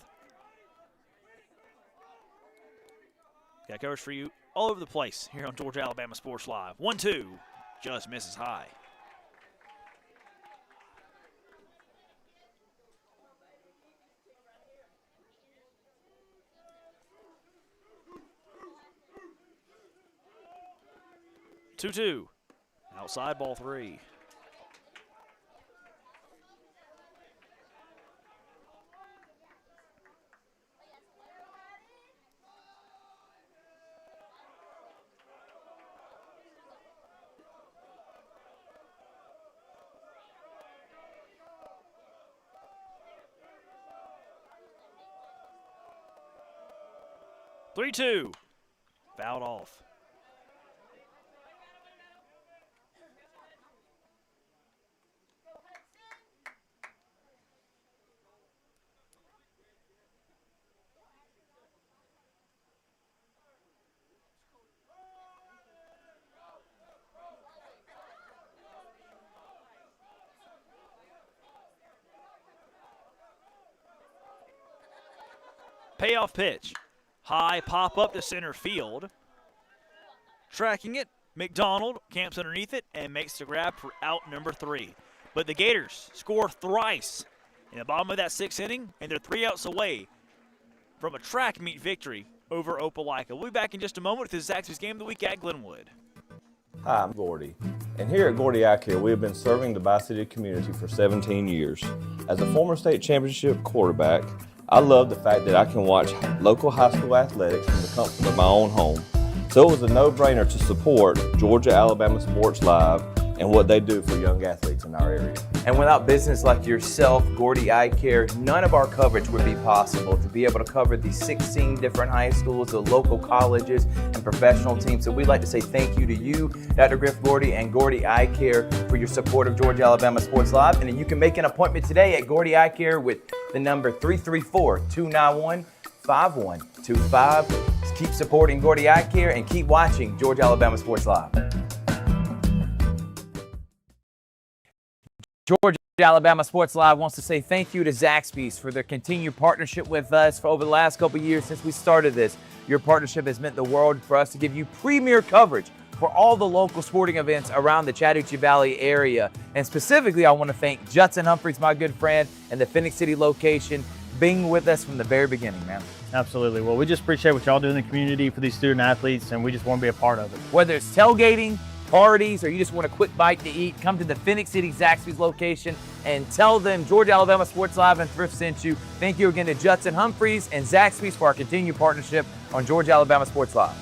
Got coverage for you all over the place here on Georgia Alabama Sports Live. 1-2, just misses high. Two. Outside, ball 3. Three-two. Fouled off. Payoff pitch. High pop up to center field. Tracking it, McDonald camps underneath it and makes the grab for out number 3. But the Gators score thrice in the bottom of that 6th inning, and they're 3 outs away from a track meet victory over Opelika. We'll be back in just a moment with the Zaxby's Game of the Week at Glenwood. Hi, I'm Gordy, and here at Gordy Eye Care, we have been serving the Bi-City community for 17 years. As a former state championship quarterback, I love the fact that I can watch local high school athletics from the comfort of my own home. So it was a no-brainer to support Georgia-Alabama Sports Live and what they do for young athletes in our area. And without business like yourself, Gordy Eye Care, none of our coverage would be possible to be able to cover the 16 different high schools, the local colleges, and professional teams. So we'd like to say thank you to you, Dr. Griff Gordy, and Gordy Eye Care for your support of Georgia-Alabama Sports Live. And then you can make an appointment today at Gordy Eye Care with the number 334-291-5125. Keep supporting Gordy Eye Care and keep watching Georgia-Alabama Sports Live. Georgia-Alabama Sports Live wants to say thank you to Zaxby's for their continued partnership with us for over the last couple years since we started this. Your partnership has meant the world for us to give you premier coverage for all the local sporting events around the Chattahoochee Valley area. And specifically, I want to thank Judson Humphreys, my good friend, and the Phoenix City location being with us from the very beginning, man. Absolutely. Well, we just appreciate what y'all do in the community for these student athletes, and we just want to be a part of it. Whether it's tailgating, parties, or you just want a quick bite to eat, come to the Phoenix City Zaxby's location and tell them Georgia-Alabama Sports Live and Thrift sent you. Thank you again to Judson Humphreys and Zaxby's for our continued partnership on Georgia-Alabama Sports Live.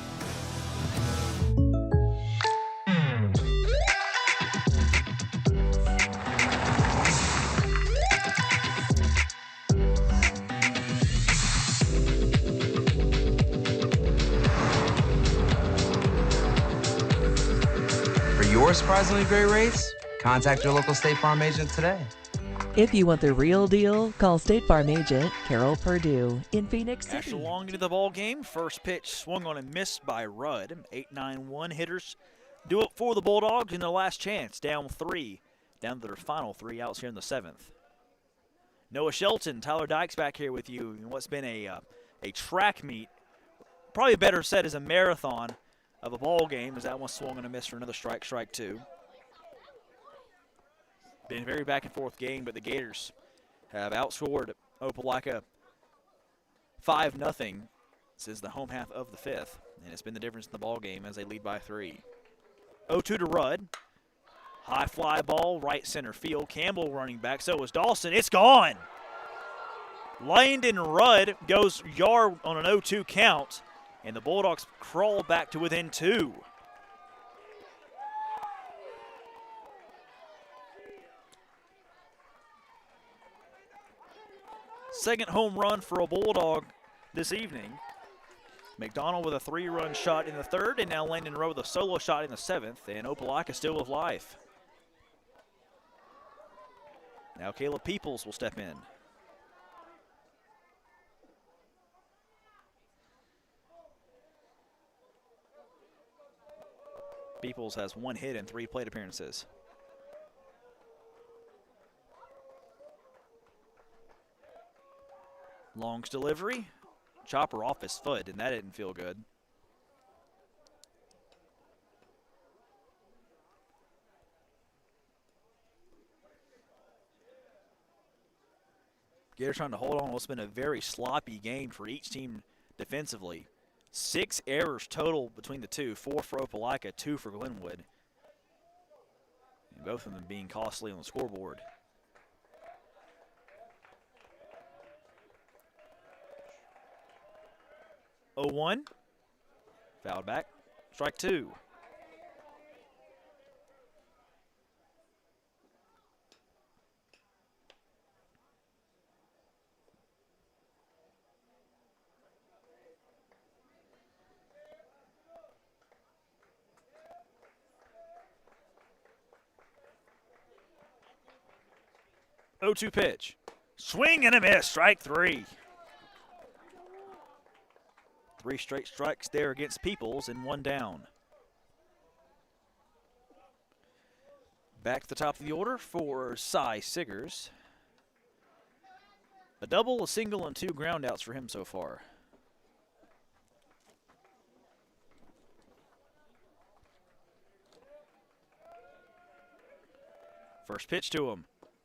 Your surprisingly great race? Contact your local State Farm agent today. If you want the real deal, call State Farm agent Carol Purdue in Phoenix City. Actually, long into the ball game, first pitch swung on and missed by Rudd. 8-9-1 hitters do it for the Bulldogs in their last chance, down 3, down to their final 3 outs here in the 7th. Noah Shelton, Tyler Dykes back here with you in what's been a track meet, probably better said as a marathon of a ball game, as that one swung and a miss for another strike, strike 2. Been a very back and forth game, but the Gators have outscored Opelika 5-0 since the home half of the 5th, and it's been the difference in the ball game as they lead by 3. 0-2 to Rudd. High fly ball, right center field. Campbell running back, so is Dawson. It's gone. Landon Rudd goes yard on an 0-2 count, and the Bulldogs crawl back to within 2. Second home run for a Bulldog this evening. McDonald with a 3-run shot in the 3rd, and now Landon Rudd with a solo shot in the 7th, and Opelika still with life. Now Caleb Peoples will step in. Peoples has 1 hit and 3 plate appearances. Long's delivery. Chopper off his foot, and that didn't feel good. Gators trying to hold on. What's been a very sloppy game for each team defensively. 6 errors total between the two, 4 for Opelika, 2 for Glenwood. And both of them being costly on the scoreboard. Oh, 1. Fouled back. Strike 2. Oh, 2 pitch. Swing and a miss. Strike 3. 3 straight strikes there against Peoples and 1 down. Back to the top of the order for Cy Siggers. A double, a single, and 2 groundouts for him so far. First pitch to him.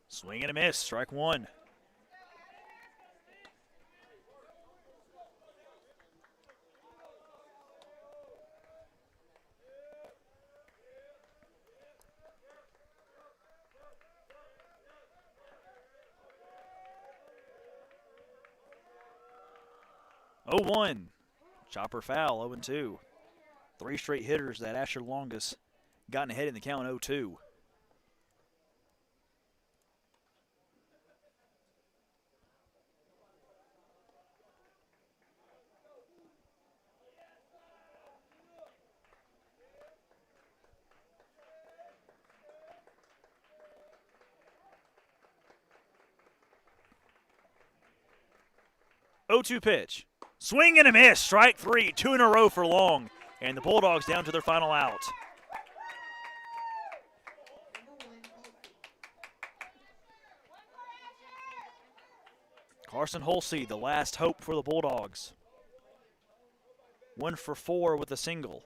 Swing and a miss. Strike 1. 0-1. Chopper foul, 0-2. 3 straight hitters that Asher Long has gotten ahead in the count, 0-2. Oh-2 pitch. Swing and a miss. Strike 3. 2 in a row for Long. And the Bulldogs down to their final out. Carson Holsey, the last hope for the Bulldogs. 1 for 4 with a single.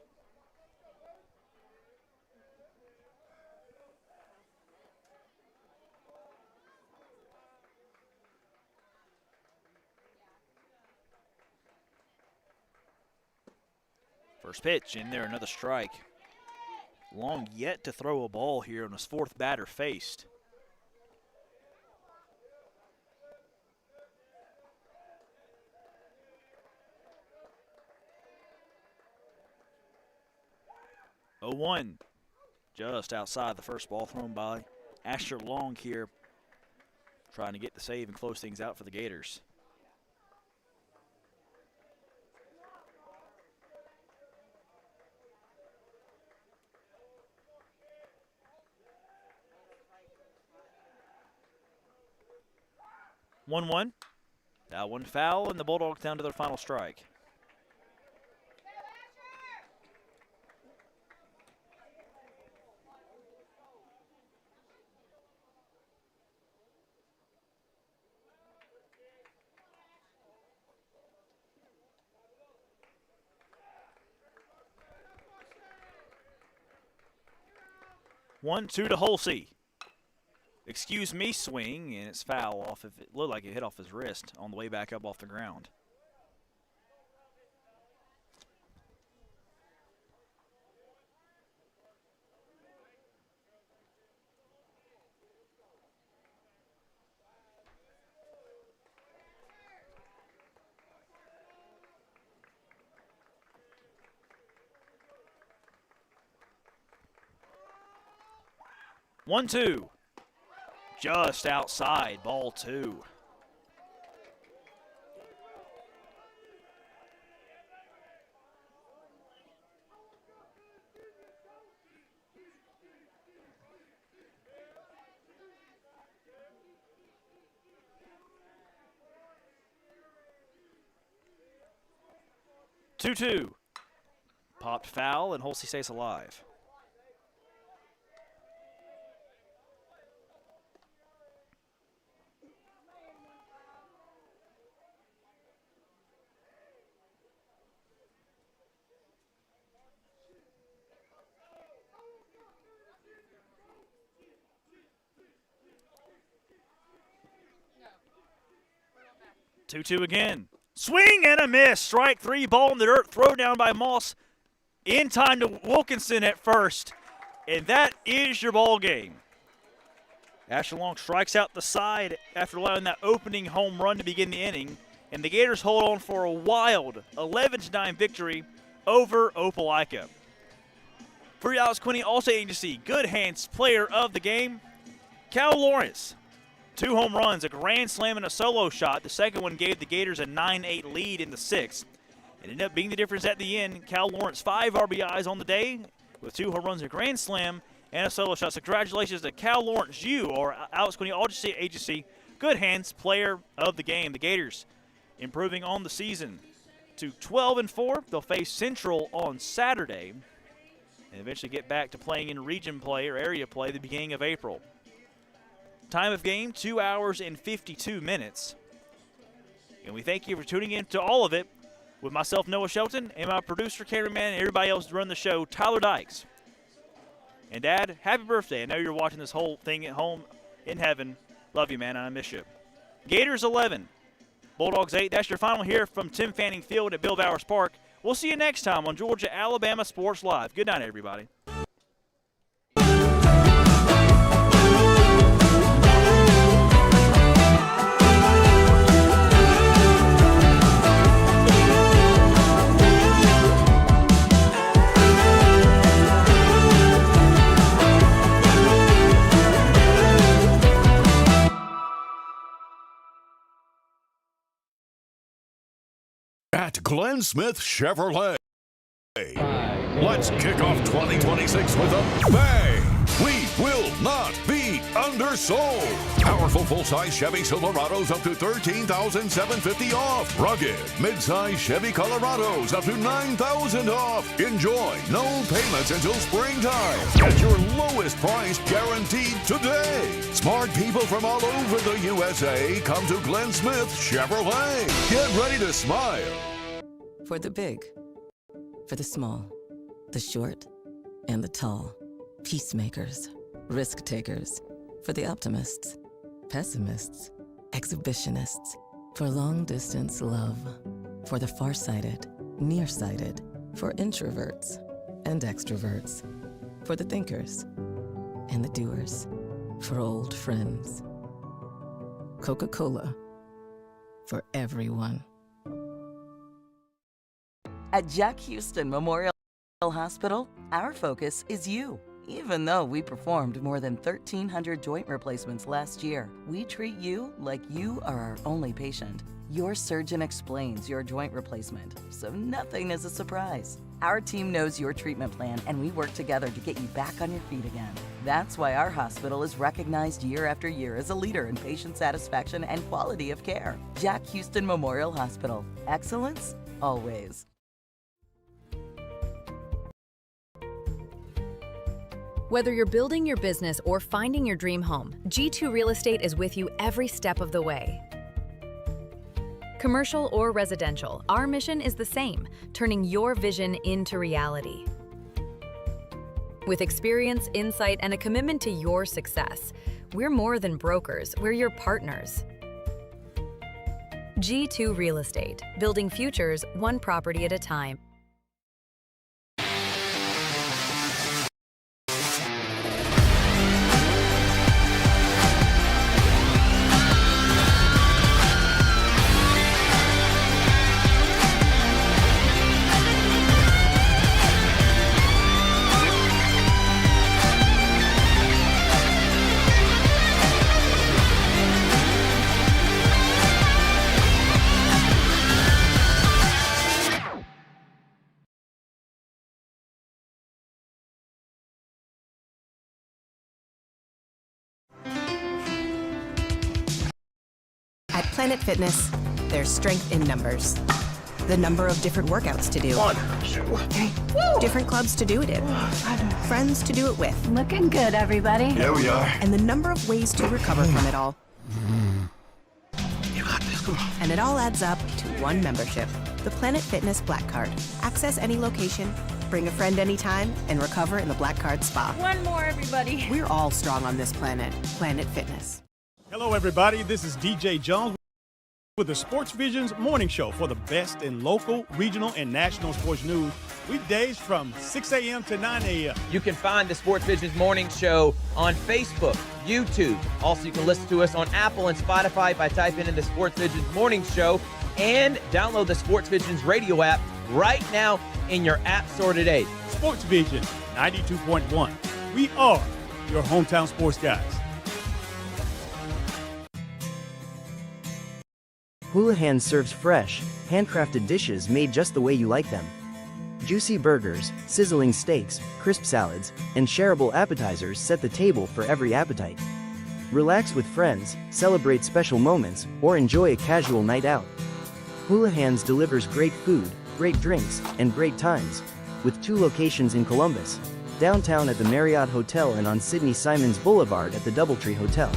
First pitch in there, another strike. Long yet to throw a ball here on his 4th batter faced. Oh, 1, just outside the first ball thrown by Asher Long here, trying to get the save and close things out for the Gators. One. That one foul, and the Bulldogs down to their final strike. One, 2 to Holsey. Excuse me, swing, and it's foul off. If it looked like it hit off his wrist on the way back up off the ground. One, 2. Just outside, ball 2. Two. Popped foul, and Holsey stays alive. Two again. Swing and a miss. Strike 3, ball in the dirt. Throw down by Moss. In time to Wilkinson at first. And that is your ball game. Asher Long strikes out the side after allowing that opening home run to begin the inning. And the Gators hold on for a wild 11-9 victory over Opelika. For your Alex Quinney All-State Agency Good Hands Player of the Game, Cal Lawrence. 2 home runs, a grand slam, and a solo shot. The second one gave the Gators a 9-8 lead in the 6th. It ended up being the difference at the end. Cal Lawrence, 5 RBIs on the day with 2 home runs, a grand slam, and a solo shot. So congratulations to Cal Lawrence. You are Alex Quinney All-State Agency Good Hands Player of the Game. The Gators improving on the season to 12-4. They'll face Central on Saturday and eventually get back to playing in region play or area play at the beginning of April. Time of game, 2 hours and 52 minutes. And we thank you for tuning in to all of it with myself, Noah Shelton, and my producer, cameraman, and everybody else to run the show, Tyler Dykes. And Dad, happy birthday. I know you're watching this whole thing at home in heaven. Love you, man, and I miss you. Gators 11, Bulldogs 8. That's your final here from Tim Fanning Field at Bill Bowers Park. We'll see you next time on Georgia-Alabama Sports Live. Good night, everybody. at Glenn Smith Chevrolet. Let's kick off 2026 with a bang. We will not be undersold. Powerful full-size Chevy Silverados up to $13,750 off. Rugged mid-size Chevy Colorados up to $9,000 off. Enjoy no payments until springtime. Get your lowest price guaranteed today. Smart people from all over the USA come to Glenn Smith Chevrolet. Get ready to smile. For the big, for the small, the short, and the tall. Peacemakers, risk takers, for the optimists, pessimists, exhibitionists, for long distance love, for the farsighted, nearsighted, for introverts and extroverts, for the thinkers and the doers, for old friends. Coca-Cola, for everyone. At Jack Houston Memorial Hospital, our focus is you. Even though we performed more than 1,300 joint replacements last year, we treat you like you are our only patient. Your surgeon explains your joint replacement, so nothing is a surprise. Our team knows your treatment plan, and we work together to get you back on your feet again. That's why our hospital is recognized year after year as a leader in patient satisfaction and quality of care. Jack Houston Memorial Hospital. Excellence, always. Whether you're building your business or finding your dream home, G2 Real Estate is with you every step of the way. Commercial or residential, our mission is the same, turning your vision into reality. With experience, insight, and a commitment to your success, we're more than brokers, we're your partners. G2 Real Estate, building futures one property at a time. At Planet Fitness, there's strength in numbers. The number of different workouts to do. 1, 2, 3. Different clubs to do it in. Friends to do it with. Looking good, everybody. Here we are. And the number of ways to recover from it all. You got this, come on. And it all adds up to one membership. The Planet Fitness Black Card. Access any location, bring a friend anytime, and recover in the Black Card spa. One more, everybody. We're all strong on this planet. Planet Fitness. Hello, everybody. This is DJ Jones with the Sports Visions morning show for the best in local, regional, and national sports news. Weekdays from 6 a.m. to 9 a.m. You can find the Sports Visions morning show on Facebook, YouTube. Also, you can listen to us on Apple and Spotify by typing in the Sports Visions morning show, and download the Sports Visions radio app right now in your app store today. Sports Vision 92.1. We are your hometown sports guys. Houlihan serves fresh, handcrafted dishes made just the way you like them. Juicy burgers, sizzling steaks, crisp salads, and shareable appetizers set the table for every appetite. Relax with friends, celebrate special moments, or enjoy a casual night out. Houlihan's delivers great food, great drinks, and great times, with 2 locations in Columbus, downtown at the Marriott Hotel and on Sidney Simons Boulevard at the Doubletree Hotel.